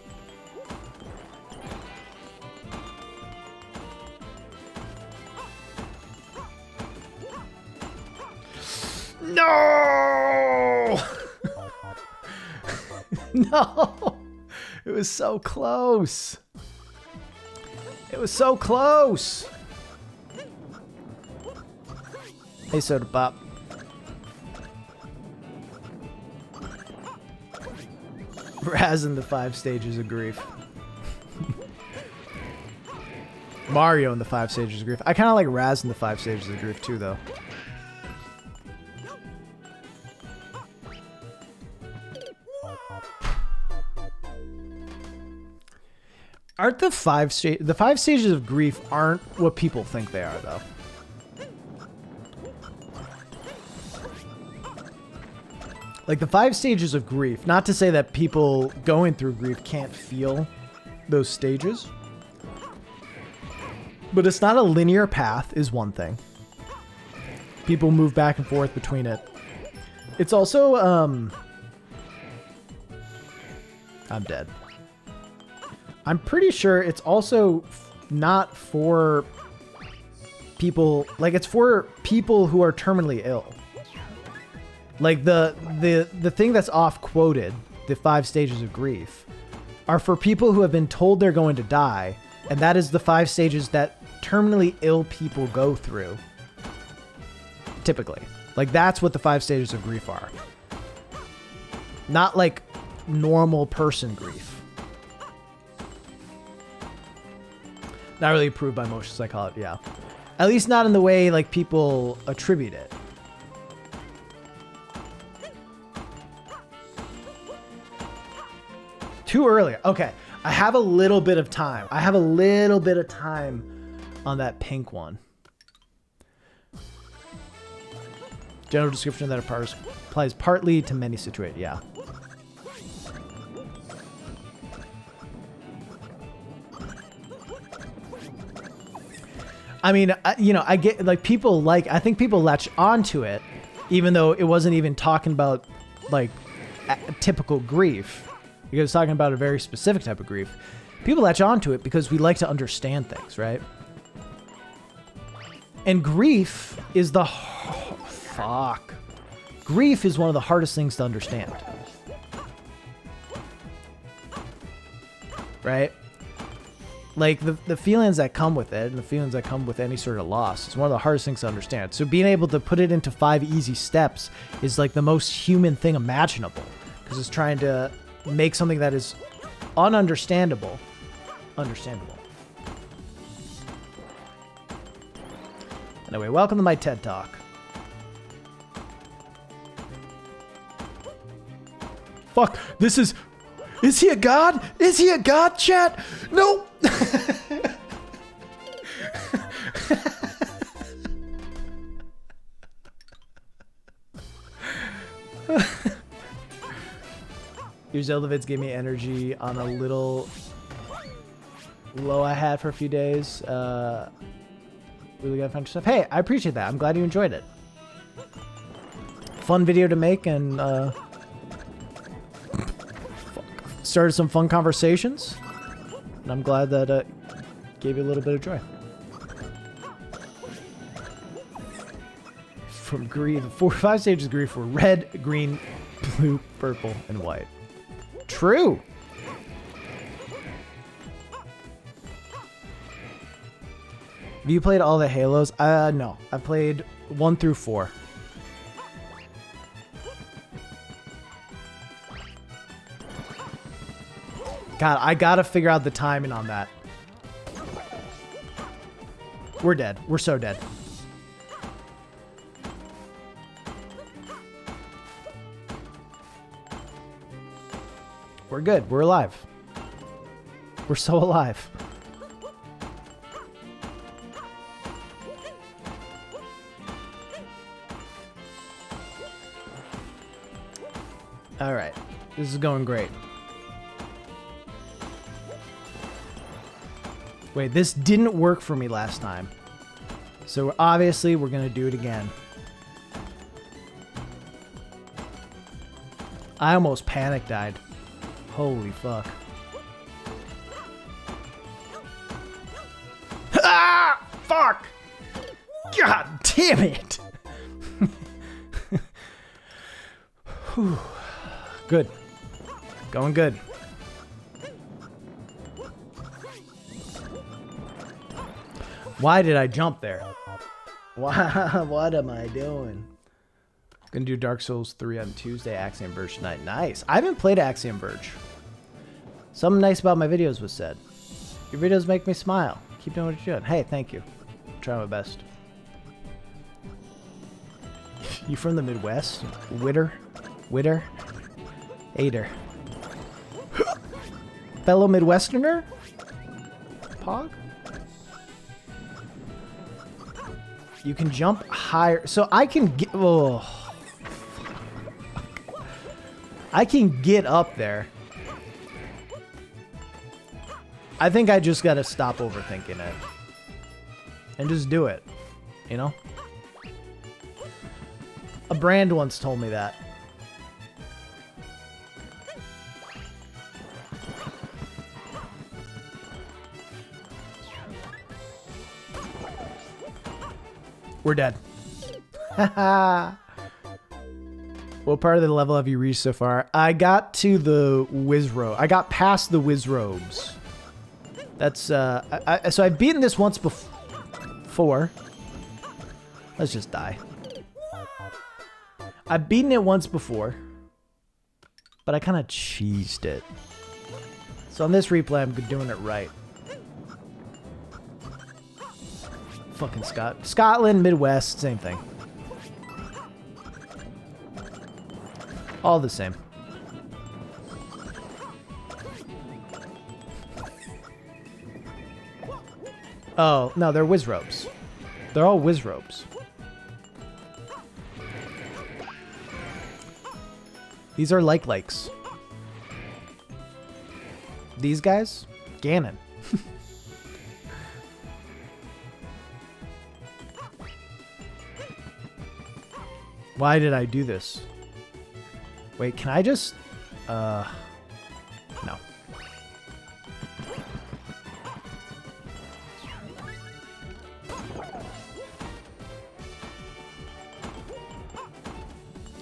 No! No! It was so close. It was so close. Hey, Soda Pop. Raz in the 5 stages of grief. Mario in the 5 stages of grief. I kind of like Raz in the 5 stages of grief too, though. Aren't the 5 stages of grief aren't what people think they are, though. Like the 5 stages of grief, not to say that people going through grief can't feel those stages, but it's not a linear path is one thing. People move back and forth between it. It's also, I'm dead. I'm pretty sure it's also not for people, like it's for people who are terminally ill. Like the thing that's off quoted, the 5 stages of grief, are for people who have been told they're going to die, and that is the 5 stages that terminally ill people go through. Typically. Like that's what the 5 stages of grief are. Not like normal person grief. Not really approved by motion psychology, yeah. At least not in the way like people attribute it. Too early. Okay. I have a little bit of time. I have a little bit of time on that pink one. General description that applies partly to many situations. Yeah. I mean, you know, I get like people like, I think people latch onto it, even though it wasn't even talking about like typical grief. Because it's talking about a very specific type of grief. People latch onto it because we like to understand things, right? And grief is the... fuck. Grief is one of the hardest things to understand. Right? Like, the feelings that come with it, and the feelings that come with any sort of loss, is one of the hardest things to understand. So being able to put it into 5 easy steps is like the most human thing imaginable. Because it's trying to make something that is ununderstandable understandable. Anyway, welcome to my TED Talk. Fuck, this is he a god? Is he a god, chat? No! Your Zelda vids gave me energy on a little low I had for a few days. Really got fun stuff. Hey, I appreciate that. I'm glad you enjoyed it. Fun video to make and started some fun conversations. And I'm glad that gave you a little bit of joy. From grief, 4 or 5 stages of grief were red, green, blue, purple, and white. True. Have you played all the Halos? No. I played 1 through 4. God, I gotta figure out the timing on that. We're dead. We're so dead. We're good. We're alive. We're so alive. All right. This is going great. Wait, this didn't work for me last time. So obviously we're going to do it again. I almost panic died. Holy fuck. Ah! Fuck! God damn it! Whew. Good. Going good. Why did I jump there? Why, what am I doing? Gonna do Dark Souls 3 on Tuesday, Axiom Verge tonight. Nice. I haven't played Axiom Verge. Something nice about my videos was said. Your videos make me smile. Keep doing what you're doing. Hey, thank you. I'm trying my best. You from the Midwest? Witter? Aider. Fellow Midwesterner? Pog? You can jump higher. So I can get... Oh. I can get up there. I think I just gotta stop overthinking it. And just do it. You know? A brand once told me that. We're dead. What part of the level have you reached so far? I got to the Wizrobe. I got past the Wizrobes. That's, so I've beaten this once before. Let's just die. I've beaten it once before. But I kind of cheesed it. So on this replay, I'm doing it right. Fucking Scotland, Midwest, same thing. All the same. Oh, no, they're Wizrobes. They're all Wizrobes. These are likes. These guys? Ganon. Why did I do this? Wait, can I just... No.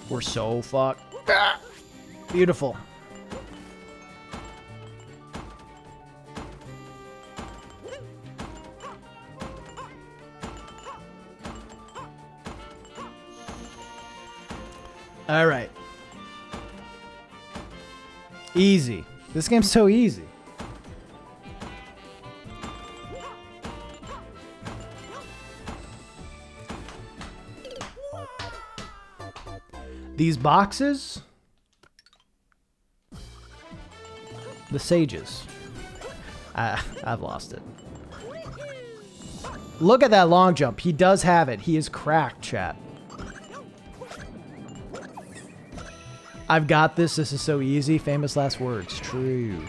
We're so fucked. Ah! Beautiful. All right. Easy. This game's so easy. These boxes, the sages. I've lost it. Look at that long jump. He does have it. He is cracked, chat. I've got this. This is so easy. Famous last words. True.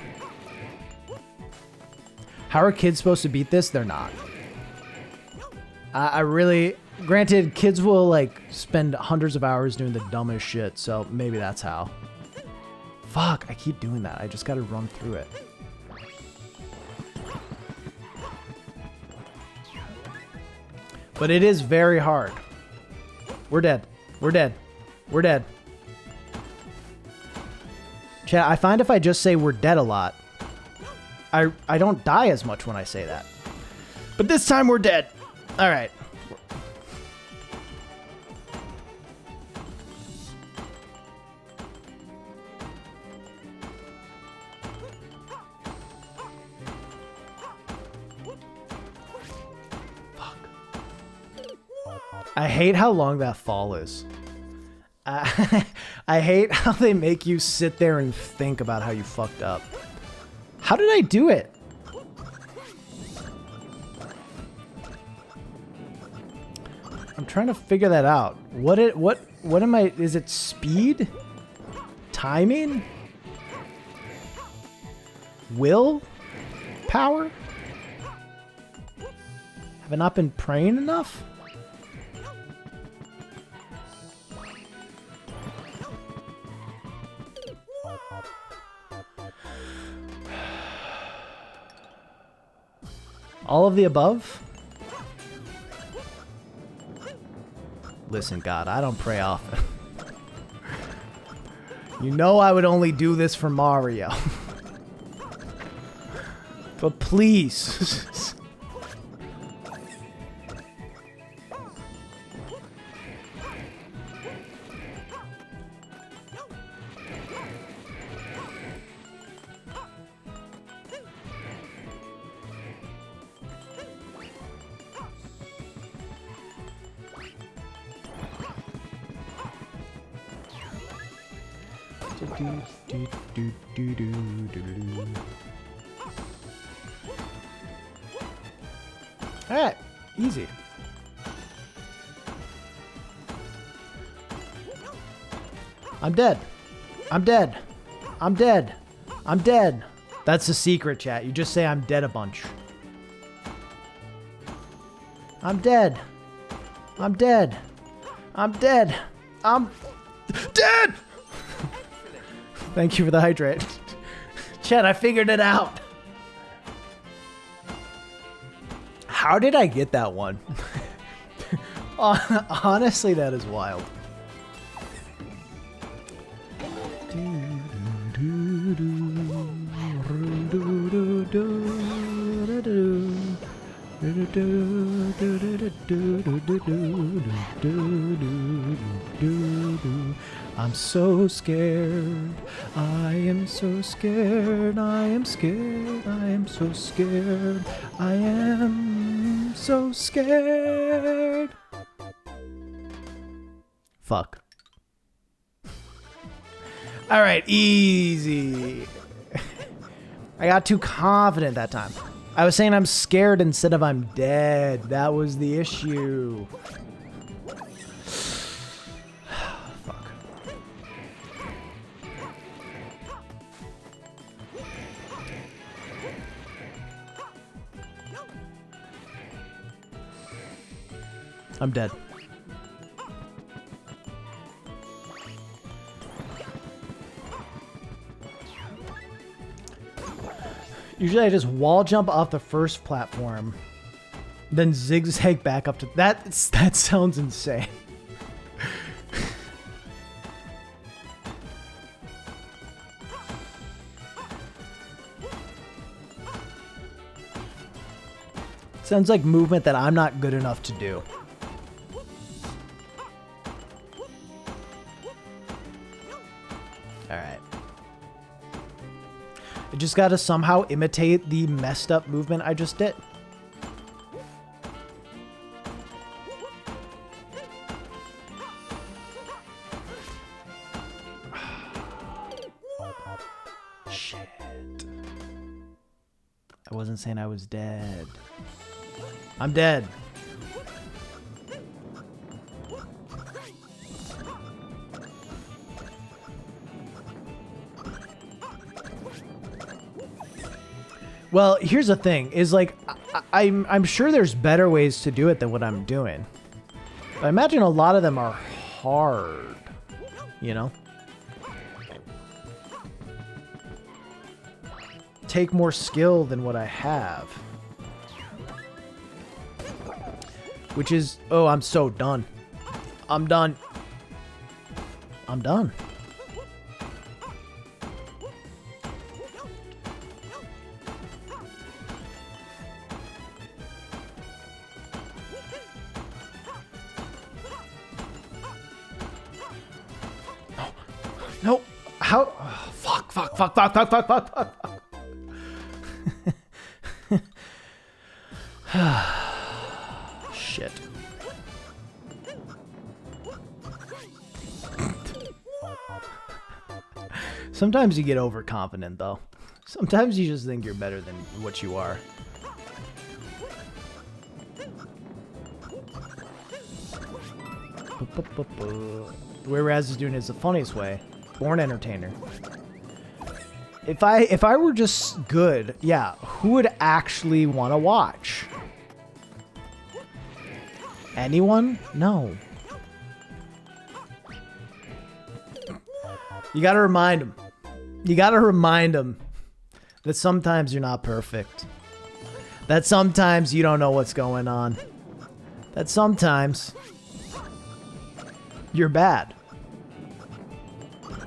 How are kids supposed to beat this? They're not. I really... Granted, kids will, like, spend hundreds of hours doing the dumbest shit, so maybe that's how. Fuck, I keep doing that. I just gotta run through it. But it is very hard. We're dead. We're dead. We're dead. Chat, I find if I just say we're dead a lot, I don't die as much when I say that. But this time we're dead. All right. I hate how long that fall is. I hate how they make you sit there and think about how you fucked up. How did I do it? I'm trying to figure that out. What am I? Is it speed? Timing? Will? Power? Have I not been praying enough? All of the above? Listen, God, I don't pray often. You know I would only do this for Mario. But please. Alright, easy. I'm dead. I'm dead. I'm dead. I'm dead. That's the secret, chat. You just say I'm dead a bunch. I'm dead. I'm dead. I'm dead. I'm dead! Thank you for the hydrate. Chat, I figured it out. How did I get that one? Honestly, that is wild. I'm so scared. I am so scared. I am scared. I am so scared. I am so scared. Fuck. All right, easy. I got too confident that time. I was saying I'm scared instead of I'm dead. That was the issue. Fuck. I'm dead. Usually I just wall jump off the first platform, then zigzag back up to that. That sounds insane. Sounds like movement that I'm not good enough to do. All right. I just gotta somehow imitate the messed up movement I just did. Shit. I wasn't saying I was dead. I'm dead. Well, here's the thing, is like, I'm sure there's better ways to do it than what I'm doing. I imagine a lot of them are hard, you know? Take more skill than what I have. Which is, oh, I'm so done. I'm done. I'm done. No, how? Oh, fuck. Shit. Sometimes you get overconfident, though. Sometimes you just think you're better than what you are. The way Raz is doing it is the funniest way. Born entertainer. If I were just good, yeah, who would actually want to watch? Anyone? No. You gotta remind them. You gotta remind them that sometimes you're not perfect. That sometimes you don't know what's going on. That sometimes you're bad.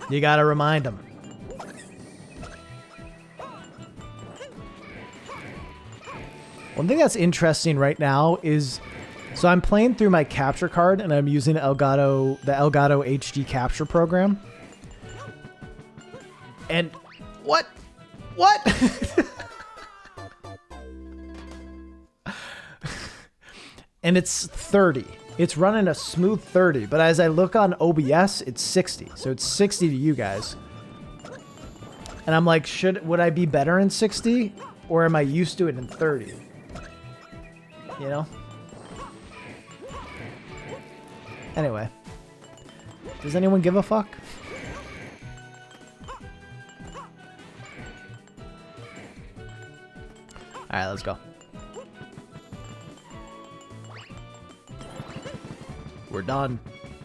You gotta remind them. One thing that's interesting right now is, so I'm playing through my capture card and I'm using the Elgato HD capture program. And what? And it's 30. It's running a smooth 30, but as I look on OBS, it's 60. So it's 60 to you guys. And I'm like, would I be better in 60? Or am I used to it in 30? You know? Anyway. Does anyone give a fuck? Alright, let's go. We're done.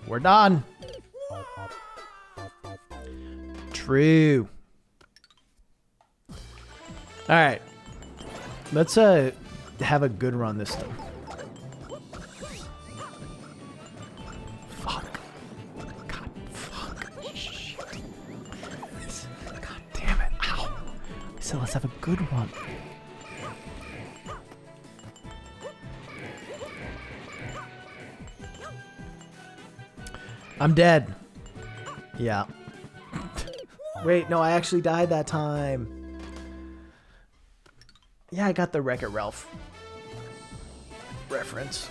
We're done. True. Alright. Let's have a good run this time. Fuck. God, fuck. Shit. God damn it. Ow. So let's have a good one. I'm dead. Yeah. Wait, no, I actually died that time. Yeah, I got the Wreck-It Ralph reference.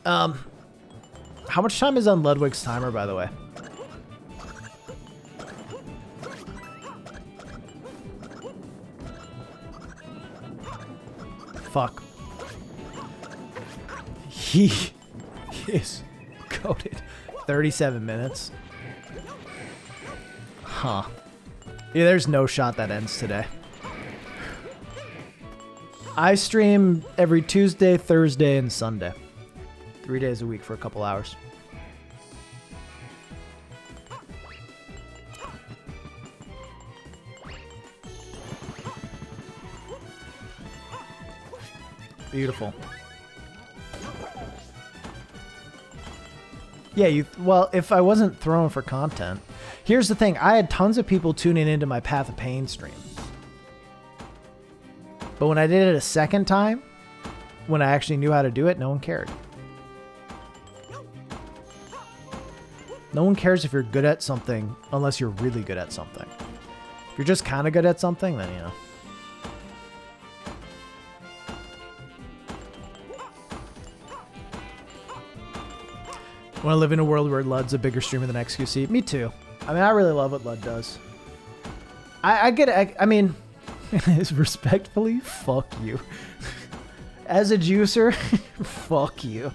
How much time is on Ludwig's timer, by the way? Fuck. He is goated. 37 minutes. Huh. Yeah, there's no shot that ends today. I stream every Tuesday, Thursday, and Sunday. 3 days a week for a couple hours. Beautiful. Yeah, well, if I wasn't throwing for content. Here's the thing. I had tons of people tuning into my Path of Pain stream. But when I did it a second time, when I actually knew how to do it, no one cared. No one cares if you're good at something unless you're really good at something. If you're just kind of good at something, then, you know. I want to live in a world where Lud's a bigger streamer than XQC. Me too. I mean, I really love what Lud does. I get it. I mean, respectfully, fuck you. As a juicer, fuck you.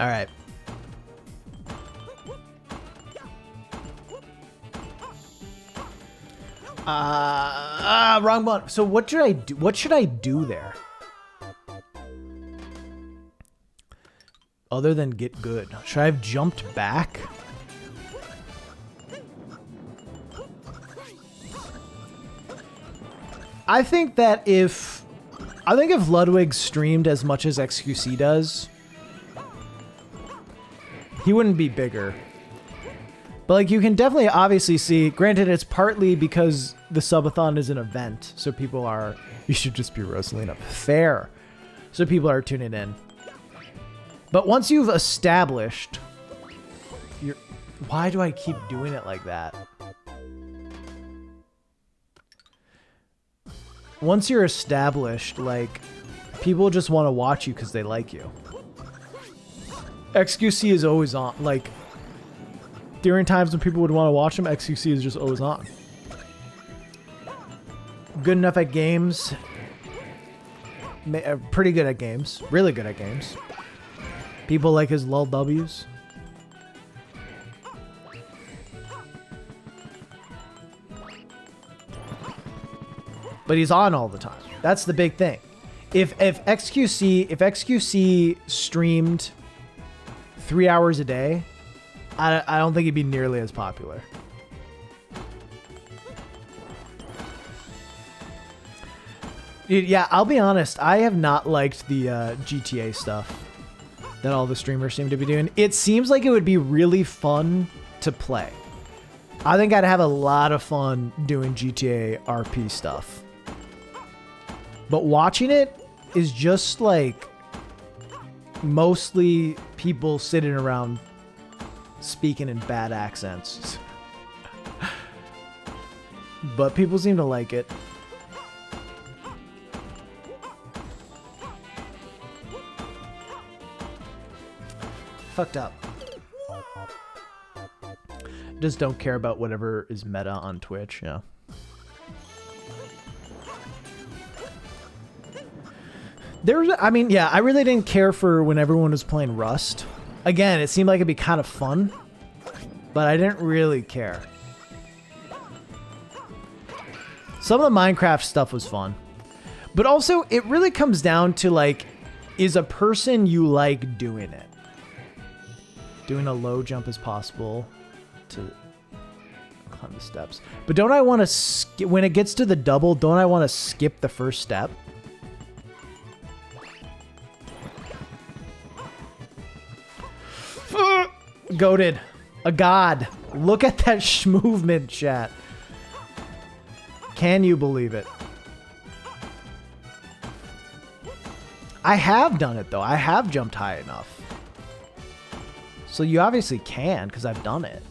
All right. Wrong one. So what should I do? What should I do there? Other than get good. Should I have jumped back? I think if Ludwig streamed as much as XQC does, he wouldn't be bigger. But like, you can definitely obviously see, granted it's partly because the subathon is an event, so people are, you should just be Rosalina. Fair. So people are tuning in. But once you've established, why do I keep doing it like that? Once you're established, like, people just want to watch you because they like you. XQC is always on. Like, during times when people would want to watch him, XQC is just always on. Good enough at games. Pretty good at games. Really good at games. People like his lull W's. but he's on all the time. That's the big thing. If XQC streamed 3 hours a day, I don't think he'd be nearly as popular. Dude, yeah, I'll be honest. I have not liked the GTA stuff that all the streamers seem to be doing. It seems like it would be really fun to play. I think I'd have a lot of fun doing GTA RP stuff. But watching it is just like mostly people sitting around speaking in bad accents. But people seem to like it. Fucked up. Just don't care about whatever is meta on Twitch, yeah. I mean, yeah, I really didn't care for when everyone was playing Rust. Again, it seemed like it'd be kind of fun, but I didn't really care. Some of the Minecraft stuff was fun, but also it really comes down to like, is a person you like doing it? Doing a low jump as possible to climb the steps. But don't I want to skip, when it gets to the double, don't I want to skip the first step? Goated. A god. Look at that movement, chat. Can you believe it? I have done it, though. I have jumped high enough. So you obviously can, because I've done it.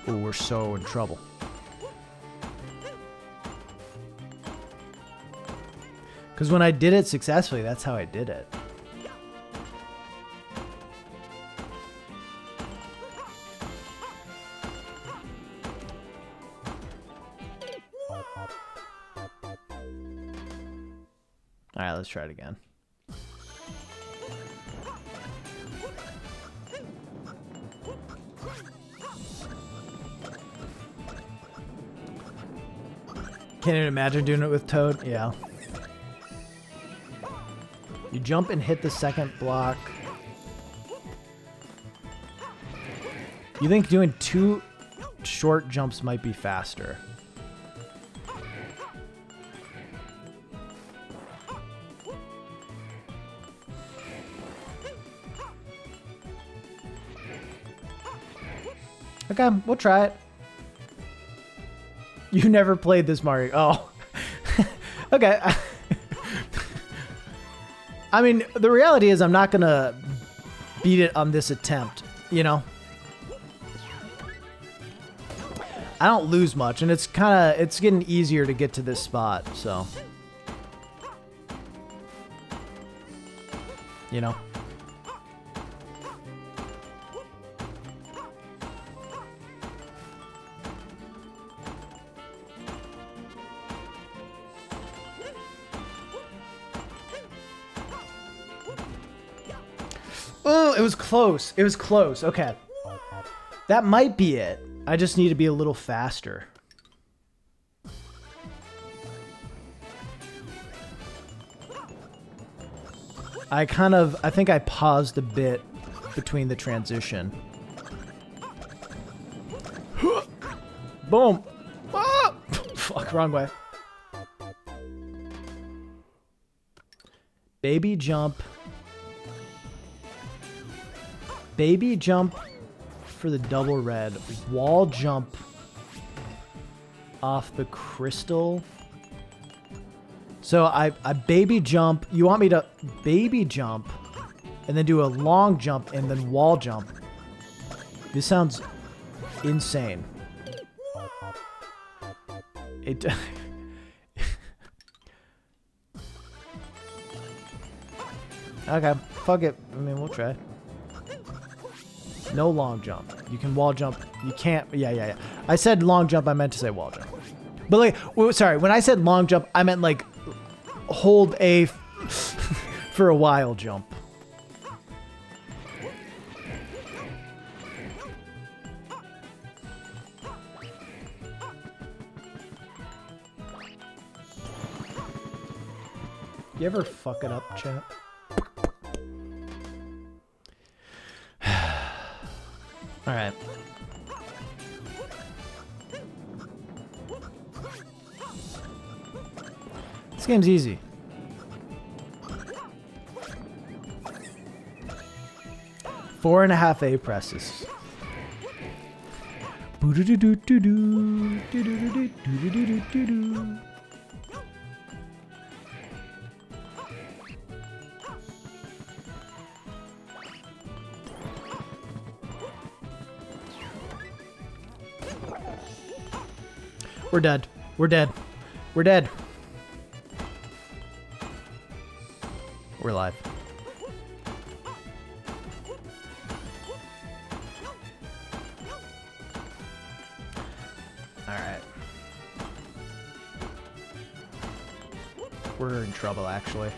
Oh, we're so in trouble. Because when I did it successfully, that's how I did it. Alright, let's try it again. Can't even imagine doing it with Toad. Yeah. You jump and hit the second block. You think doing 2 short jumps might be faster. Okay, we'll try it. You never played this Mario. Oh. Okay. I mean, the reality is I'm not going to beat it on this attempt, you know? I don't lose much, and it's getting easier to get to this spot, so. You know? Oh, it was close. It was close. Okay. That might be it. I just need to be a little faster. I think I paused a bit between the transition. Boom. Ah! Fuck, wrong way. Baby jump. Baby jump for the double red. Wall jump off the crystal. So I baby jump. You want me to baby jump and then do a long jump and then wall jump. This sounds insane. It... Okay, fuck it. I mean, we'll try. No long jump. You can wall jump. You can't. Yeah. I said long jump. I meant to say wall jump. But like, sorry. When I said long jump, I meant like hold A for a while jump. You ever fuck it up, chat? Alright. This game's easy. Four and a half A presses. We're dead. We're dead. We're dead. We're live. Alright. We're in trouble, actually.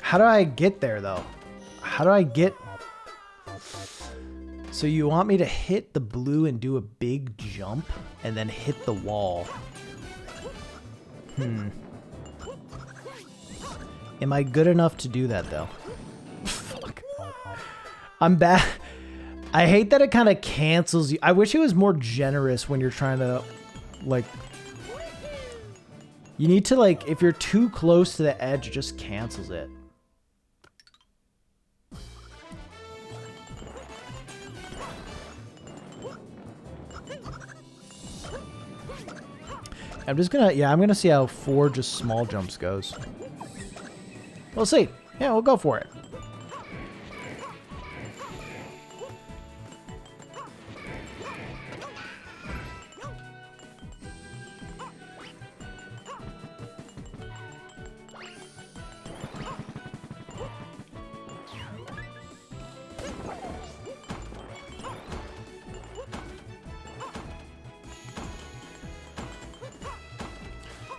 How do I get there, though? How do I get... So you want me to hit the blue and do a big jump and then hit the wall? Am I good enough to do that, though? Fuck. I'm bad. I hate that it kind of cancels you. I wish it was more generous when you're trying to, like... You need to, like, if you're too close to the edge, it just cancels it. I'm just gonna, I'm gonna see how 4 just small jumps goes. We'll see. Yeah, we'll go for it.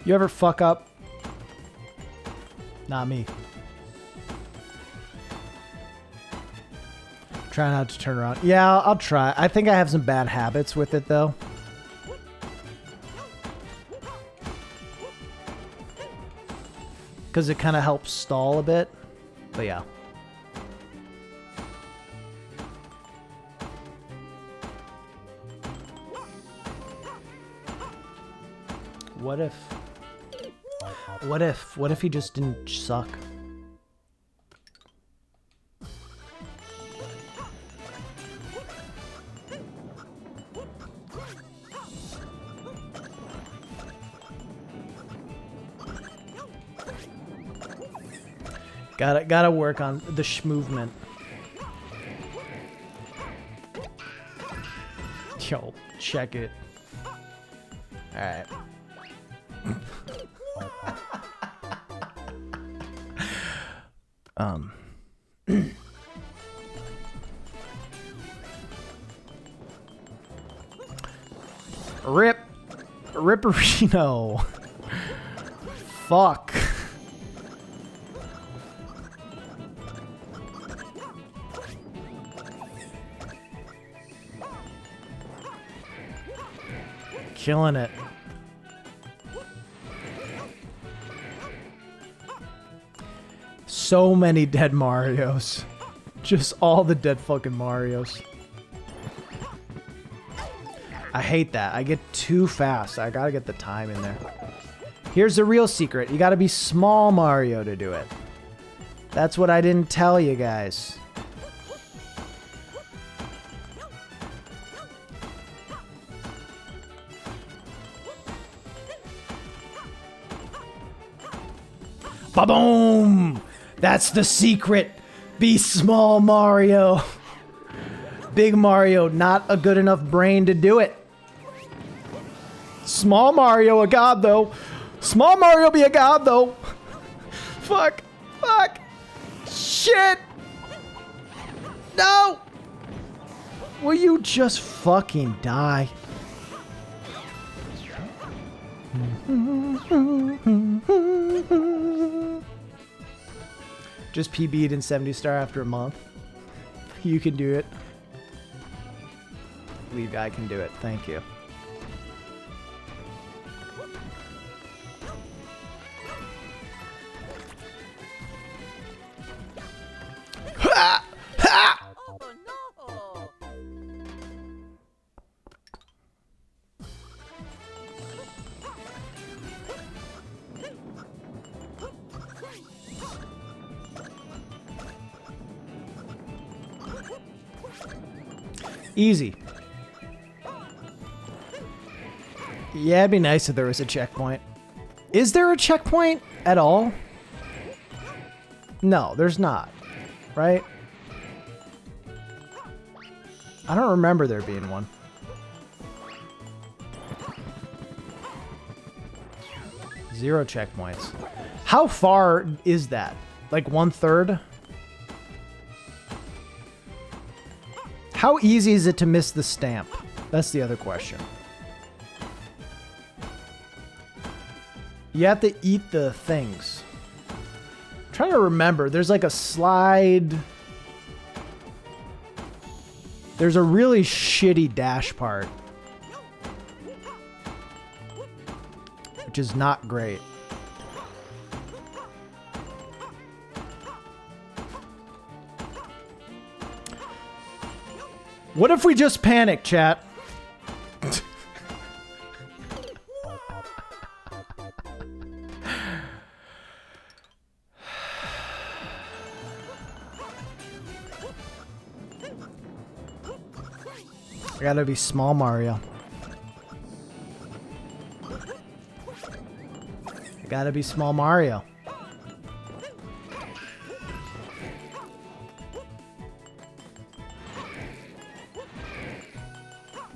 You ever fuck up? Not me. Try not to turn around. Yeah, I'll try. I think I have some bad habits with it, though. Because it kind of helps stall a bit. But yeah. What if he just didn't suck? Gotta work on the movement. Yo, check it. All right. Ripperino. Fuck. Killing it. So many dead Marios. Just all the dead fucking Marios. I hate that. I get too fast. I gotta get the time in there. Here's the real secret. You gotta be small Mario to do it. That's what I didn't tell you guys. Ba-boom! That's the secret. Be small Mario. Big Mario, not a good enough brain to do it. Small Mario, a god though. Small Mario be a god though. Fuck. Fuck. Shit. No. Will you just fucking die? Just PB'd in 70 star after a month. You can do it. Leave guy can do it. Thank you. Easy. Yeah, it'd be nice if there was a checkpoint. Is there a checkpoint at all? No, there's not. Right? I don't remember there being one. Zero checkpoints. How far is that? Like 1/3? How easy is it to miss the stamp? That's the other question. You have to eat the things. I'm trying to remember. There's like a slide. There's a really shitty dash part, which is not great. What if we just panic, chat? I gotta be small Mario. I gotta be small Mario.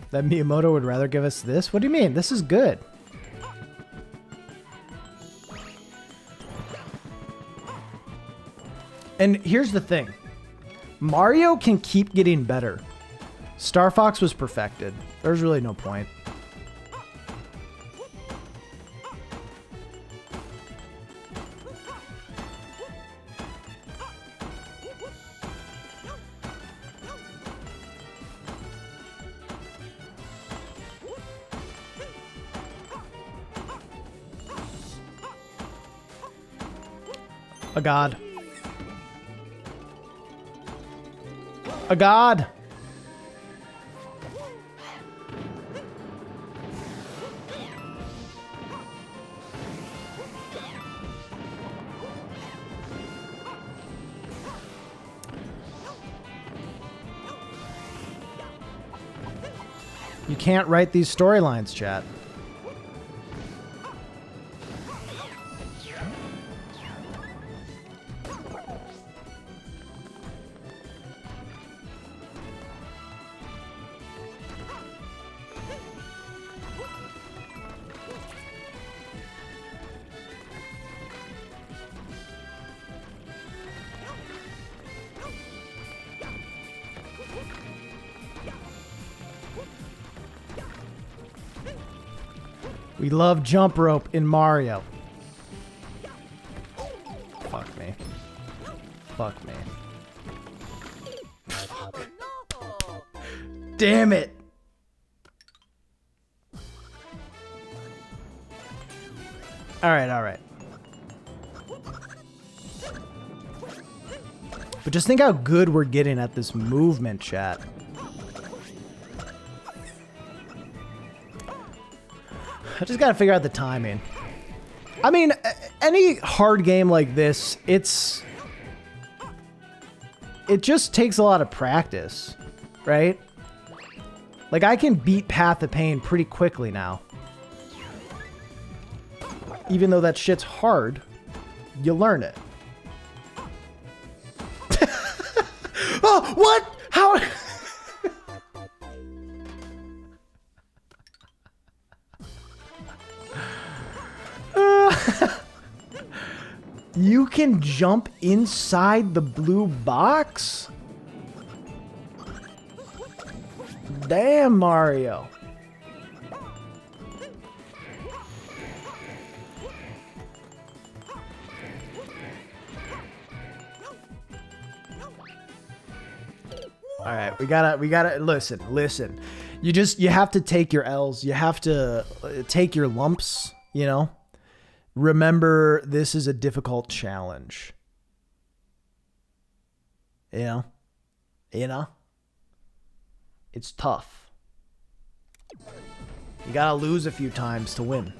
That Miyamoto would rather give us this? What do you mean? This is good. And here's the thing. Mario can keep getting better. Star Fox was perfected. There's really no point. A god. A god. You can't write these storylines, chat. We love jump rope in Mario. Fuck me. Fuck me. Damn it! Alright, alright. But just think how good we're getting at this movement, chat. I just gotta figure out the timing. I mean, any hard game like this, it just takes a lot of practice, right? Like, I can beat Path of Pain pretty quickly now. Even though that shit's hard, you learn it. Oh, what? How? You can jump inside the blue box? Damn, Mario. All right, we gotta listen. You have to take your L's. You have to take your lumps, you know? Remember, this is a difficult challenge. You know? It's tough. You gotta lose a few times to win.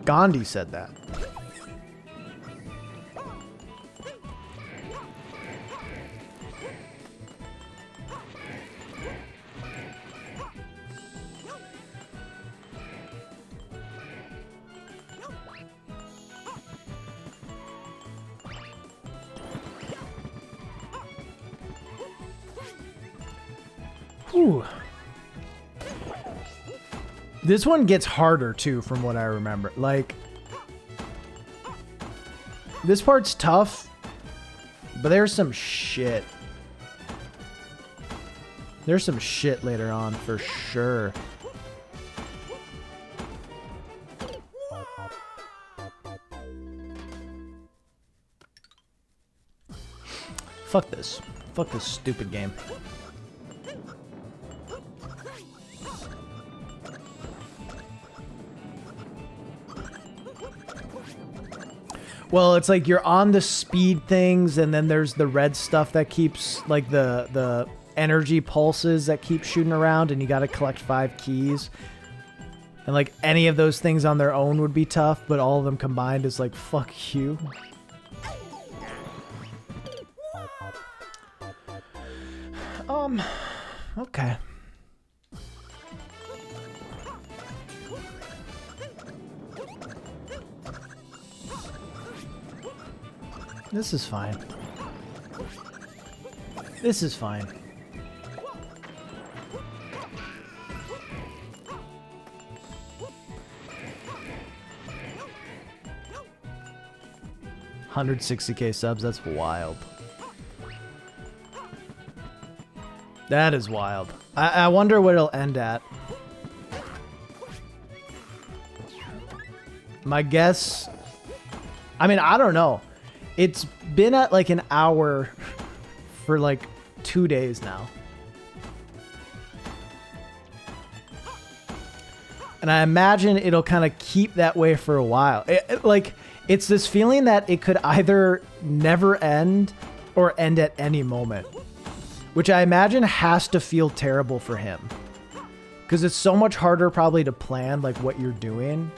Gandhi said that. Ooh. This one gets harder too, from what I remember. Like, this part's tough, but there's some shit. There's some shit later on for sure. Fuck this. Fuck this stupid game. Well, it's like you're on the speed things, and then there's the red stuff that keeps, like, the energy pulses that keep shooting around, and you got to collect 5 keys. And, like, any of those things on their own would be tough, but all of them combined is like, fuck you. Okay. This is fine. This is fine. $160K subs, that's wild. That is wild. I wonder what it'll end at. My guess... I mean, I don't know. It's been at like an hour for like 2 days now. And I imagine it'll kind of keep that way for a while. It's this feeling that it could either never end or end at any moment. Which I imagine has to feel terrible for him. Because it's so much harder probably to plan like what you're doing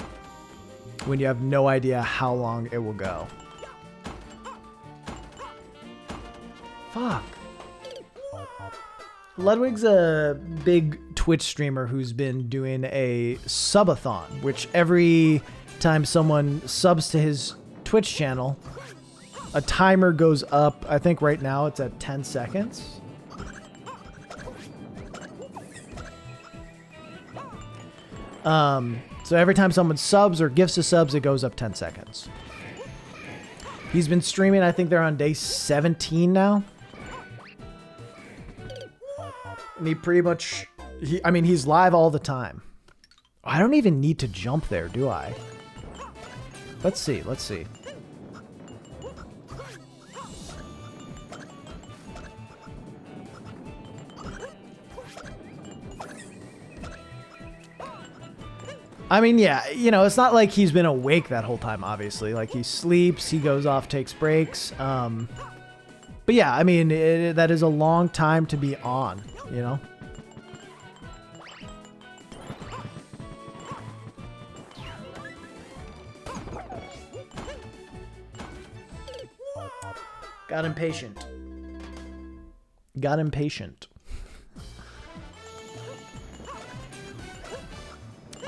when you have no idea how long it will go. Fuck. Ludwig's a big Twitch streamer who's been doing a subathon, which every time someone subs to his Twitch channel, a timer goes up. I think right now it's at 10 seconds. So every time someone subs or gifts us subs, it goes up 10 seconds. He's been streaming, I think they're on day 17 now. And he pretty much, I mean, he's live all the time. I don't even need to jump there, do I? Let's see, let's see. I mean, yeah, you know, it's not like he's been awake that whole time, obviously. Like, he sleeps, he goes off, takes breaks. But yeah, I mean, that is a long time to be on, you know? Got impatient. Got impatient.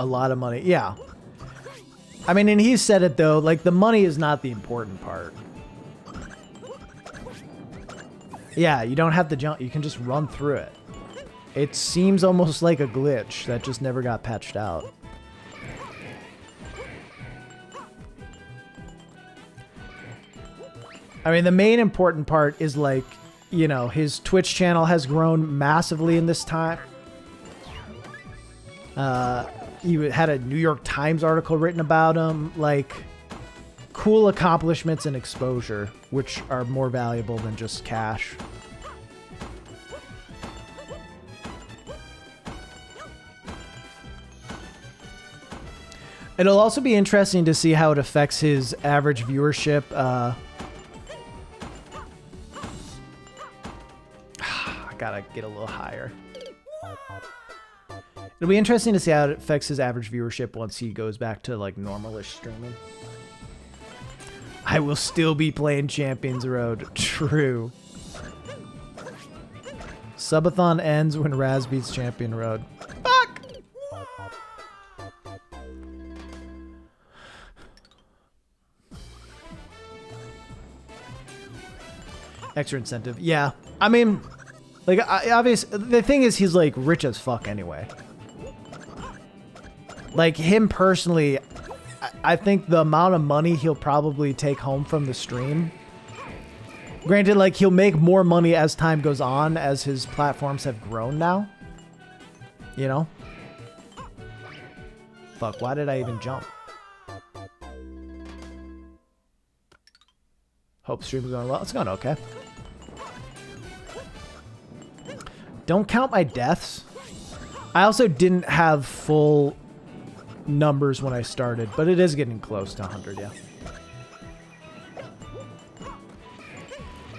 A lot of money. Yeah. I mean, and he said it though, like the money is not the important part. Yeah, you don't have to jump. You can just run through it. It seems almost like a glitch that just never got patched out. I mean, the main important part is like, you know, his Twitch channel has grown massively in this time. He had a New York Times article written about him, like cool accomplishments and exposure, which are more valuable than just cash. It'll also be interesting to see how it affects his average viewership. I gotta get a little higher. It'll be interesting to see how it affects his average viewership once he goes back to like normalish streaming. I will still be playing Champions Road. True. Subathon ends when Raz beats Champion Road. Fuck! Extra incentive. Yeah. I mean, Like, the thing is, he's like rich as fuck anyway. Like him personally, I think the amount of money he'll probably take home from the stream. Granted, like he'll make more money as time goes on, as his platforms have grown now. You know? Fuck, why did I even jump? Hope stream is going well. It's going okay. Don't count my deaths. I also didn't have full numbers when I started, but it is getting close to 100, yeah.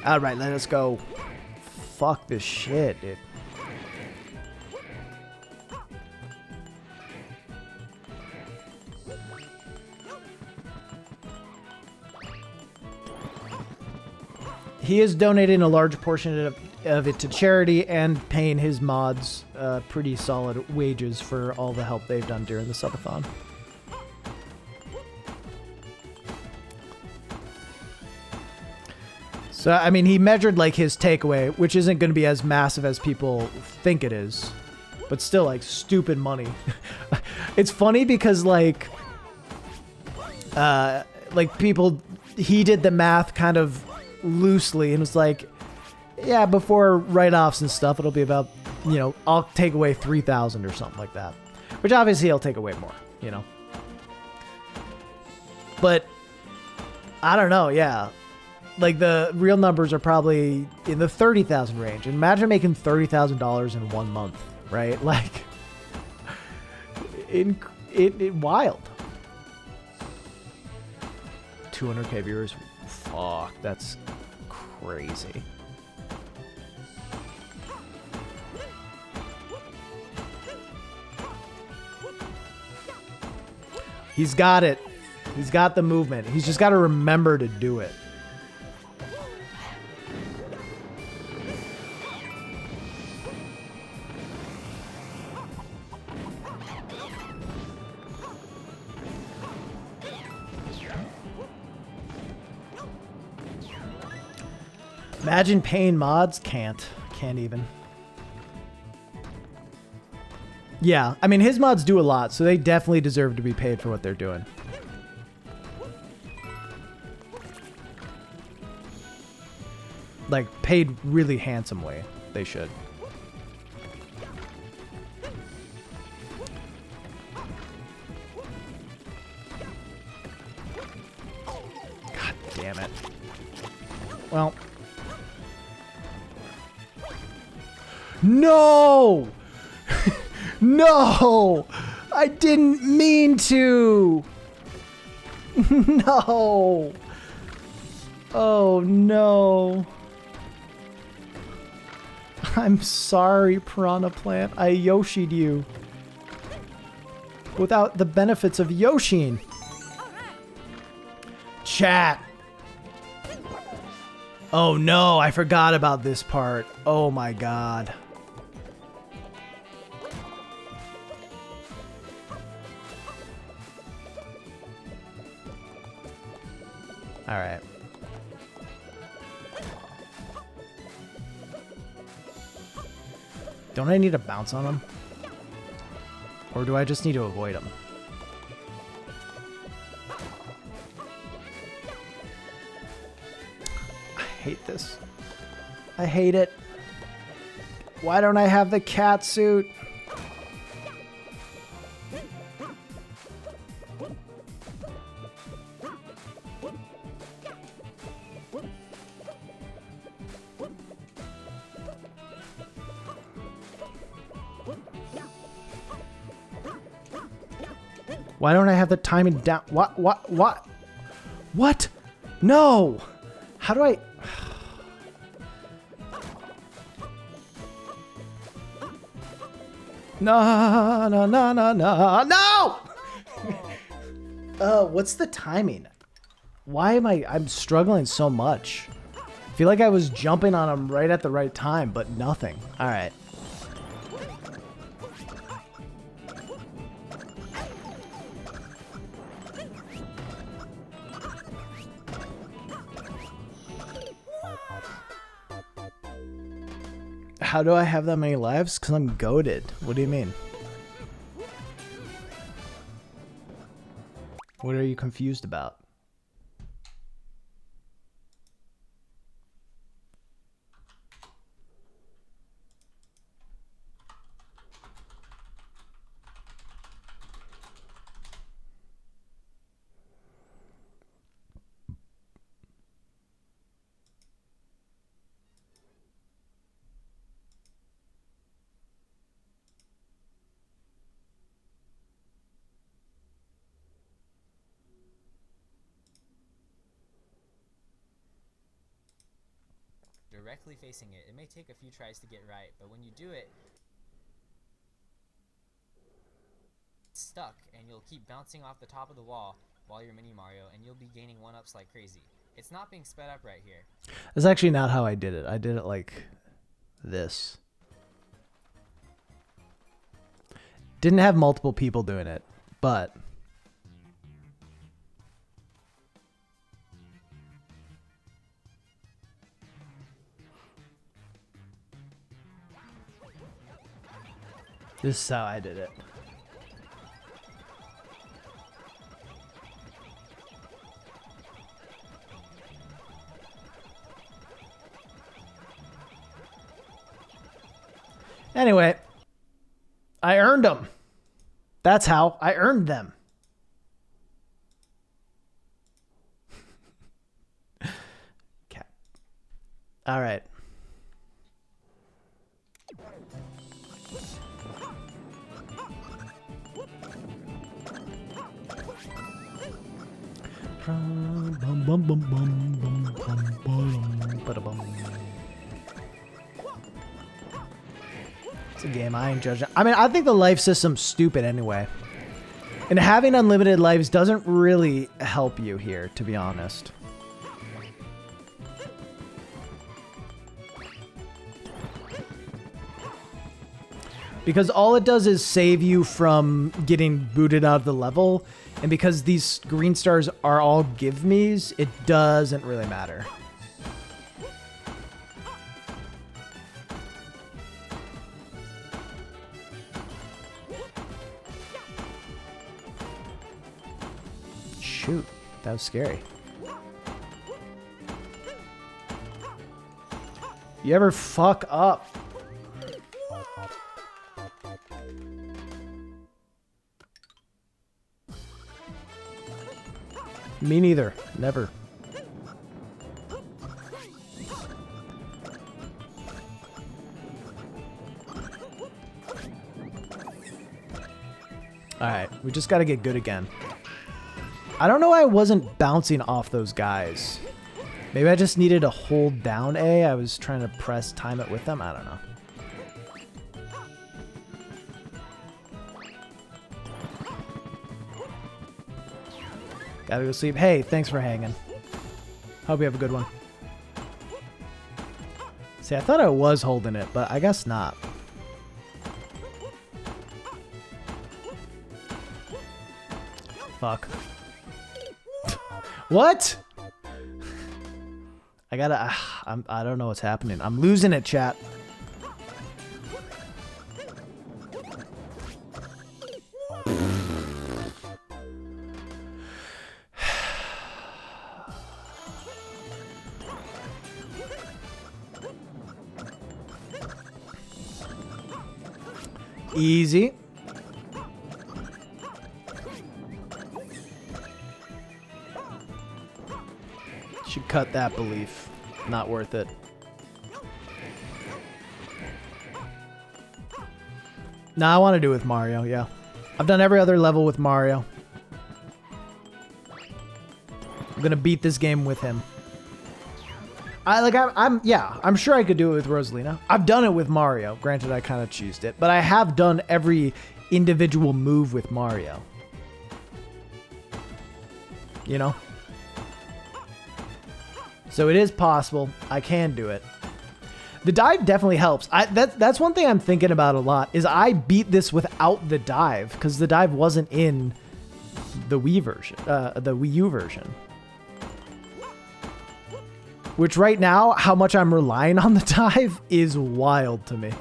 Alright, let us go. Fuck this shit, dude. He is donating a large portion of it to charity and paying his mods pretty solid wages for all the help they've done during the subathon. So, I mean, he measured, like, his takeaway, which isn't going to be as massive as people think it is. But still, like, stupid money. It's funny because, like, people... He did the math kind of loosely and was like, yeah, before write-offs and stuff, it'll be about, you know, I'll take away 3,000 or something like that. Which, obviously, he'll take away more, you know. But, I don't know, yeah. Like, the real numbers are probably in the 30,000 range. Imagine making $30,000 in 1 month, right? Like, it wild. 200k viewers. Fuck, that's crazy. He's got it. He's got the movement. He's just got to remember to do it. Imagine paying mods. Can't even. Yeah, I mean, his mods do a lot, so they definitely deserve to be paid for what they're doing. Like, paid really handsomely. They should. God damn it. Well. No! No! I didn't mean to! No! Oh, no. I'm sorry, Piranha Plant. I Yoshi'd you. Without the benefits of Yoshin. Chat. Oh, no. I forgot about this part. Oh, my God. All right. Don't I need to bounce on him? Or do I just need to avoid him? I hate this. I hate it. Why don't I have the cat suit? Why don't I have the timing down? What? No! How do I... No! What's the timing? Why am I'm struggling so much? I feel like I was jumping on him right at the right time, but nothing. All right. How do I have that many lives? Because I'm goated. What do you mean? What are you confused about? Directly facing it. It may take a few tries to get right, but when you do it, it's stuck, and you'll keep bouncing off the top of the wall while you're Mini Mario, and you'll be gaining 1-ups like crazy. It's not being sped up right here. That's actually not how I did it. I did it like this. Didn't have multiple people doing it, but... This is how I did it. Anyway, I earned them. That's how I earned them. Okay. All right. It's a game I ain't judging. I mean, I think the life system's stupid anyway. And having unlimited lives doesn't really help you here, to be honest. Because all it does is save you from getting booted out of the level. And because these green stars are all give-me's, it doesn't really matter. Shoot, that was scary. You ever fuck up? Me neither. Never. Alright, we just gotta get good again. I don't know why I wasn't bouncing off those guys. Maybe I just needed to hold down A. I was trying to press time it with them. I don't know. Gotta go sleep. Hey, thanks for hanging. Hope you have a good one. See, I thought I was holding it, but I guess not. Fuck. What? I gotta... I don't know what's happening. I'm losing it, chat. Easy. Should cut that belief. Not worth it. Nah, I want to do it with Mario, yeah. I've done every other level with Mario. I'm gonna beat this game with him. I'm sure I could do it with Rosalina. I've done it with Mario. Granted, I kind of cheesed it, but I have done every individual move with Mario. You know? So it is possible. I can do it. The dive definitely helps. That's one thing I'm thinking about a lot, is I beat this without the dive, because the dive wasn't in the Wii version, the Wii U version. Which right now, how much I'm relying on the dive is wild to me.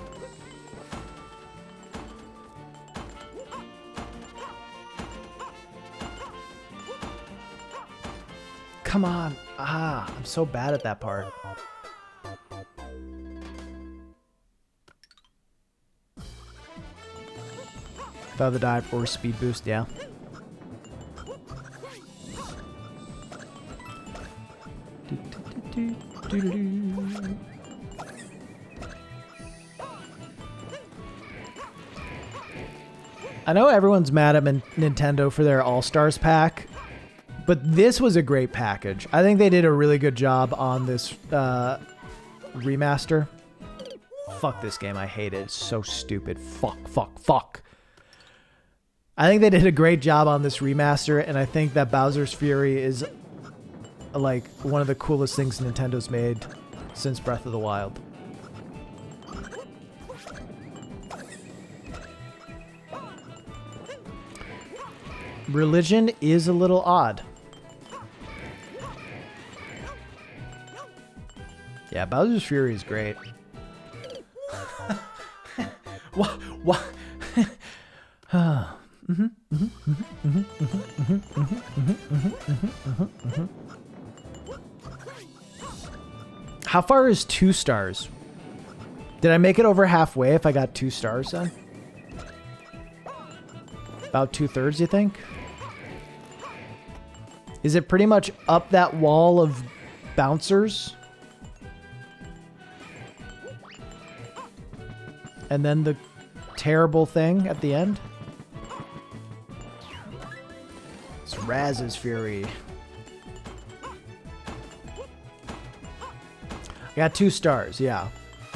Come on. Ah, I'm so bad at that part. Feather dive or speed boost, yeah. I know everyone's mad at Nintendo for their All-Stars pack, but this was a great package. I think they did a really good job on this remaster. Fuck this game. I hate it. It's so stupid. Fuck. I think they did a great job on this remaster, and I think that Bowser's Fury is like one of the coolest things Nintendo's made since Breath of the Wild. Religion is a little odd. Yeah, Bowser's Fury is great. What? How far is 2 stars? Did I make it over halfway if I got 2 stars then? About 2/3, you think? Is it pretty much up that wall of bouncers? And then the terrible thing at the end? It's Raz's Fury. I got 2 stars, yeah.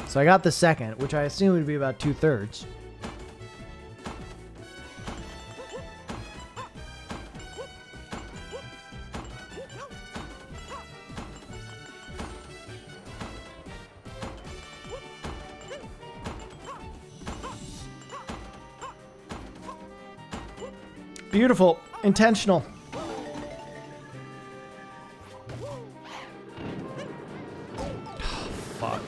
So I got the second, which I assume would be about 2/3. Beautiful. Intentional. Fuck.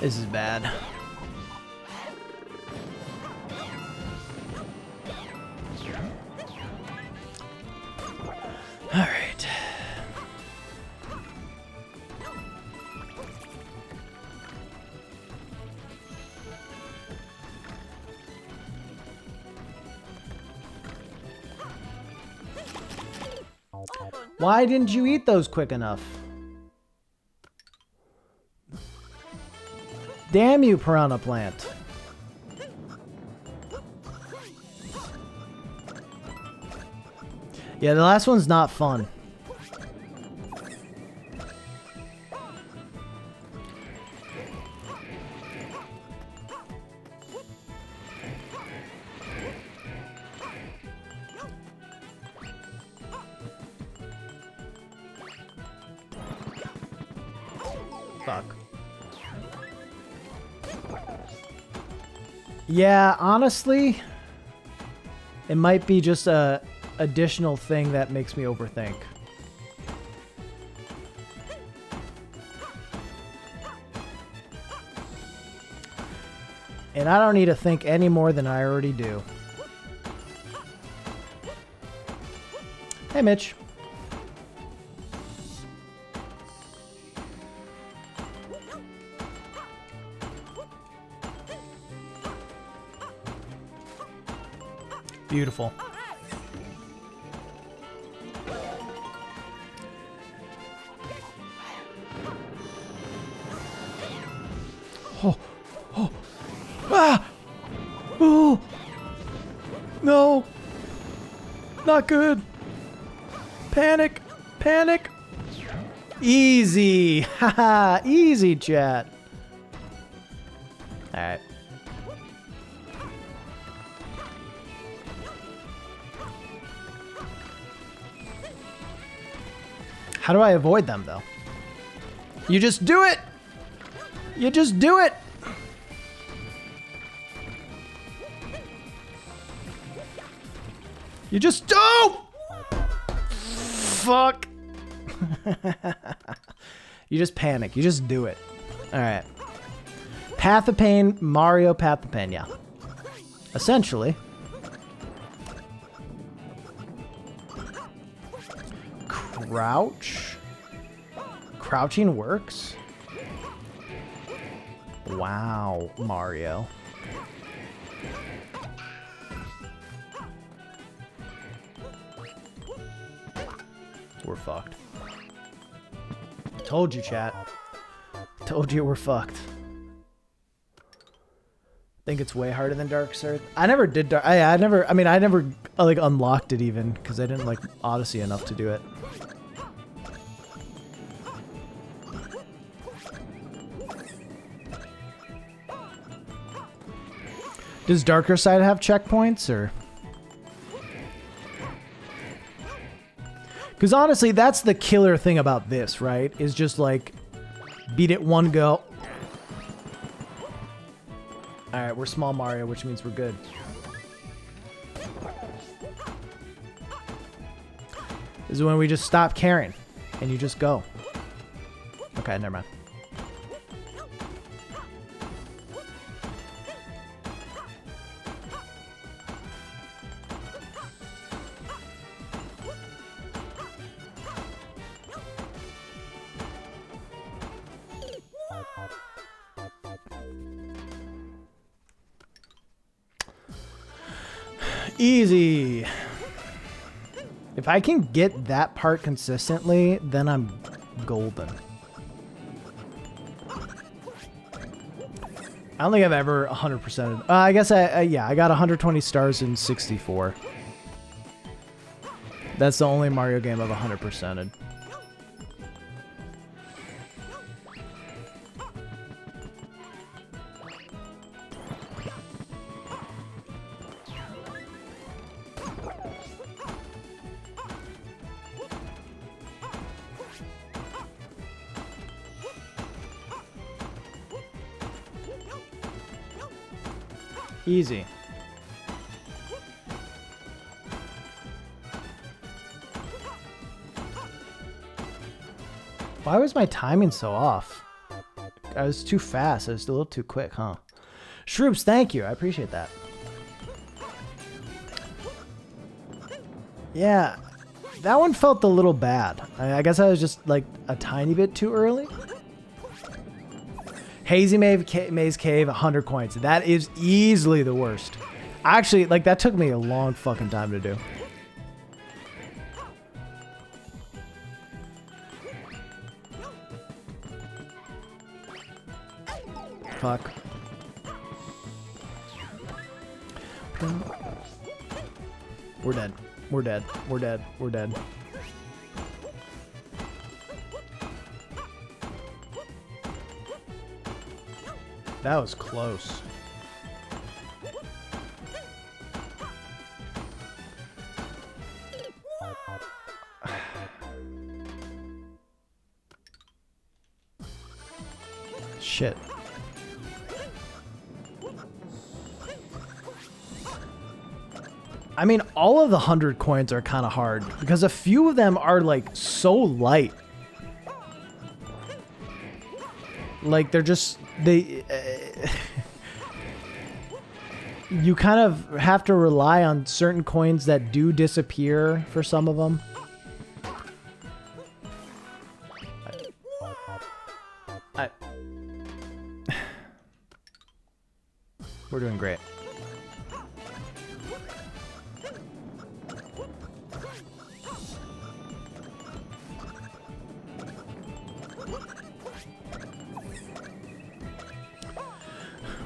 This is bad. All right. Why didn't you eat those quick enough? Damn you, piranha plant. Yeah, the last one's not fun. Fuck. Yeah, honestly, it might be just a additional thing that makes me overthink. And I don't need to think any more than I already do. Hey, Mitch. Beautiful. Oh, oh, ah, oh, no, not good. Panic, panic. Easy, haha, easy, chat. All right. How do I avoid them, though? You just do it! You just do it! You just do! Fuck. You just panic. You just do it. All right. Path of Pain, Mario Path of Pain, yeah. Essentially. Crouch. Crouching works? Wow, Mario. We're fucked. Told you, chat. Told you we're fucked. Think it's way harder than Dark Earth. I never did Dark. I never like unlocked it even because I didn't like Odyssey enough to do it. Does Darker Side have checkpoints or? Because honestly, that's the killer thing about this, right? Is just like beat it one go. All right, we're small Mario, which means we're good. This is when we just stop caring and you just go. Okay, never mind. Easy. If I can get that part consistently, then I'm golden. I don't think I've ever 100%ed. I guess yeah, I got 120 stars in 64. That's the only Mario game I've 100%ed. Easy. Why was my timing so off? I was too fast. I was a little too quick, huh? Shroops, thank you. I appreciate that. Yeah, that one felt a little bad. I guess I was just like a tiny bit too early. Hazy Maze Cave, 100 coins. That is easily the worst. Actually, like, that took me a long fucking time to do. Fuck. We're dead. We're dead. We're dead. We're dead. That was close. Shit. I mean, all of the 100 coins are kind of hard because a few of them are like so light. Like they're just you kind of have to rely on certain coins that do disappear for some of them. We're doing great.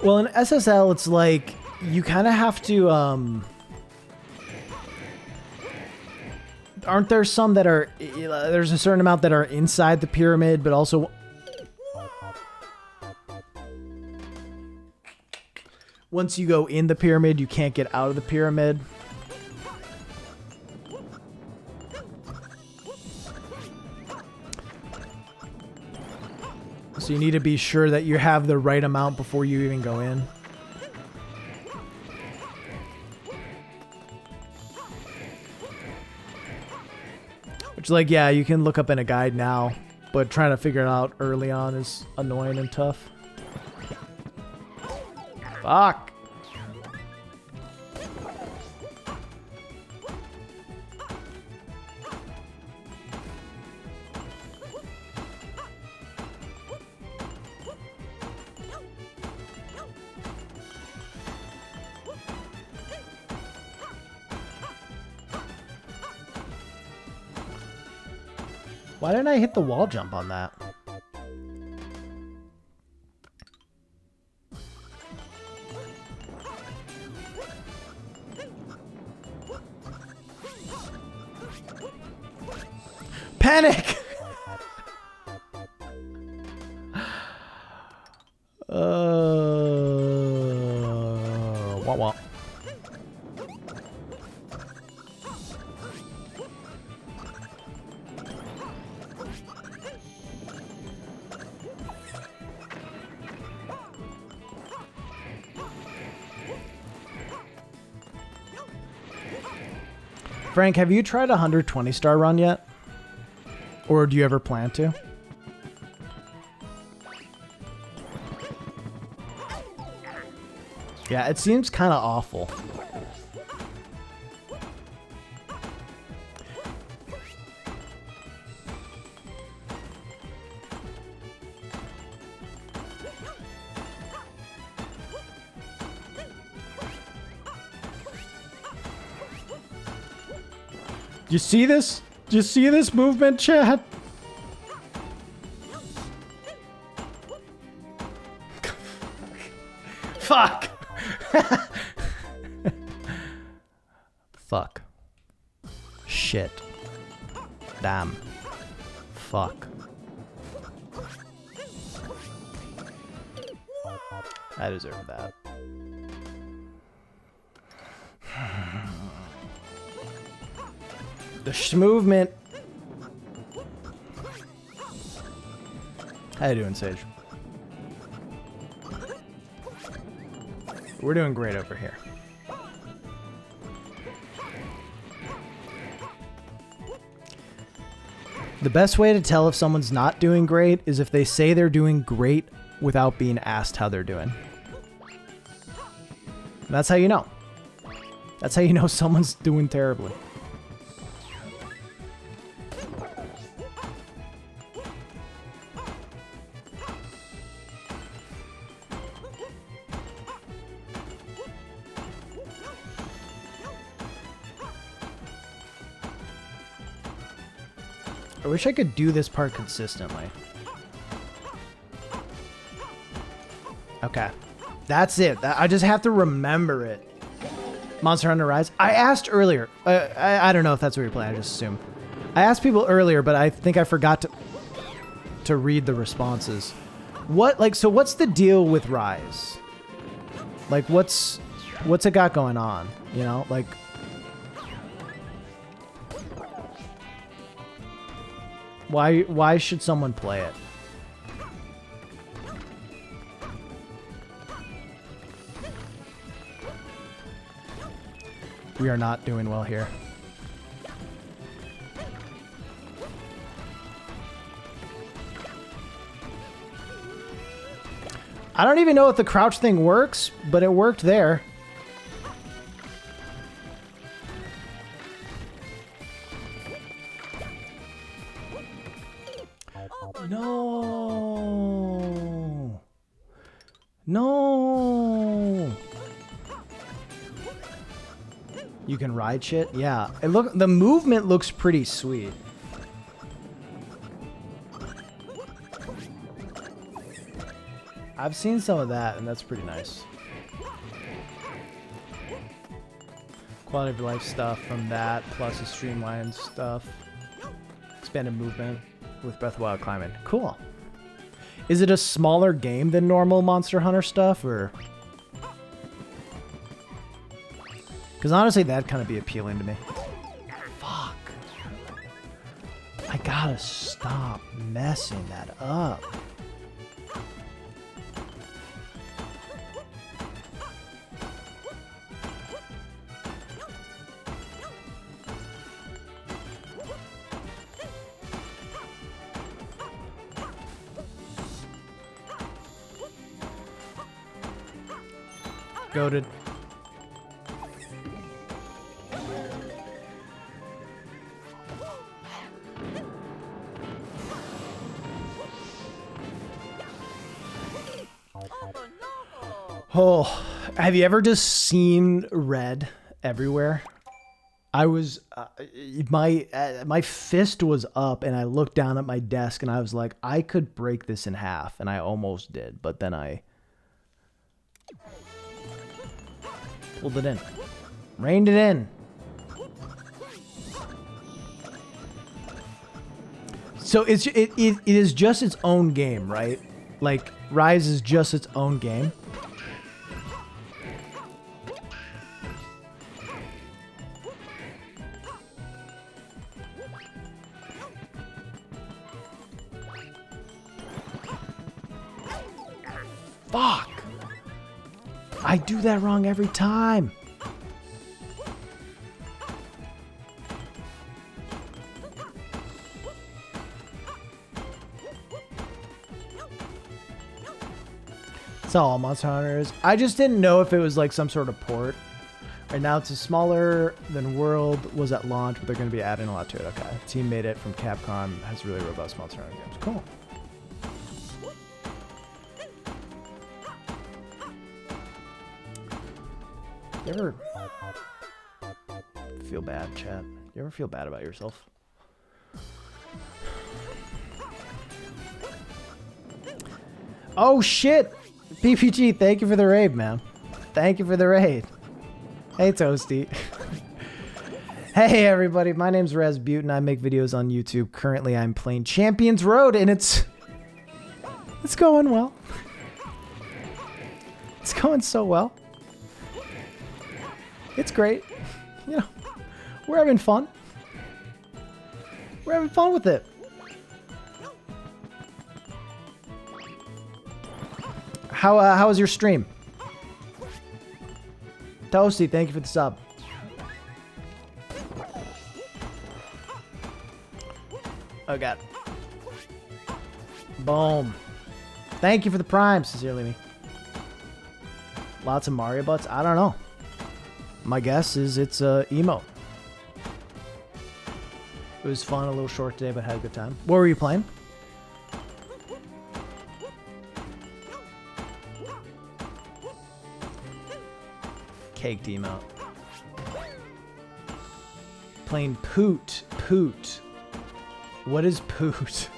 Well, in SSL, it's like you kind of have to, aren't there some that are, there's a certain amount that are inside the pyramid, but also, once you go in the pyramid, you can't get out of the pyramid. So you need to be sure that you have the right amount before you even go in. Which, like, yeah, you can look up in a guide now, but trying to figure it out early on is annoying and tough. Fuck. Why didn't I hit the wall jump on that? Panic! Wah wah. Frank, have you tried a 120 star run yet? Or do you ever plan to? Yeah, it seems kind of awful. You see this? Do you see this movement, chat? Fuck. Fuck. Shit. Damn. Fuck. I deserve that. The movement. How you doing, Sage? We're doing great over here. The best way to tell if someone's not doing great is if they say they're doing great without being asked how they're doing. And that's how you know. That's how you know someone's doing terribly. I wish I could do this part consistently. Okay. That's it. I just have to remember it. Monster Hunter Rise. I asked earlier. I don't know if that's what you're playing. I just assume. I asked people earlier, but I think I forgot to read the responses. So what's the deal with Rise? Like, what's it got going on? You know, like... Why should someone play it? We are not doing well here. I don't even know if the crouch thing works, but it worked there. No. No. You can ride shit? Yeah. The movement looks pretty sweet. I've seen some of that, and that's pretty nice. Quality of life stuff from that, plus the streamlined stuff. Expanded movement with Breath of the Wild climbing. Cool. Is it a smaller game than normal Monster Hunter stuff, or? Because honestly, that'd kind of be appealing to me. Fuck. I gotta stop messing that up. Goated. Oh, have you ever just seen red everywhere? I was my fist was up, and I looked down at my desk, and I was like, I could break this in half, and I almost did, but then I pulled it in, reined it in. So it is just its own game, right? Like Rise is just its own game. Fuck! I do that wrong every time. That's all Monster Hunter is. I just didn't know if it was like some sort of port. Right now it's a smaller than World was at launch, but they're going to be adding a lot to it. Okay. Team made it from Capcom. Has really robust Monster Hunter games. Cool. You ever feel bad, chat? You ever feel bad about yourself? Oh shit! PPG, thank you for the raid, man. Thank you for the raid. Hey, Toasty. Hey, everybody. My name's Razbuten. I make videos on YouTube. Currently, I'm playing Champions Road, and it's going well. It's going so well. It's great. You know, we're having fun. We're having fun with it. How was your stream? Toasty, thank you for the sub. Oh god. Boom. Thank you for the prime, sincerely me. Lots of Mario butts? I don't know. My guess is it's emo. It was fun, a little short today, but had a good time. What were you playing? Cake team out. Playing Poot. Poot. What is Poot?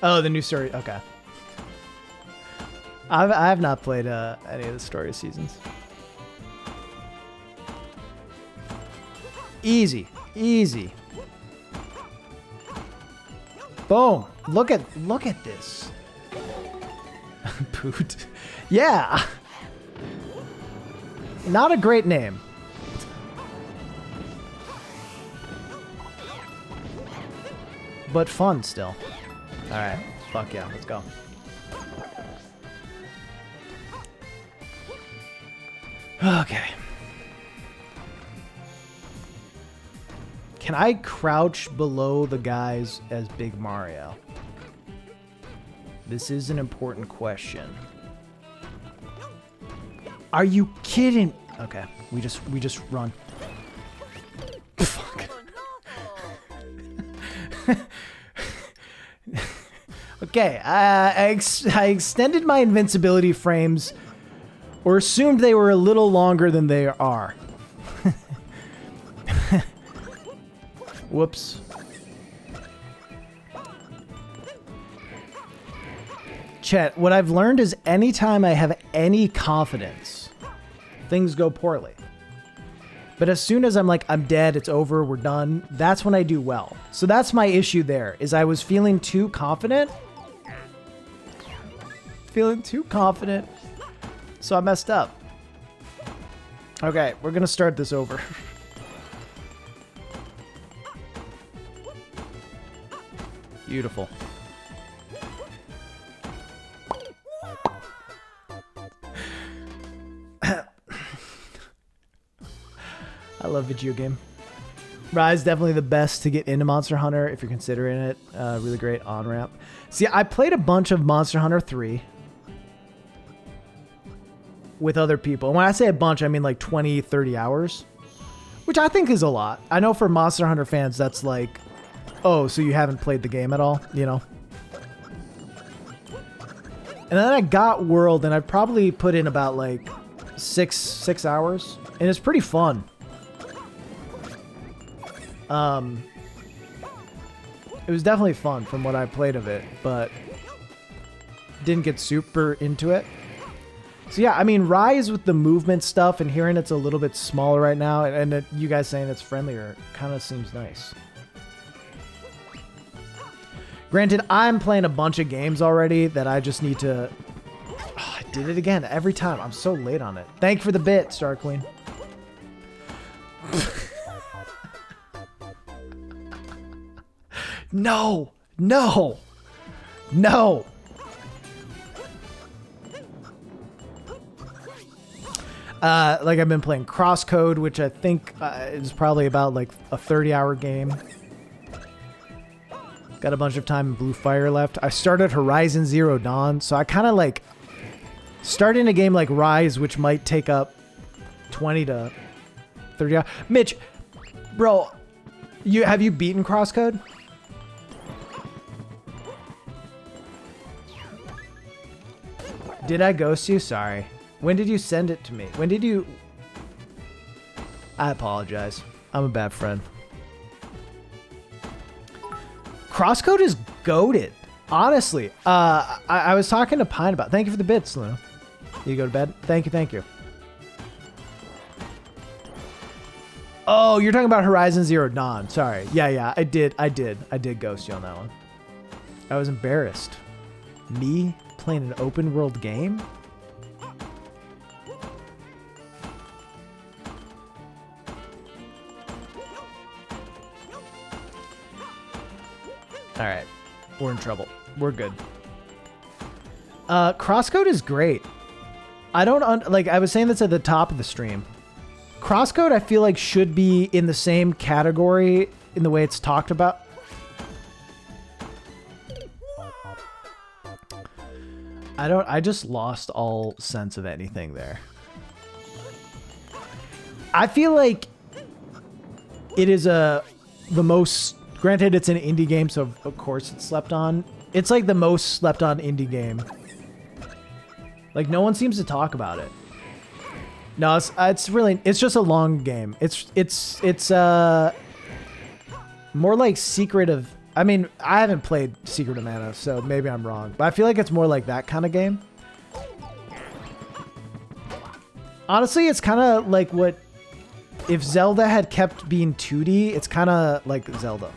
Oh, the new story. Okay. I have not played any of the story seasons. Easy. Easy. Boom. Look at this. Poot. Yeah. Not a great name. But fun still. Alright. Fuck yeah. Let's go. Okay. Can I crouch below the guys as Big Mario? This is an important question. Are you kidding? Okay, we just run. Fuck. Okay, I extended my invincibility frames, or assumed they were a little longer than they are. Whoops. Chat, what I've learned is anytime I have any confidence, things go poorly. But as soon as I'm like, I'm dead, it's over, we're done, that's when I do well. So that's my issue there, is I was feeling too confident. Feeling too confident. So I messed up. Okay, we're gonna start this over. Beautiful. I love video game. Rise definitely the best to get into Monster Hunter if you're considering it. Really great on-ramp. See, I played a bunch of Monster Hunter 3. with other people. And when I say a bunch, I mean like 20, 30 hours, which I think is a lot. I know for Monster Hunter fans, that's like, oh, so you haven't played the game at all, you know? And then I got World, and I probably put in about like six hours, and it's pretty fun. It was definitely fun from what I played of it, but didn't get super into it. So yeah, I mean, Rise with the movement stuff and hearing it's a little bit smaller right now, and you guys saying it's friendlier, kind of seems nice. Granted, I'm playing a bunch of games already that I just need to... Oh, I did it again every time. I'm so late on it. Thank you for the bit, Star Queen. No! No! No! Like I've been playing Crosscode, which I think is probably about like a 30-hour game. Got a bunch of time in Blue Fire left. I started Horizon Zero Dawn, so I kind of like starting a game like Rise, which might take up 20 to 30 hours. Mitch, bro, have you beaten Crosscode? Did I ghost you? Sorry. When did you send it to me? When did you... I apologize. I'm a bad friend. Crosscode is goated. Honestly. I was talking to Pine about... Thank you for the bits, Luna. You go to bed? Thank you, thank you. Oh, you're talking about Horizon Zero Dawn. Sorry. Yeah, I did ghost you on that one. I was embarrassed. Me playing an open world game? Alright. We're in trouble. We're good. Crosscode is great. I don't... like, I was saying this at the top of the stream. Crosscode, I feel like, should be in the same category in the way it's talked about. I just lost all sense of anything there. I feel like it is the most... Granted, it's an indie game, so of course it's slept on. It's like the most slept on indie game. Like, no one seems to talk about it. No, it's just a long game. It's more like Secret of... I mean, I haven't played Secret of Mana, so maybe I'm wrong. But I feel like it's more like that kind of game. Honestly, it's kind of like what... If Zelda had kept being 2D, it's kind of like Zelda.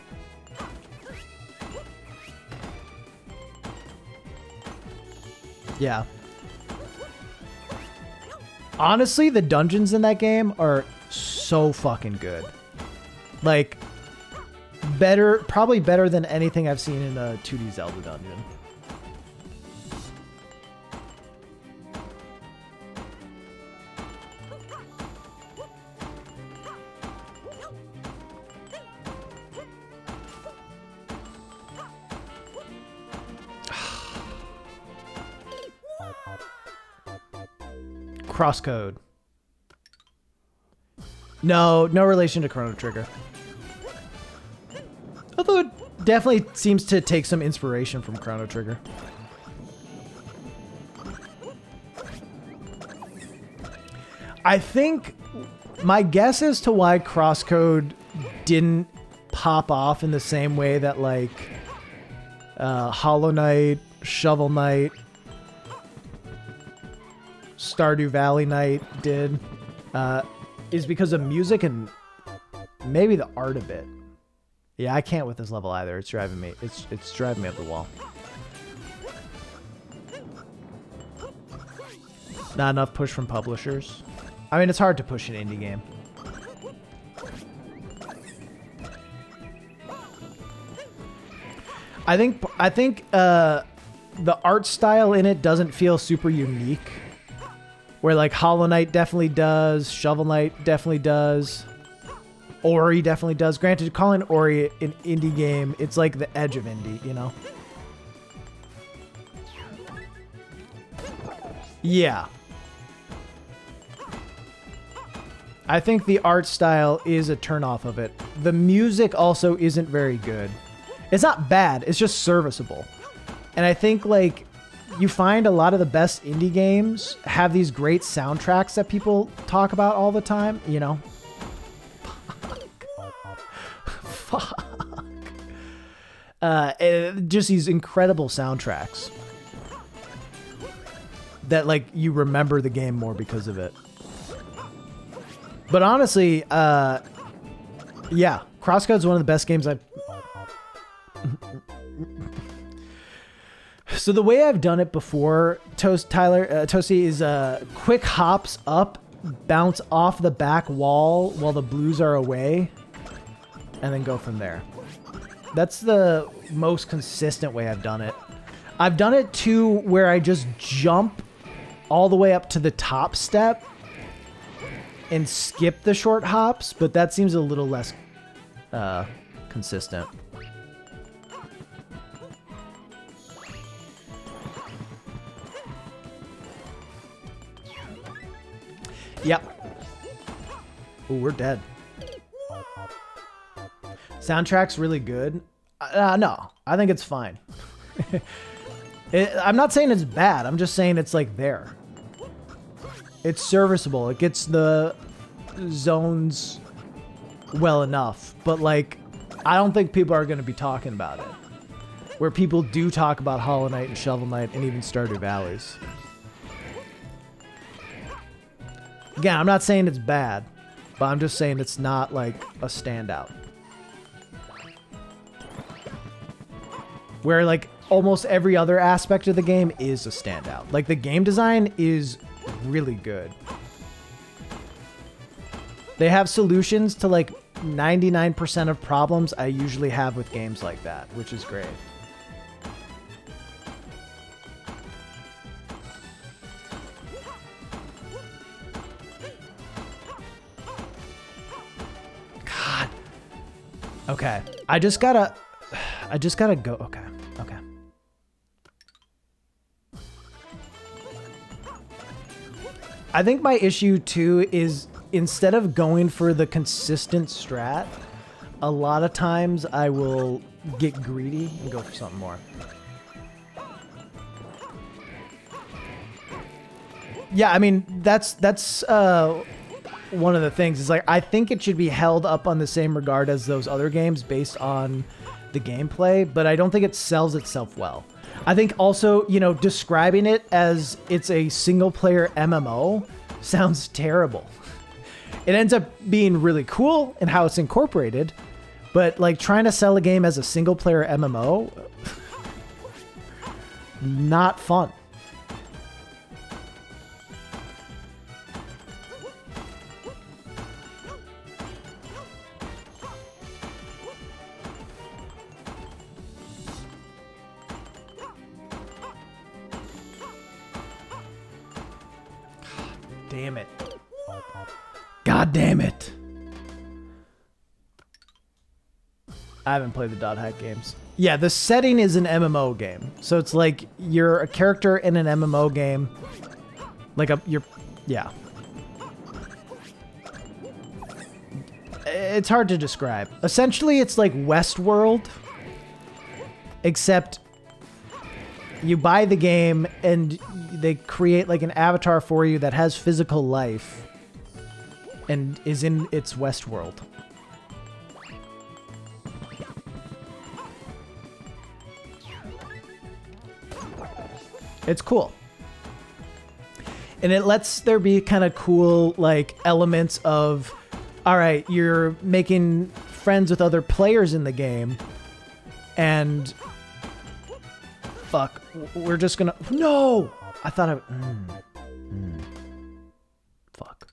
Yeah. Honestly, the dungeons in that game are so fucking good. Like, probably better than anything I've seen in a 2D Zelda dungeon. Crosscode. No relation to Chrono Trigger. Although it definitely seems to take some inspiration from Chrono Trigger. I think my guess as to why Crosscode didn't pop off in the same way that like Hollow Knight, Shovel Knight, Stardew Valley Knight did, is because of music and maybe the art a bit. Yeah, I can't with this level either. It's driving me. It's driving me up the wall. Not enough push from publishers. I mean, it's hard to push an indie game. I think the art style in it doesn't feel super unique. Where like Hollow Knight definitely does, Shovel Knight definitely does, Ori definitely does. Granted, calling Ori an indie game, it's like the edge of indie, you know? Yeah. I think the art style is a turnoff of it. The music also isn't very good. It's not bad, it's just serviceable. And I think like you find a lot of the best indie games have these great soundtracks that people talk about all the time, you know? Fuck. Just these incredible soundtracks that like you remember the game more because of it. But honestly, yeah, Crosscode's one of the best games I've... So the way I've done it before, Toasty, is quick hops up, bounce off the back wall while the blues are away, and then go from there. That's the most consistent way I've done it. I've done it too where I just jump all the way up to the top step and skip the short hops, but that seems a little less consistent. Yep. Ooh, we're dead. Soundtrack's really good. No, I think it's fine. I'm not saying it's bad. I'm just saying it's like there. It's serviceable. It gets the zones well enough. But like, I don't think people are going to be talking about it. Where people do talk about Hollow Knight and Shovel Knight and even Stardew Valleys. Again, I'm not saying it's bad, but I'm just saying it's not like a standout. Where like almost every other aspect of the game is a standout. Like the game design is really good. They have solutions to like 99% of problems I usually have with games like that, which is great. God. Okay. I just gotta go. Okay. Okay. I think my issue too is instead of going for the consistent strat, a lot of times I will get greedy and go for something more. Yeah, I mean, that's one of the things is like, I think it should be held up on the same regard as those other games based on the gameplay, but I don't think it sells itself well. I think also, you know, describing it as it's a single player MMO sounds terrible. It ends up being really cool in how it's incorporated, but like trying to sell a game as a single player MMO, not fun. Damn it. God damn it. I haven't played the Dot Hack games. Yeah, the setting is an MMO game. So it's like you're a character in an MMO game. Like yeah. It's hard to describe. Essentially, it's like Westworld, except you buy the game and they create like an avatar for you that has physical life and is in its Westworld. It's cool. And it lets there be kind of cool like elements of, all right, you're making friends with other players in the game and fuck, we're just gonna, no! I thought fuck.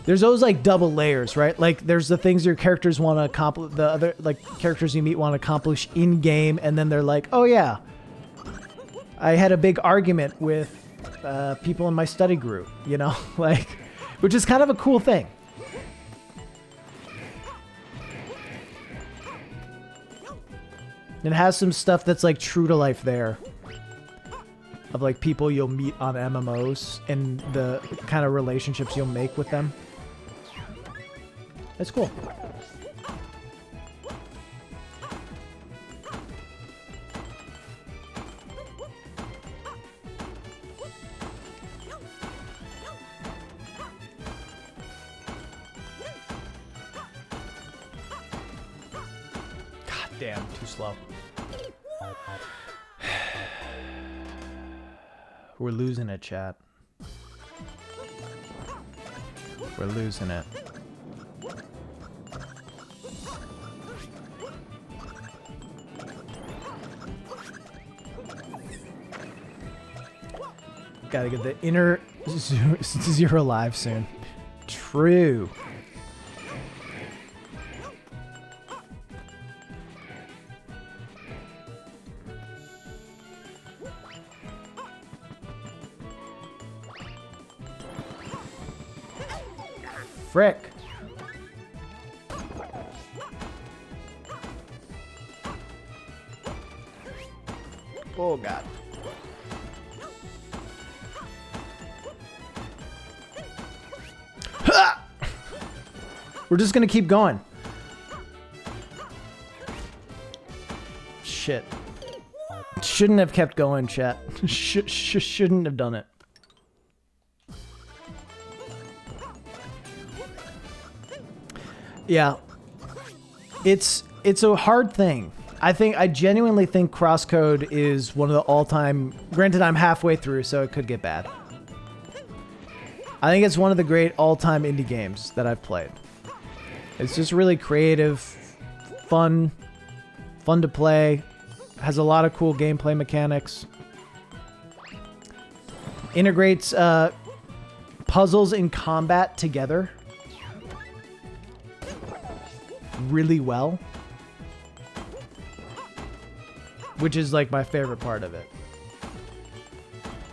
There's those like double layers, right? Like there's the things your characters want to accomplish, the other like characters you meet want to accomplish in game, and then they're like, oh yeah, I had a big argument with people in my study group, you know, like, which is kind of a cool thing. It has some stuff that's like true to life there. of like people you'll meet on MMOs and the kind of relationships you'll make with them. It's cool. God damn, too slow. We're losing it, chat. We're losing it. Gotta get the inner zero live soon. True. Frick. Oh, God. Ha! We're just gonna keep going. Shit. Shouldn't have kept going, chat. Shouldn't have done it. Yeah. It's a hard thing. I genuinely think Crosscode is one of the all-time... Granted, I'm halfway through, so it could get bad. I think it's one of the great all-time indie games that I've played. It's just really creative, fun to play, has a lot of cool gameplay mechanics. Integrates puzzles in combat together really well, which is like my favorite part of it.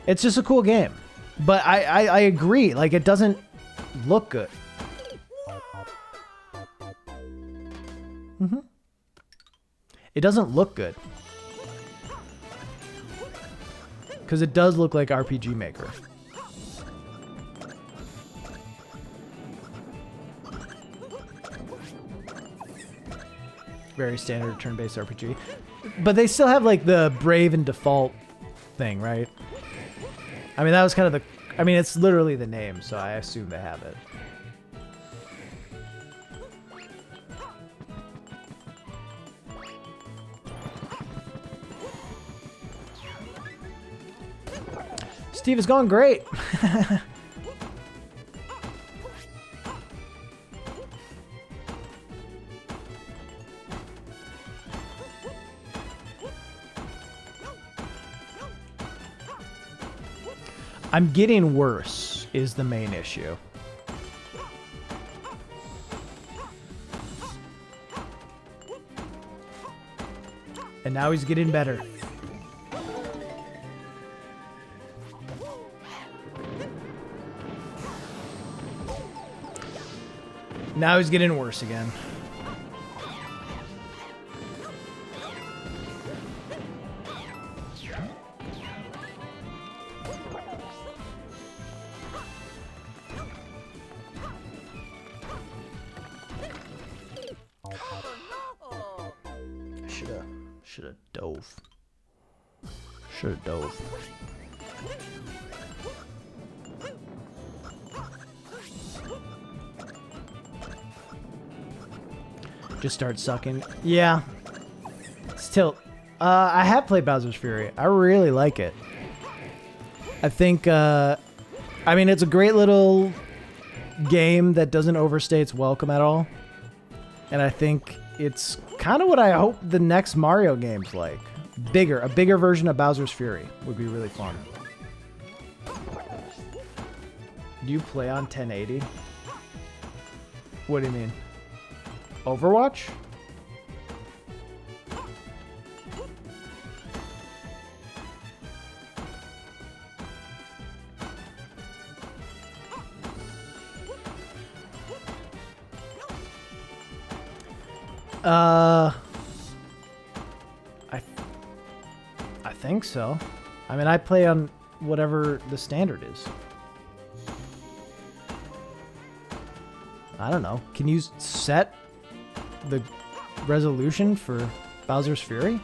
It's just a cool game, but I agree, like it doesn't look good. It doesn't look good because it does look like RPG Maker. Very standard turn-based RPG. But they still have like the Brave and Default thing, right? I mean, that was kind of the... I mean, it's literally the name, so I assume they have it. Steve is going great. I'm getting worse is the main issue. And now he's getting better. Now he's getting worse again. Should have dove. Should have dove. Just start sucking. Yeah. Still, I have played Bowser's Fury. I really like it. I think, I mean, it's a great little game that doesn't overstay its welcome at all. And I think it's kind of what I hope the next Mario game's like. A bigger version of Bowser's Fury would be really fun. Do you play on 1080? What do you mean? Overwatch? I think so. I mean, I play on whatever the standard is. I don't know. Can you set the resolution for Bowser's Fury?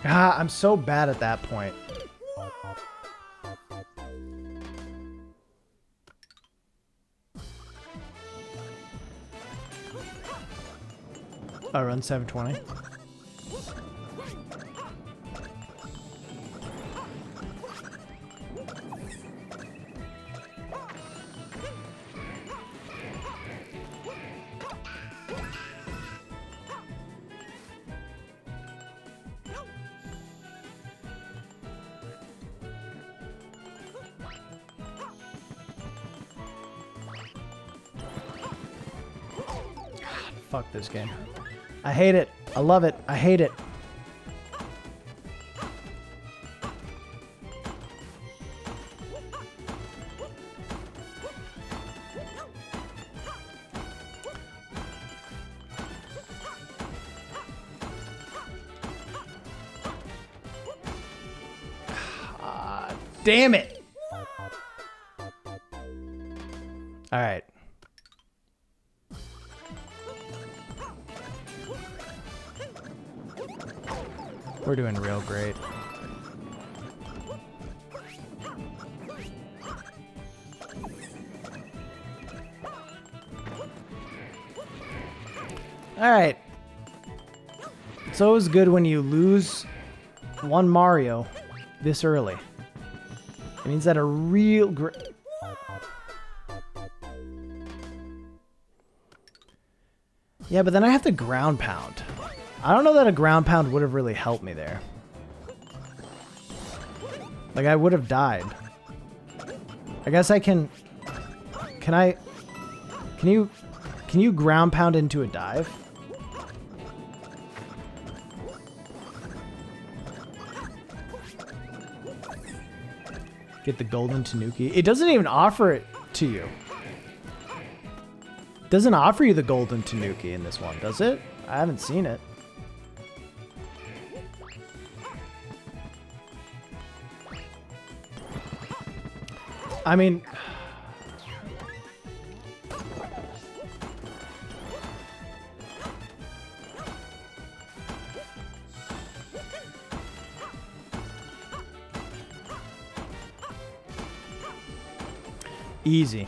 Ah, I'm so bad at that point. I run 720. Fuck this game. I hate it. I love it. I hate it. Damn it. All right. We're doing real great. All right. It's always good when you lose one Mario this early. It means that a real great... Yeah, but then I have to ground pound. I don't know that a ground pound would have really helped me there. Like, I would have died. I guess I can... Can you ground pound into a dive? Get the golden Tanuki. It doesn't even offer it to you. It doesn't offer you the golden Tanuki in this one, does it? I haven't seen it. I mean... Easy.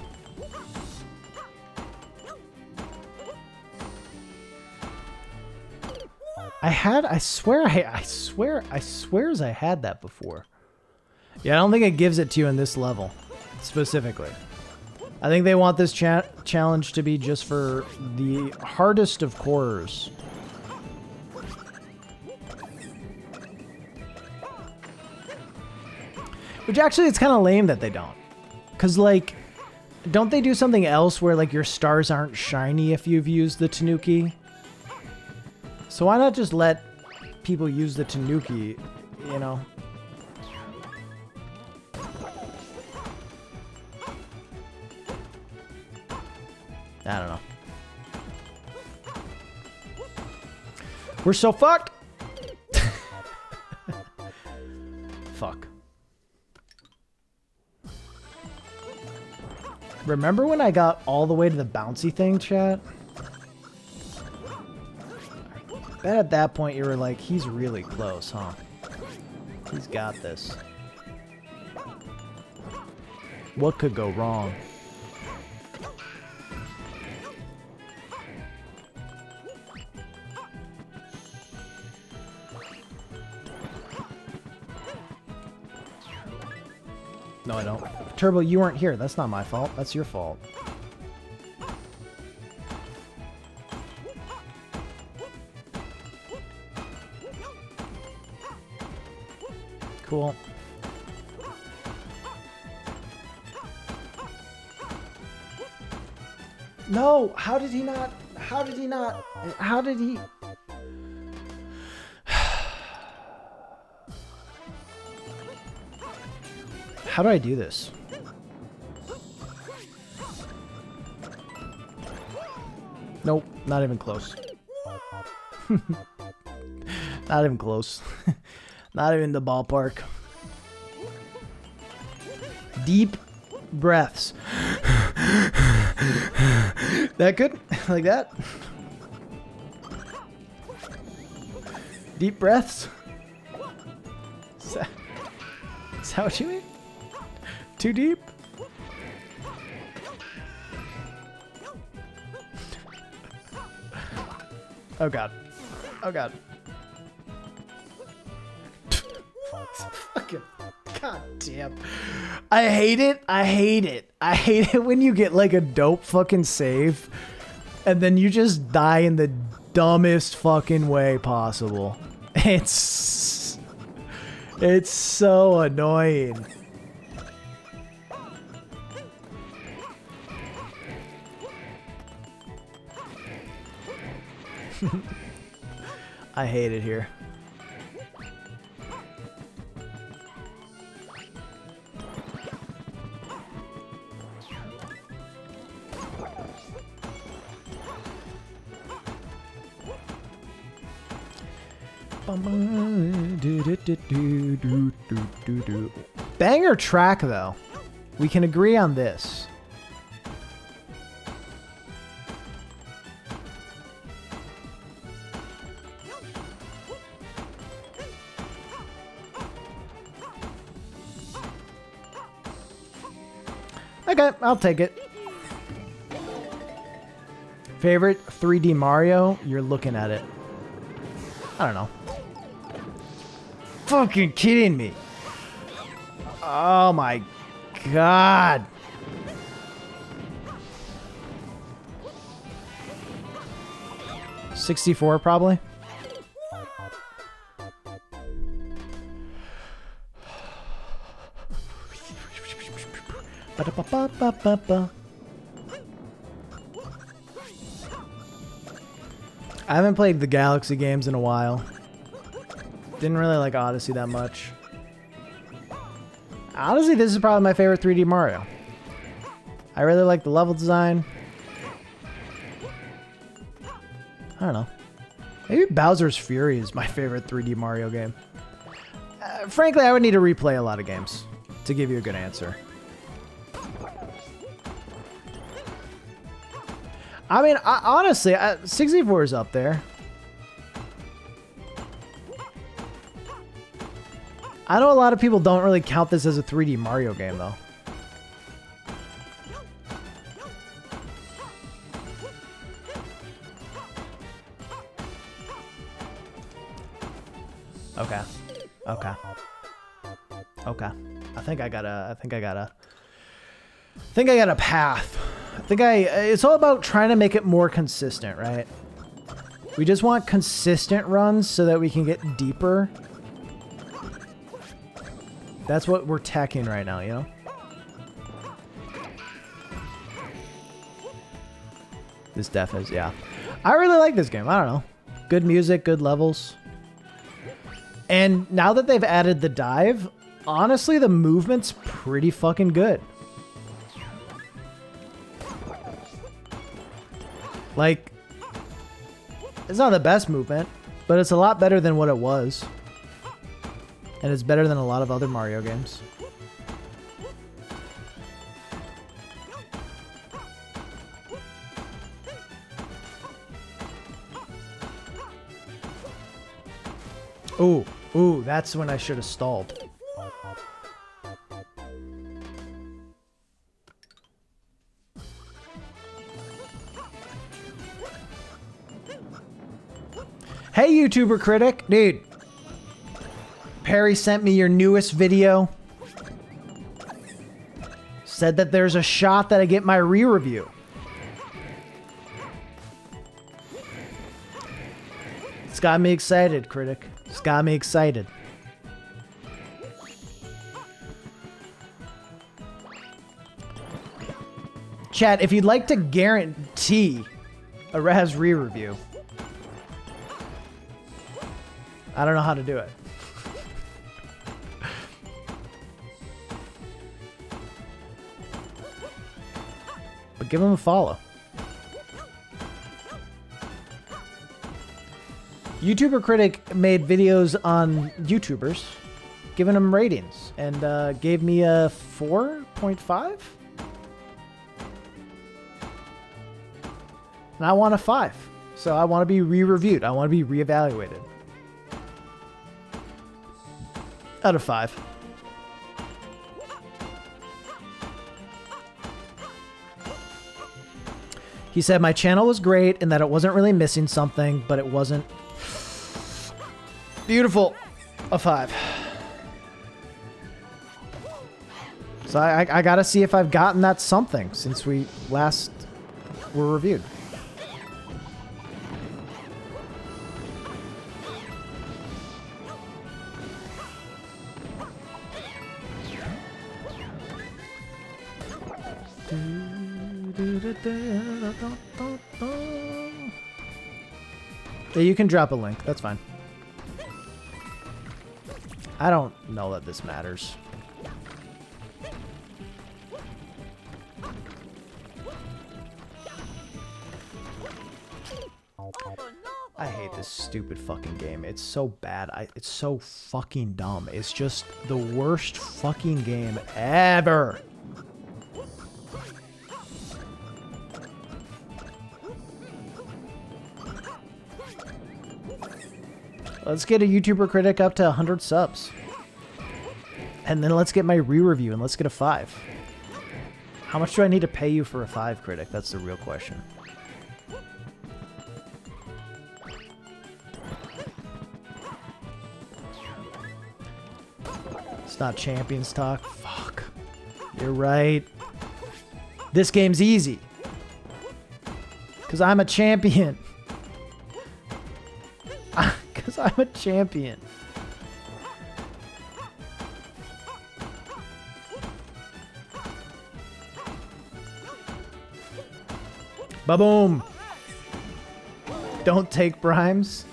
I swear I had that before. Yeah, I don't think it gives it to you in this level, specifically. I think they want this challenge to be just for the hardest of cores. Which actually, it's kind of lame that they don't. Because, like, don't they do something else where, like, your stars aren't shiny if you've used the Tanuki? So why not just let people use the Tanuki, you know? I don't know. We're so fucked! Fuck. Remember when I got all the way to the bouncy thing, chat? I bet at that point you were like, he's really close, huh? He's got this. What could go wrong? No, I don't. Turbo, you weren't here. That's not my fault. That's your fault. Cool. No! How did he not... How did he not? How did he? How do I do this? Nope, not even close. Not even close. Not even the ballpark. Deep breaths. That good? Like that? Deep breaths? Is that what you mean? Too deep? Oh god. Oh god. Fucking god damn. I hate it. I hate it. I hate it when you get like a dope fucking save and then you just die in the dumbest fucking way possible. It's so annoying. I hate it here. Banger track though. We can agree on this. Okay, I'll take it. Favorite 3D Mario? You're looking at it. I don't know. Fucking kidding me. Oh my god. '64 probably. Ba-da-ba-ba-ba-ba-ba. I haven't played the Galaxy games in a while. Didn't really like Odyssey that much. Honestly, this is probably my favorite 3D Mario. I really like the level design. I don't know. Maybe Bowser's Fury is my favorite 3D Mario game. Frankly, I would need to replay a lot of games to give you a good answer. I mean, honestly, 64 is up there. I know a lot of people don't really count this as a 3D Mario game, though. Okay. Okay. Okay. I think I got a path. It's all about trying to make it more consistent, right? We just want consistent runs so that we can get deeper. That's what we're teching right now, you know? This def is, yeah. I really like this game. I don't know. Good music, good levels. And now that they've added the dive, honestly, the movement's pretty fucking good. Like, it's not the best movement, but it's a lot better than what it was. And it's better than a lot of other Mario games. Ooh, ooh, that's when I should have stalled. Hey, YouTuber critic. Dude. Perry sent me your newest video. Said that there's a shot that I get my re-review. It's got me excited, critic. It's got me excited. Chat, if you'd like to guarantee A Raz re-review. I don't know how to do it. But give him a follow. YouTuber Critic made videos on YouTubers, giving them ratings, and gave me a 4.5. And I want a 5. So I want to be re-reviewed. I want to be re-evaluated. Out of 5. He said my channel was great and that it wasn't really missing something, but it wasn't beautiful. A 5. So I gotta see if I've gotten that something since we last were reviewed. Yeah, you can drop a link. That's fine. I don't know that this matters. I hate this stupid fucking game. It's so bad. It's so fucking dumb. It's just the worst fucking game ever. Let's get a YouTuber Critic up to 100 subs. And then let's get my re-review and let's get a 5. How much do I need to pay you for a 5, Critic? That's the real question. It's not Champions Talk. Fuck. You're right. This game's easy. Because I'm a champion. Because I'm a champion. Ba-boom. Don't take bribes.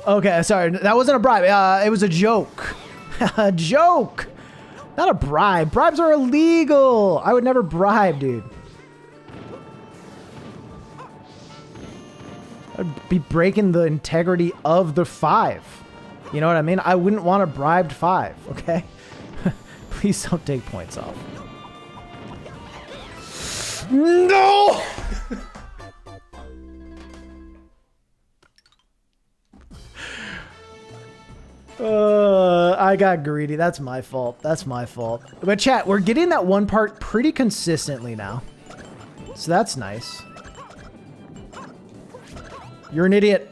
Okay, sorry. That wasn't a bribe. It was a joke. A joke. Not a bribe. Bribes are illegal. I would never bribe, dude. I'd be breaking the integrity of the 5. You know what I mean? I wouldn't want a bribed 5, okay? Please don't take points off. No! I got greedy. That's my fault. That's my fault. But chat, we're getting that one part pretty consistently now. So that's nice. You're an idiot.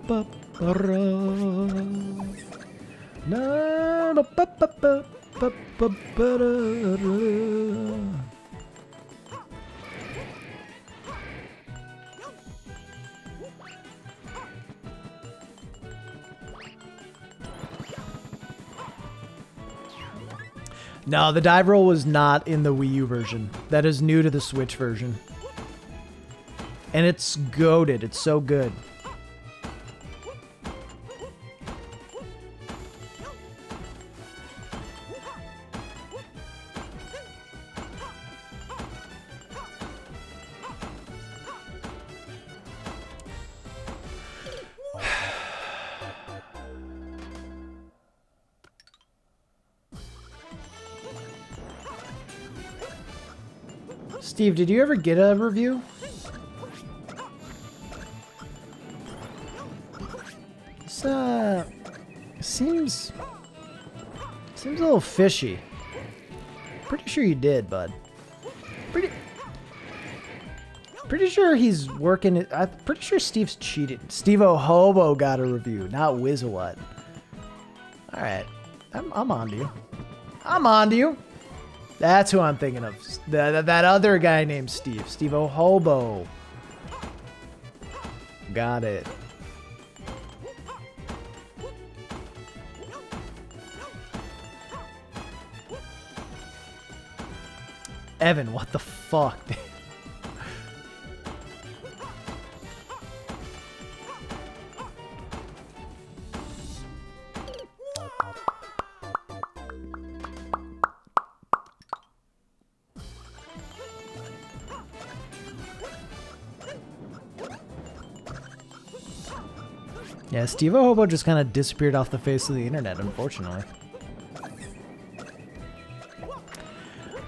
Fuck. No, the dive roll was not in the Wii U version. That is new to the Switch version. And it's goated. It's so good. Steve, did you ever get a review? This, seems a little fishy. Pretty sure you did, bud. Pretty sure he's working. I'm pretty sure Steve's cheated. Steve O'Hobo got a review, not Wizawat. All right, I'm on to you. I'm on to you. That's who I'm thinking of. That other guy named Steve. Steve O'Hobo. Got it. Evan, what the fuck? Yeah, Steve Hobo just kind of disappeared off the face of the internet, unfortunately.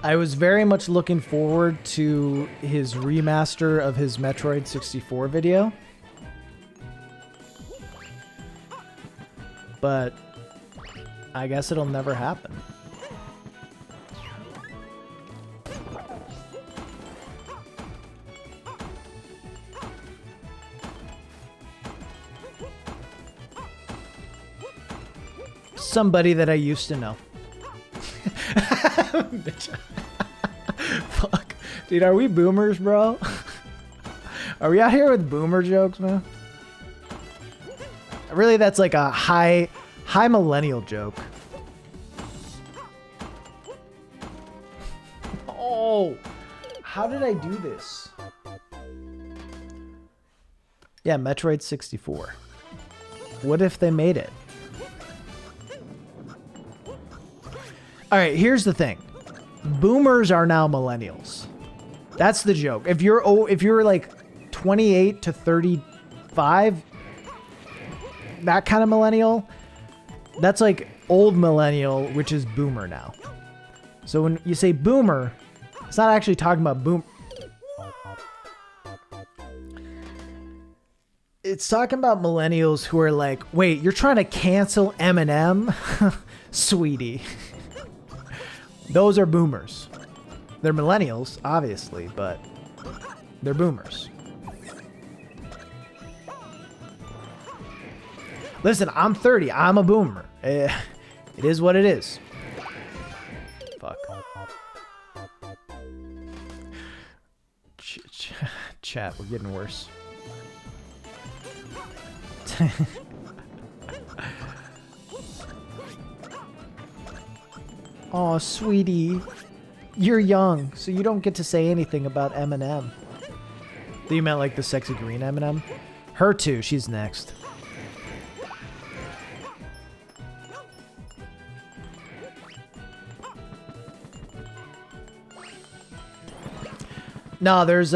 I was very much looking forward to his remaster of his Metroid 64 video. But I guess it'll never happen. Somebody that I used to know. Fuck. Dude, are we boomers, bro? Are we out here with boomer jokes, man? Really, that's like a high millennial joke. Oh, how did I do this? Yeah, Metroid 64. What if they made it? All right, here's the thing. Boomers are now millennials. That's the joke. If you're like 28 to 35, that kind of millennial, that's like old millennial, which is boomer now. So when you say boomer, it's not actually talking about boom. It's talking about millennials who are like, wait, you're trying to cancel Eminem? Sweetie. Those are boomers. They're millennials, obviously, but they're boomers. Listen, I'm 30. I'm a boomer. It is what it is. Fuck. Chat, we're getting worse. Aw, sweetie. You're young, so you don't get to say anything about Eminem. You meant like the sexy green Eminem? Her too, she's next. No, there's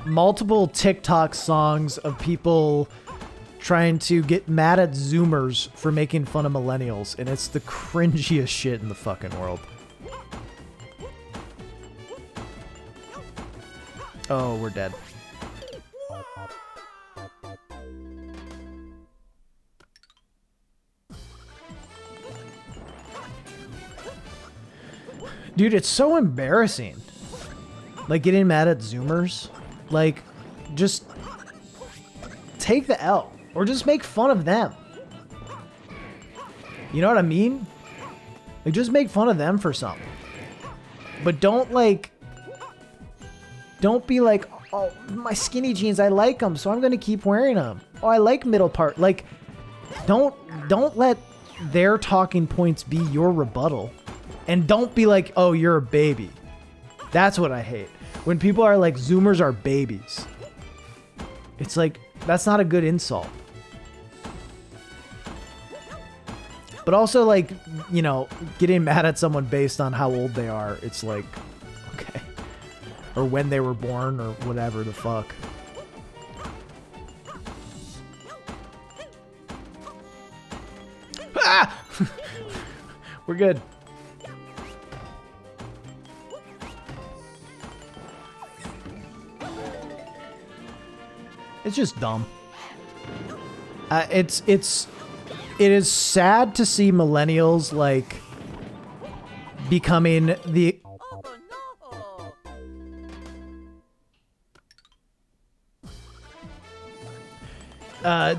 multiple TikTok songs of people trying to get mad at Zoomers for making fun of millennials, and it's the cringiest shit in the fucking world. Oh, we're dead. Dude, it's so embarrassing. Like, getting mad at Zoomers. Like, just take the L. Or just make fun of them. You know what I mean? Like, just make fun of them for something. But don't, like... Don't be like, oh, my skinny jeans, I like them, so I'm going to keep wearing them. Oh, I like middle part. Like, don't let their talking points be your rebuttal. And don't be like, oh, you're a baby. That's what I hate. When people are like, Zoomers are babies. It's like, that's not a good insult. But also, like, you know, getting mad at someone based on how old they are, it's like, okay. Or when they were born, or whatever the fuck. Ah! We're good. It's just dumb. It is sad to see millennials like becoming the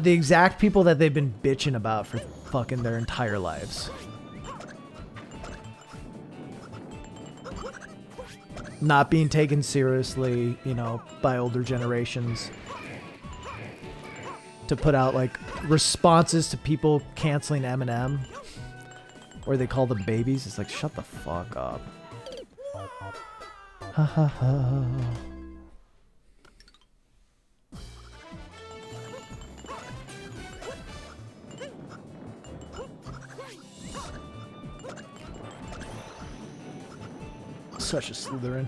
exact people that they've been bitching about for fucking their entire lives. Not being taken seriously, you know, by older generations. to put out like responses to people canceling Eminem, or they call them babies. It's like, shut the fuck up. Ha ha ha. Such a Slytherin.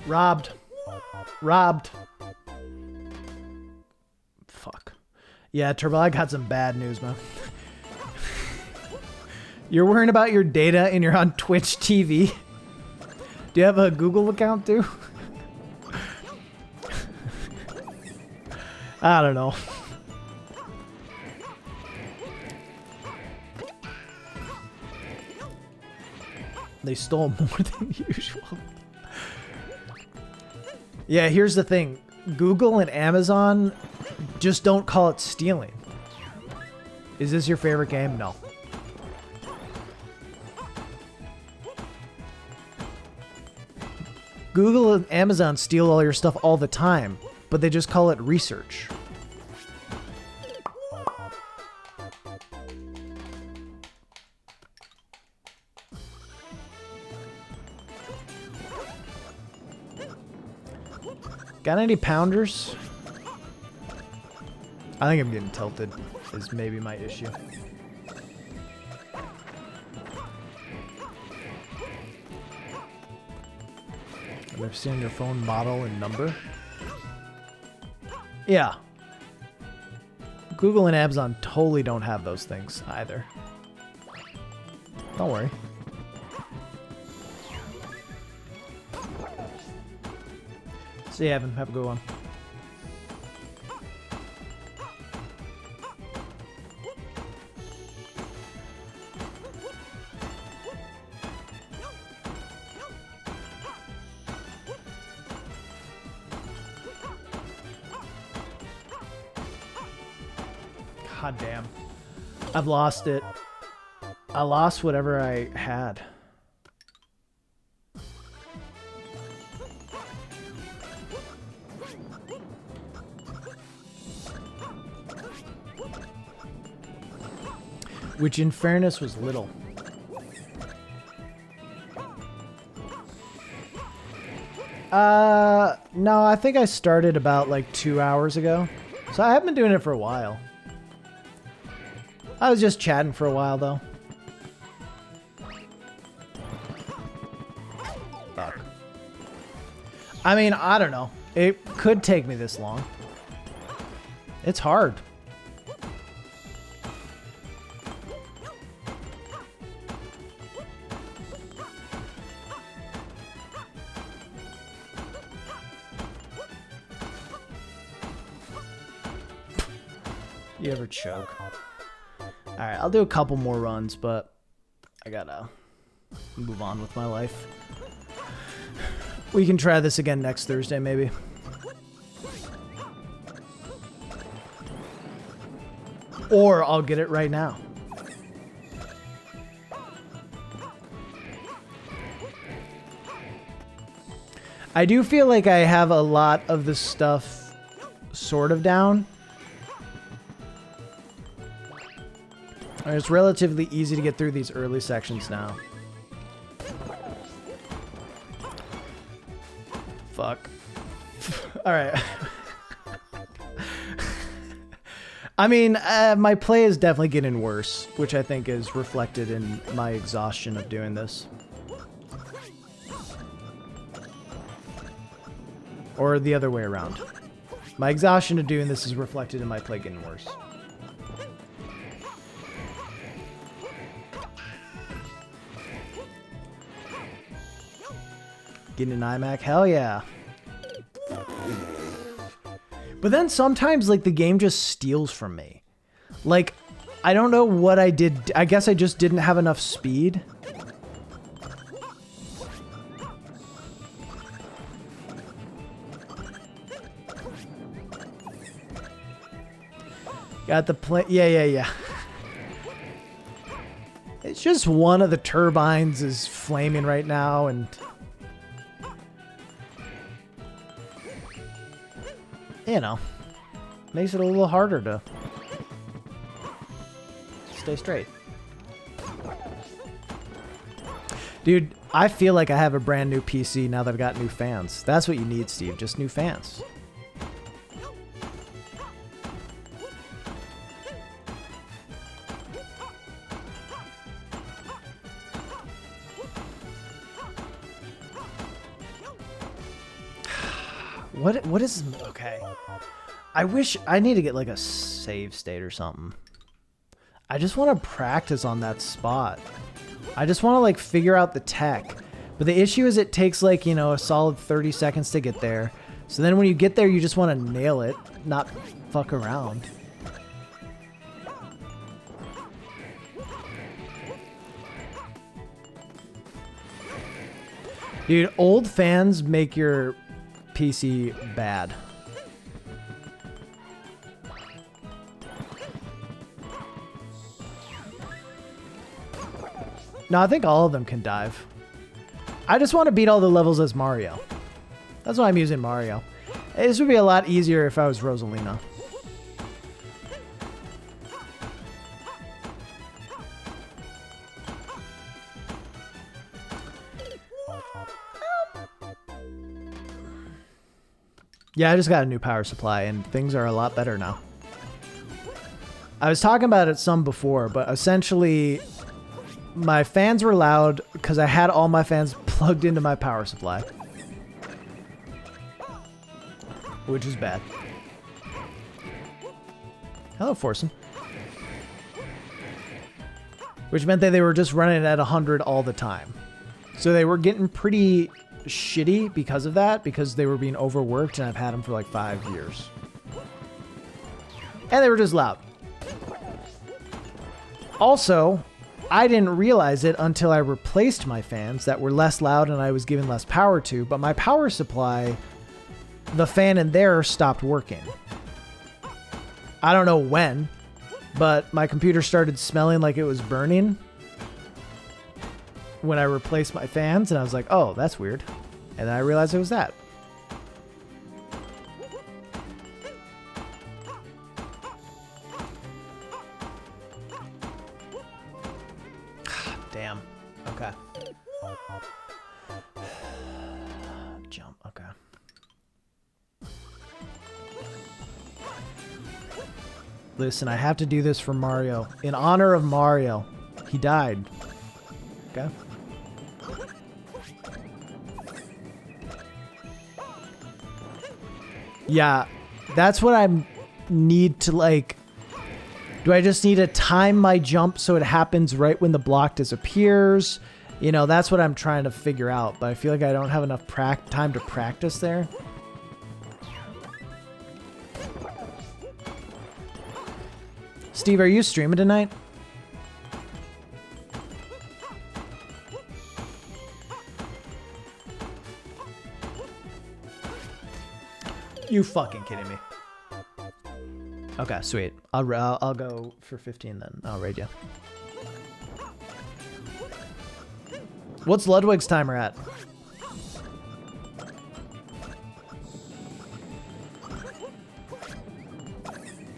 Robbed. Robbed. Fuck. Yeah, Turbo, I got some bad news, man. You're worrying about your data and you're on Twitch TV? Do you have a Google account too? I don't know. They stole more than usual. Yeah, here's the thing. Google and Amazon just don't call it stealing. Is this your favorite game? No. Google and Amazon steal all your stuff all the time, but they just call it research. Got any pounders? I think I'm getting tilted, is maybe my issue. I've never seen your phone model and number. Yeah. Google and Amazon totally don't have those things either. Don't worry. See you, Evan. Have a good one. God damn. I've lost it. I lost whatever I had. Which in fairness was little. No, I think I started about like 2 hours ago. So I haven't been doing it for a while. I was just chatting for a while though. Fuck. I mean, I don't know. It could take me this long. It's hard. You ever choke? Alright, I'll do a couple more runs, but I gotta move on with my life. We can try this again next Thursday, maybe. Or I'll get it right now. I do feel like I have a lot of this stuff sort of down. It's relatively easy to get through these early sections now. Fuck. Alright. I mean, my play is definitely getting worse, which I think is reflected in my exhaustion of doing this. Or the other way around. My exhaustion of doing this is reflected in my play getting worse. Getting an iMac? Hell yeah. But then sometimes, like, the game just steals from me. Like, I don't know what I did. I guess I just didn't have enough speed. Got the plane. Yeah. It's just one of the turbines is flaming right now, and you know, makes it a little harder to stay straight. Dude, I feel like I have a brand new PC now that I've got new fans. That's what you need, Steve. Just new fans. What is... Okay. I wish... I need to get, like, a save state or something. I just want to practice on that spot. I just want to, like, figure out the tech. But the issue is it takes, like, you know, a solid 30 seconds to get there. So then when you get there, you just want to nail it, not fuck around. Dude, old fans make your PC bad. No, I think all of them can dive. I just want to beat all the levels as Mario. That's why I'm using Mario. This would be a lot easier if I was Rosalina. Yeah, I just got a new power supply and things are a lot better now. I was talking about it some before, but essentially my fans were loud because I had all my fans plugged into my power supply. Which is bad. Hello, Forsen. Which meant that they were just running at 100 all the time. So they were getting pretty shitty because of that, because they were being overworked, and I've had them for like 5 years. And they were just loud. Also, I didn't realize it until I replaced my fans that were less loud and I was giving less power to, but my power supply, the fan in there stopped working. I don't know when, but my computer started smelling like it was burning when I replaced my fans, and I was like, oh, that's weird. And then I realized it was that. Damn. Okay. Jump. Okay. Listen, I have to do this for Mario. In honor of Mario. He died. Okay. Yeah, that's what I need to, like... Do I just need to time my jump so it happens right when the block disappears? You know, that's what I'm trying to figure out, but I feel like I don't have enough time to practice there. Steve, are you streaming tonight? You fucking kidding me? Okay, sweet. I'll go for 15 then. I'll raid you. What's Ludwig's timer at?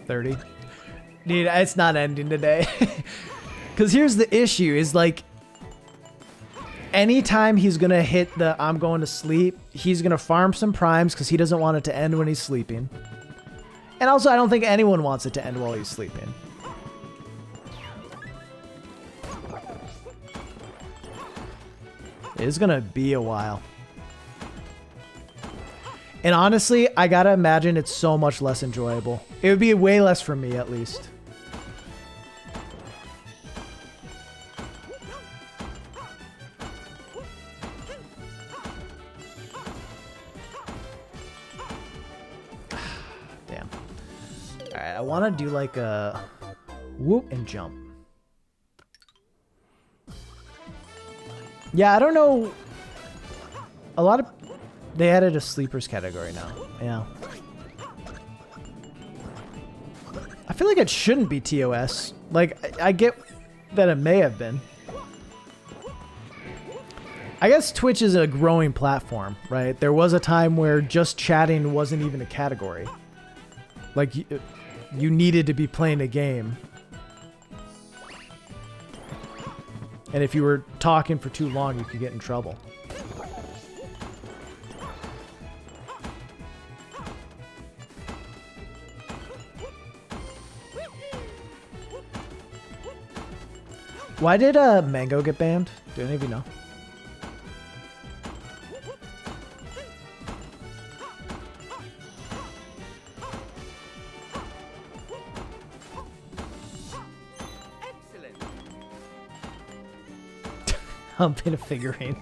$30. Dude, it's not ending today. Because here's the issue, is like, anytime he's going to hit the I'm going to sleep, he's going to farm some primes because he doesn't want it to end when he's sleeping. And also, I don't think anyone wants it to end while he's sleeping. It's going to be a while. And honestly, I gotta imagine it's so much less enjoyable. It would be way less for me, at least. want to do like a whoop and jump. Yeah, I don't know. A lot of... They added a sleepers category now. Yeah. I feel like it shouldn't be TOS. Like, I get that it may have been. I guess Twitch is a growing platform, right? There was a time where just chatting wasn't even a category. Like, you needed to be playing a game. And if you were talking for too long, you could get in trouble. Why did Mango get banned? Do any of you know? Excellent. Hump in a figurine.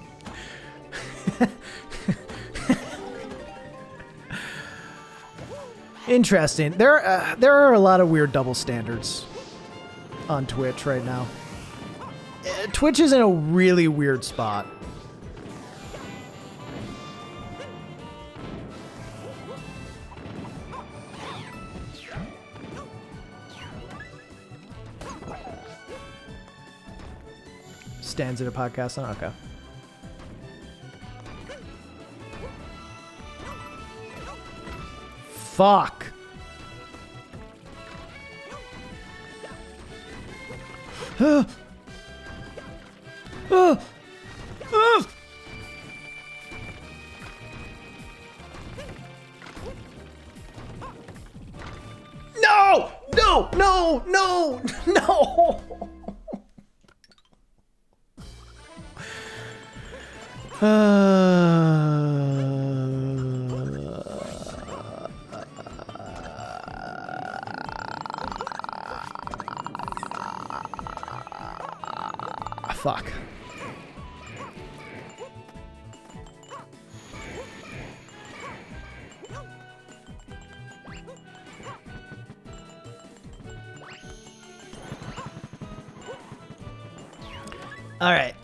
Interesting. There are a lot of weird double standards on Twitch right now. Twitch is in a really weird spot. Stands at a podcast on? Okay. Fuck. No! No! No! No! No! Fuck. All right.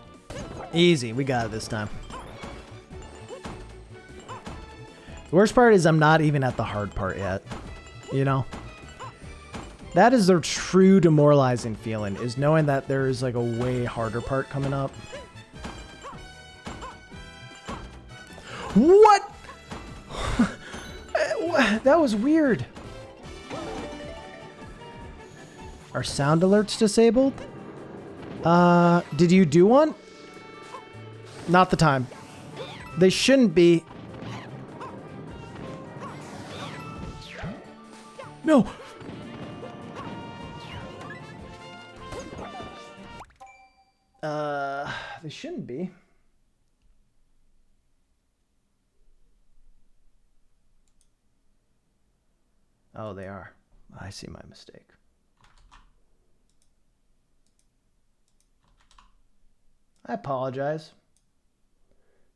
Easy. We got it this time. The worst part is I'm not even at the hard part yet. You know? That is the true demoralizing feeling, is knowing that there is like a way harder part coming up. What? That was weird. Are sound alerts disabled? Did you do one? Not the time. They shouldn't be. No. They shouldn't be. Oh, they are. I see my mistake. I apologize.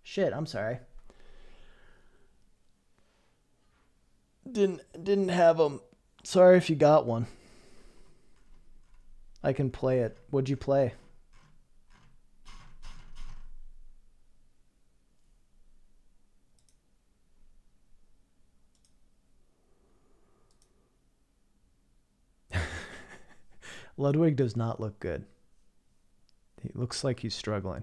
Shit, I'm sorry. Didn't have them. Sorry if you got one. I can play it. What'd you play? Ludwig does not look good. He looks like he's struggling.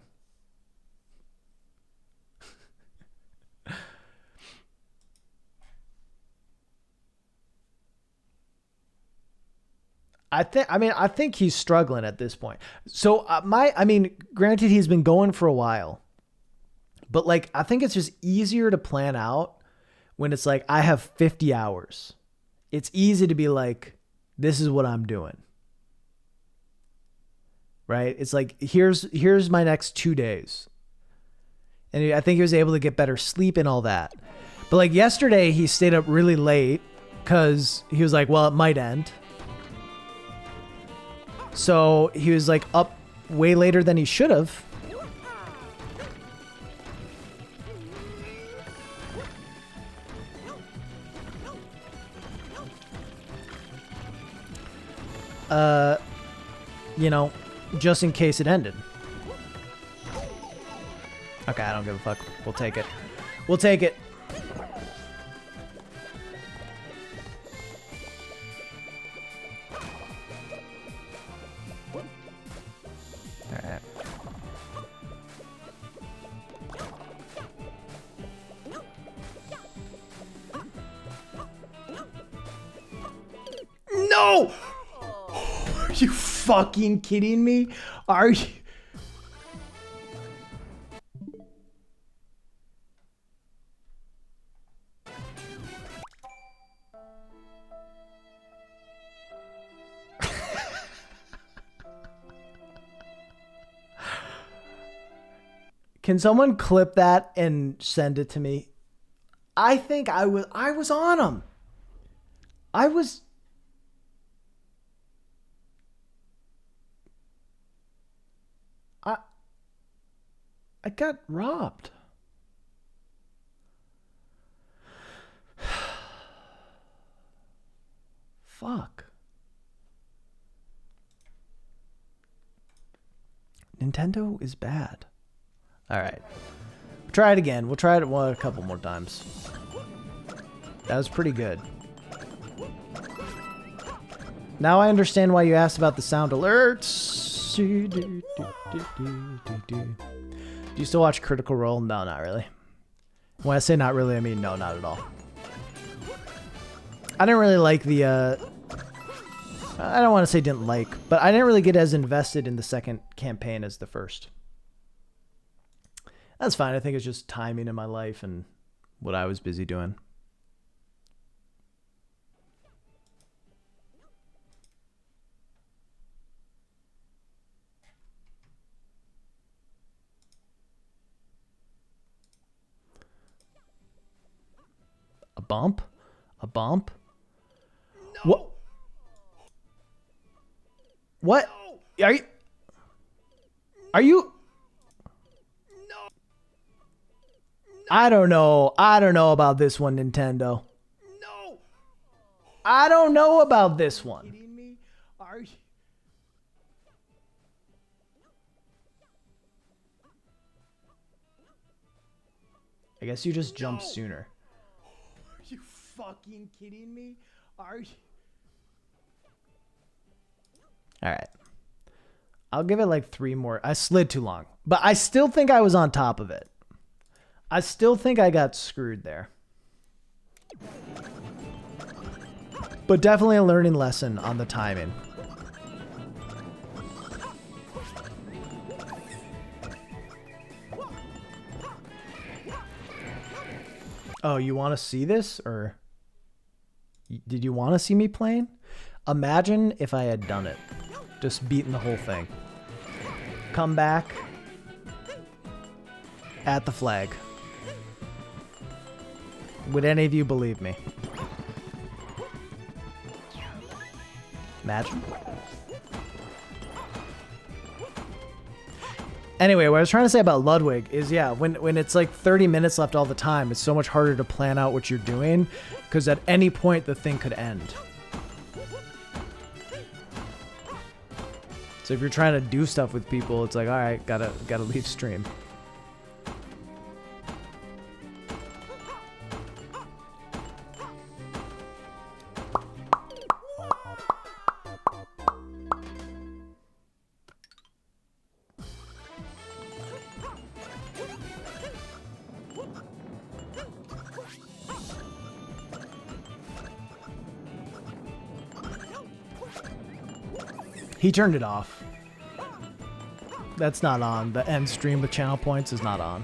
I think he's struggling at this point. So granted, he's been going for a while, but like, I think it's just easier to plan out when it's like, I have 50 hours. It's easy to be like, this is what I'm doing. Right? It's like, here's my next 2 days. And I think he was able to get better sleep and all that. But like yesterday, he stayed up really late because he was like, well, it might end. So he was like up way later than he should have. you know, just in case it ended. Okay, I don't give a fuck. We'll take it. We'll take it. Alright. No! Are you fucking kidding me? Are you? Can someone clip that and send it to me? I think I was on him. I got robbed. Fuck. Nintendo is bad. All right. Try it again. We'll try it a couple more times. That was pretty good. Now I understand why you asked about the sound alerts. Do you still watch Critical Role? No, not really. When I say not really, I mean no, not at all. I didn't really like the, I don't want to say didn't like, but I didn't really get as invested in the second campaign as the first. That's fine. I think it's just timing in my life and what I was busy doing. A bump? A bump? No. What? What? No. Are you? No. I don't know. I don't know about this one, Nintendo. No. I don't know about this one. Are you kidding me? Are you? I guess you just jumped sooner. Are you fucking kidding me? Are you? All right. I'll give it like 3 more. I slid too long, but I still think I was on top of it. I still think I got screwed there. But definitely a learning lesson on the timing. Oh, you want to see this? Or did you want to see me playing? Imagine if I had done it. Just beaten the whole thing. Come back at the flag. Would any of you believe me? Imagine. Anyway, what I was trying to say about Ludwig is, yeah, when it's like 30 minutes left all the time, it's so much harder to plan out what you're doing, because at any point the thing could end. So if you're trying to do stuff with people, it's like, all right, gotta leave stream. He turned it off. That's not on. The end stream with channel points is not on.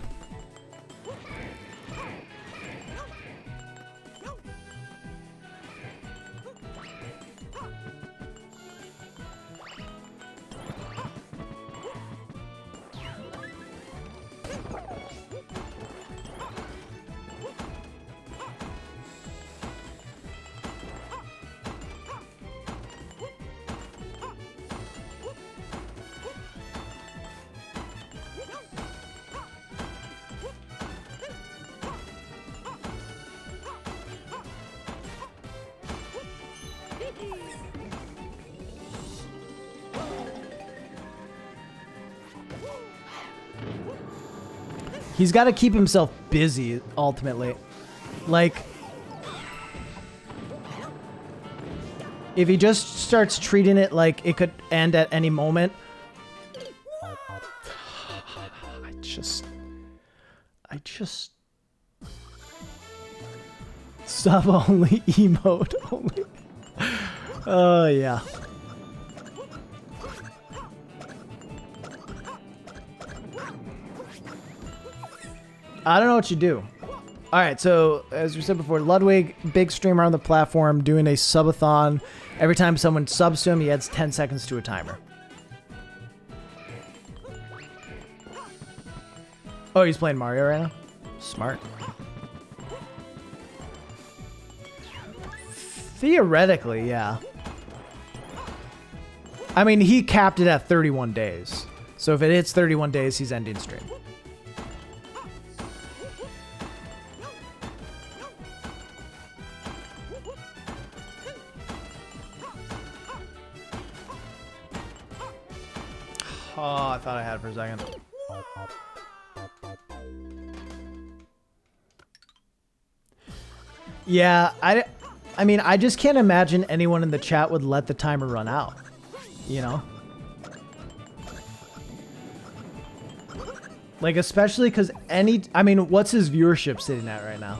He's got to keep himself busy, ultimately. Like, if he just starts treating it like it could end at any moment, I just sub only, emote only. Oh, yeah. I don't know what you do. All right, so as we said before, Ludwig, big streamer on the platform, doing a subathon. Every time someone subs to him, he adds 10 seconds to a timer. Oh, he's playing Mario right now? Smart. Theoretically, yeah. I mean, he capped it at 31 days. So if it hits 31 days, he's ending stream. Oh, I thought I had it for a second. Yeah, I mean, I just can't imagine anyone in the chat would let the timer run out, you know? Like, especially because I mean, what's his viewership sitting at right now?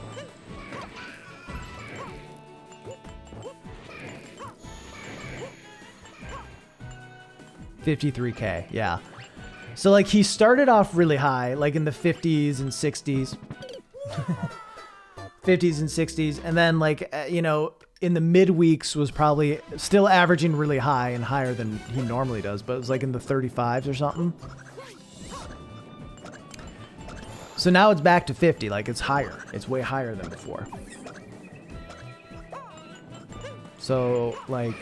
$53K, yeah. So, like, he started off really high, like in the 50s and 60s. 50s and 60s, and then, like, you know, in the midweeks was probably still averaging really high and higher than he normally does, but it was like in the 35s or something. So now it's back to 50, like it's higher. It's way higher than before. So, like,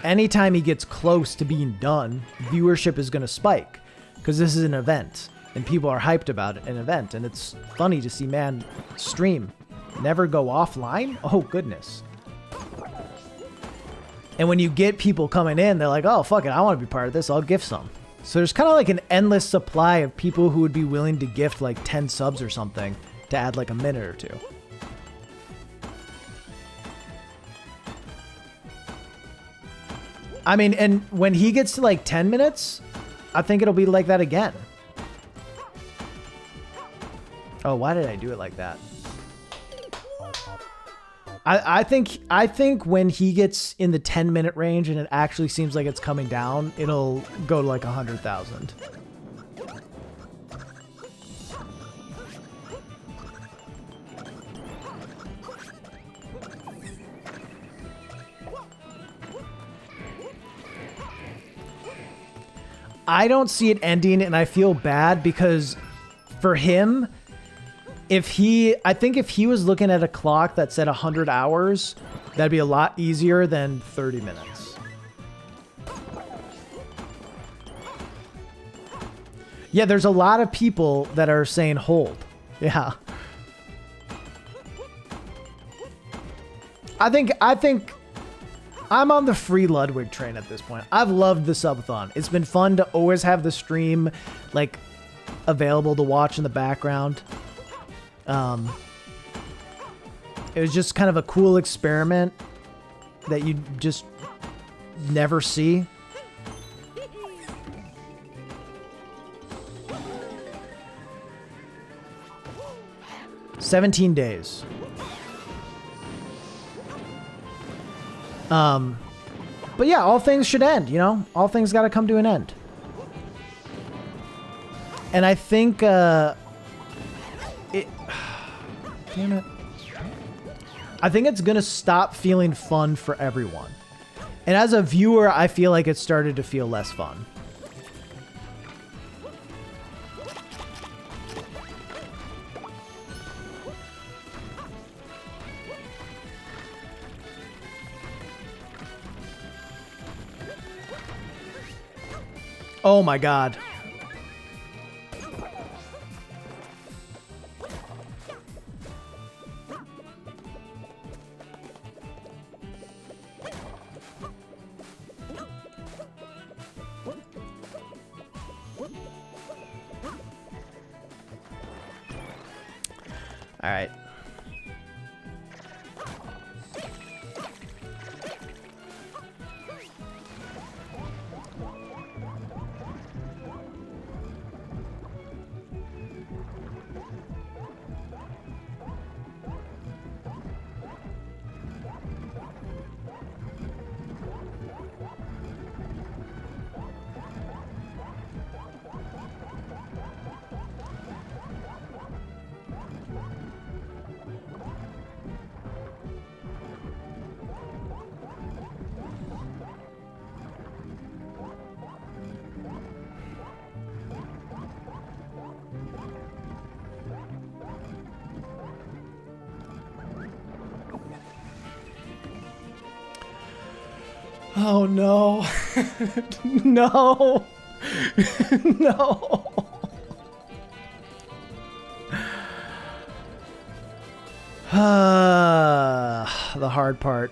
anytime he gets close to being done, viewership is going to spike because this is an event. And people are hyped about an event, and it's funny to see man stream never go offline. Oh, goodness. And when you get people coming in, they're like, oh, fuck it, I want to be part of this. I'll gift some. So there's kind of like an endless supply of people who would be willing to gift like 10 subs or something to add like a minute or two. I mean, and when he gets to like 10 minutes, I think it'll be like that again. Oh, why did I do it like that? I think when he gets in the 10-minute range and it actually seems like it's coming down, it'll go to like 100,000. I don't see it ending, and I feel bad because for him, I think if he was looking at a clock that said 100 hours, that'd be a lot easier than 30 minutes. Yeah, there's a lot of people that are saying hold. Yeah. I think I'm on the free Ludwig train at this point. I've loved the subathon. It's been fun to always have the stream like available to watch in the background. It was just kind of a cool experiment that you just never see. "17 days. But yeah, all things should end, you know? All things got to come to an end. And I think, damn it. I think it's going to stop feeling fun for everyone. And as a viewer, I feel like it started to feel less fun. Oh my God. right. Oh no. No. No. The hard part.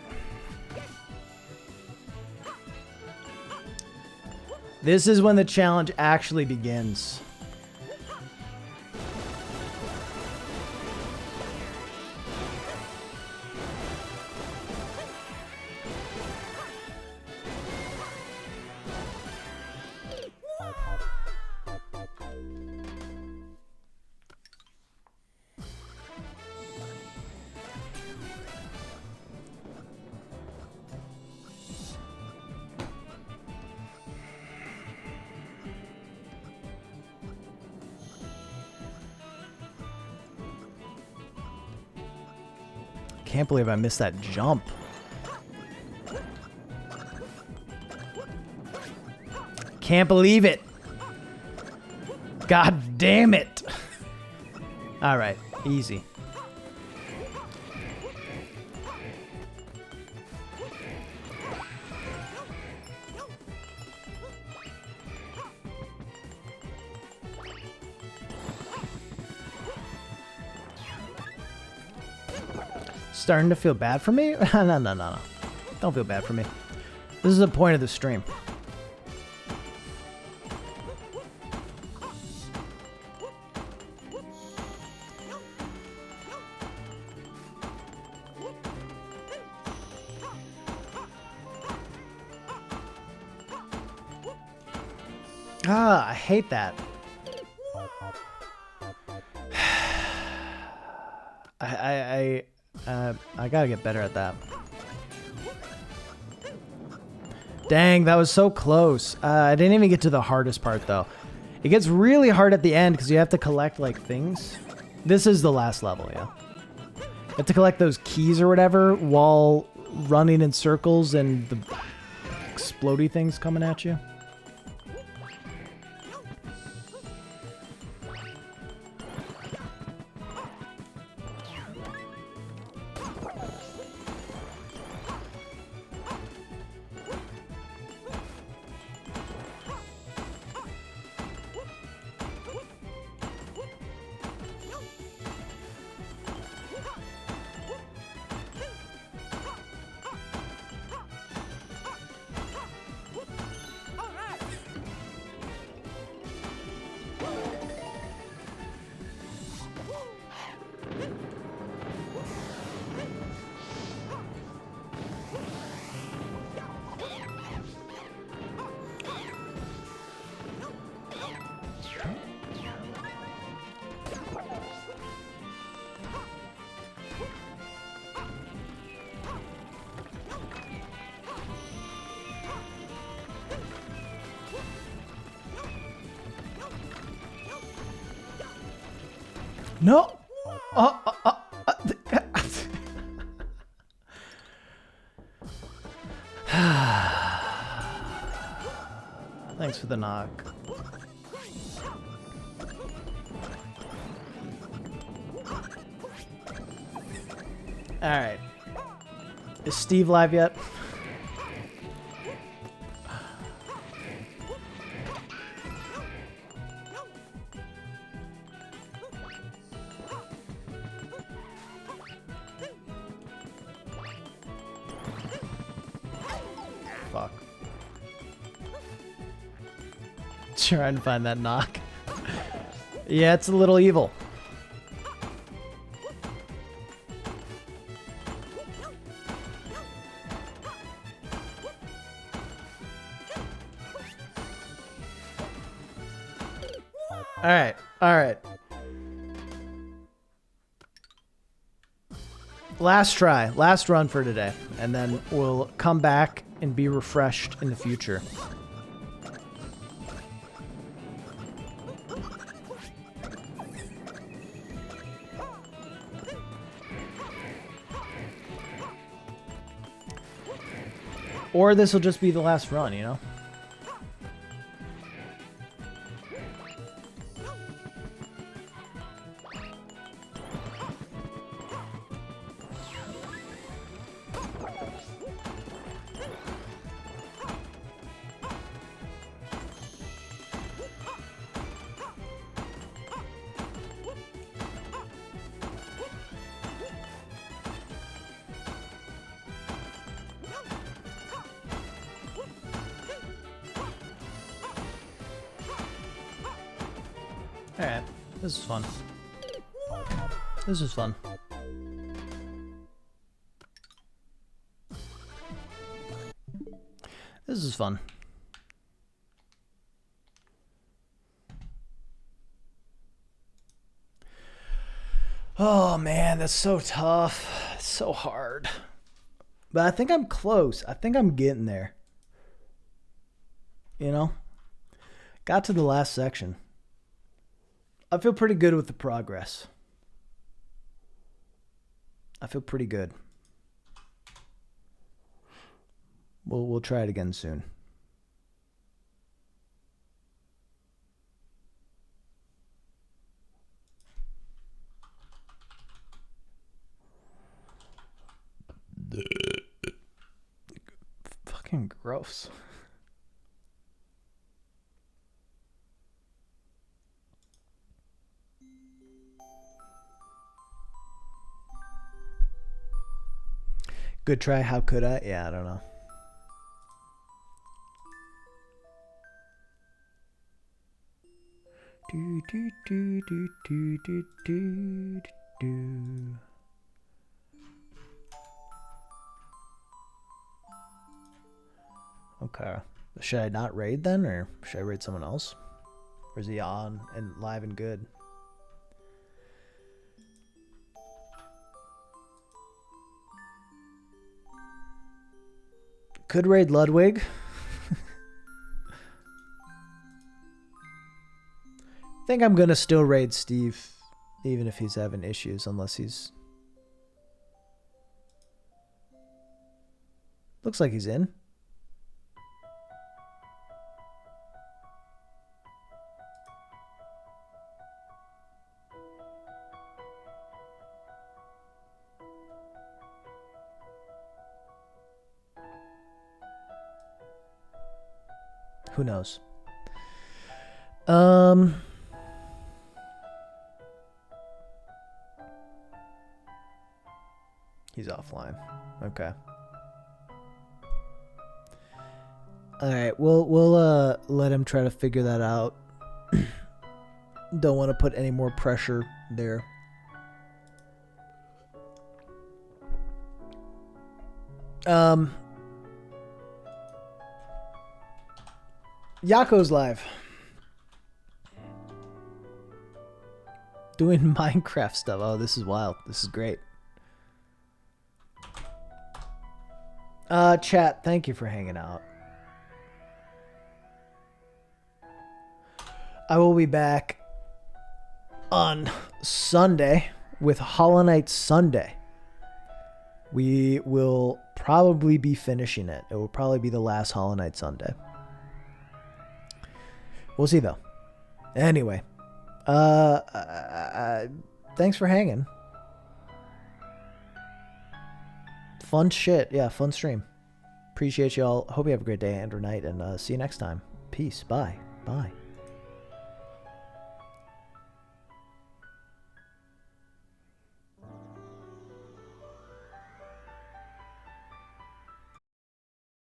This is when the challenge actually begins. Can't believe I missed that jump. Can't believe it. God damn it. All right, easy. Starting to feel bad for me? No. Don't feel bad for me. This is the point of the stream. Ah, I hate that. I gotta get better at that. Dang, that was so close. I didn't even get to the hardest part, though. It gets really hard at the end because you have to collect, like, things. This is the last level, yeah. You have to collect those keys or whatever while running in circles and the explodey things coming at you. No. Thanks for the knock. All right. Is Steve live yet? Fuck. Trying to find that knock. Yeah, it's a little evil. right. All right. Last try. Last run for today. And then we'll come back and be refreshed in the future. Or this will just be the last run, you know? Alright, this is fun. This is fun. This is fun. Oh man, that's so tough. It's so hard. But I think I'm close. I think I'm getting there. You know? Got to the last section. I feel pretty good with the progress. I feel pretty good. We'll try it again soon. Fucking gross. Good try. How could I? Yeah, I don't know. Do do do do do do do do. Okay. Should I not raid then, or should I raid someone else? Or is he on and live and good? Could raid Ludwig. I think I'm gonna still raid Steve, even if he's having issues, unless he's... Looks like he's in. Who knows? He's offline. Okay. All right, we'll let him try to figure that out. Don't want to put any more pressure there. Yako's live. Doing Minecraft stuff. Oh, this is wild. This is great. Chat, thank you for hanging out. I will be back on Sunday with Hollow Knight Sunday. We will probably be finishing it. It will probably be the last Hollow Knight Sunday. We'll see though. Anyway, thanks for hanging. Fun shit. Yeah, fun stream. Appreciate y'all. Hope you have a great day and or night, and see you next time. Peace. Bye. Bye.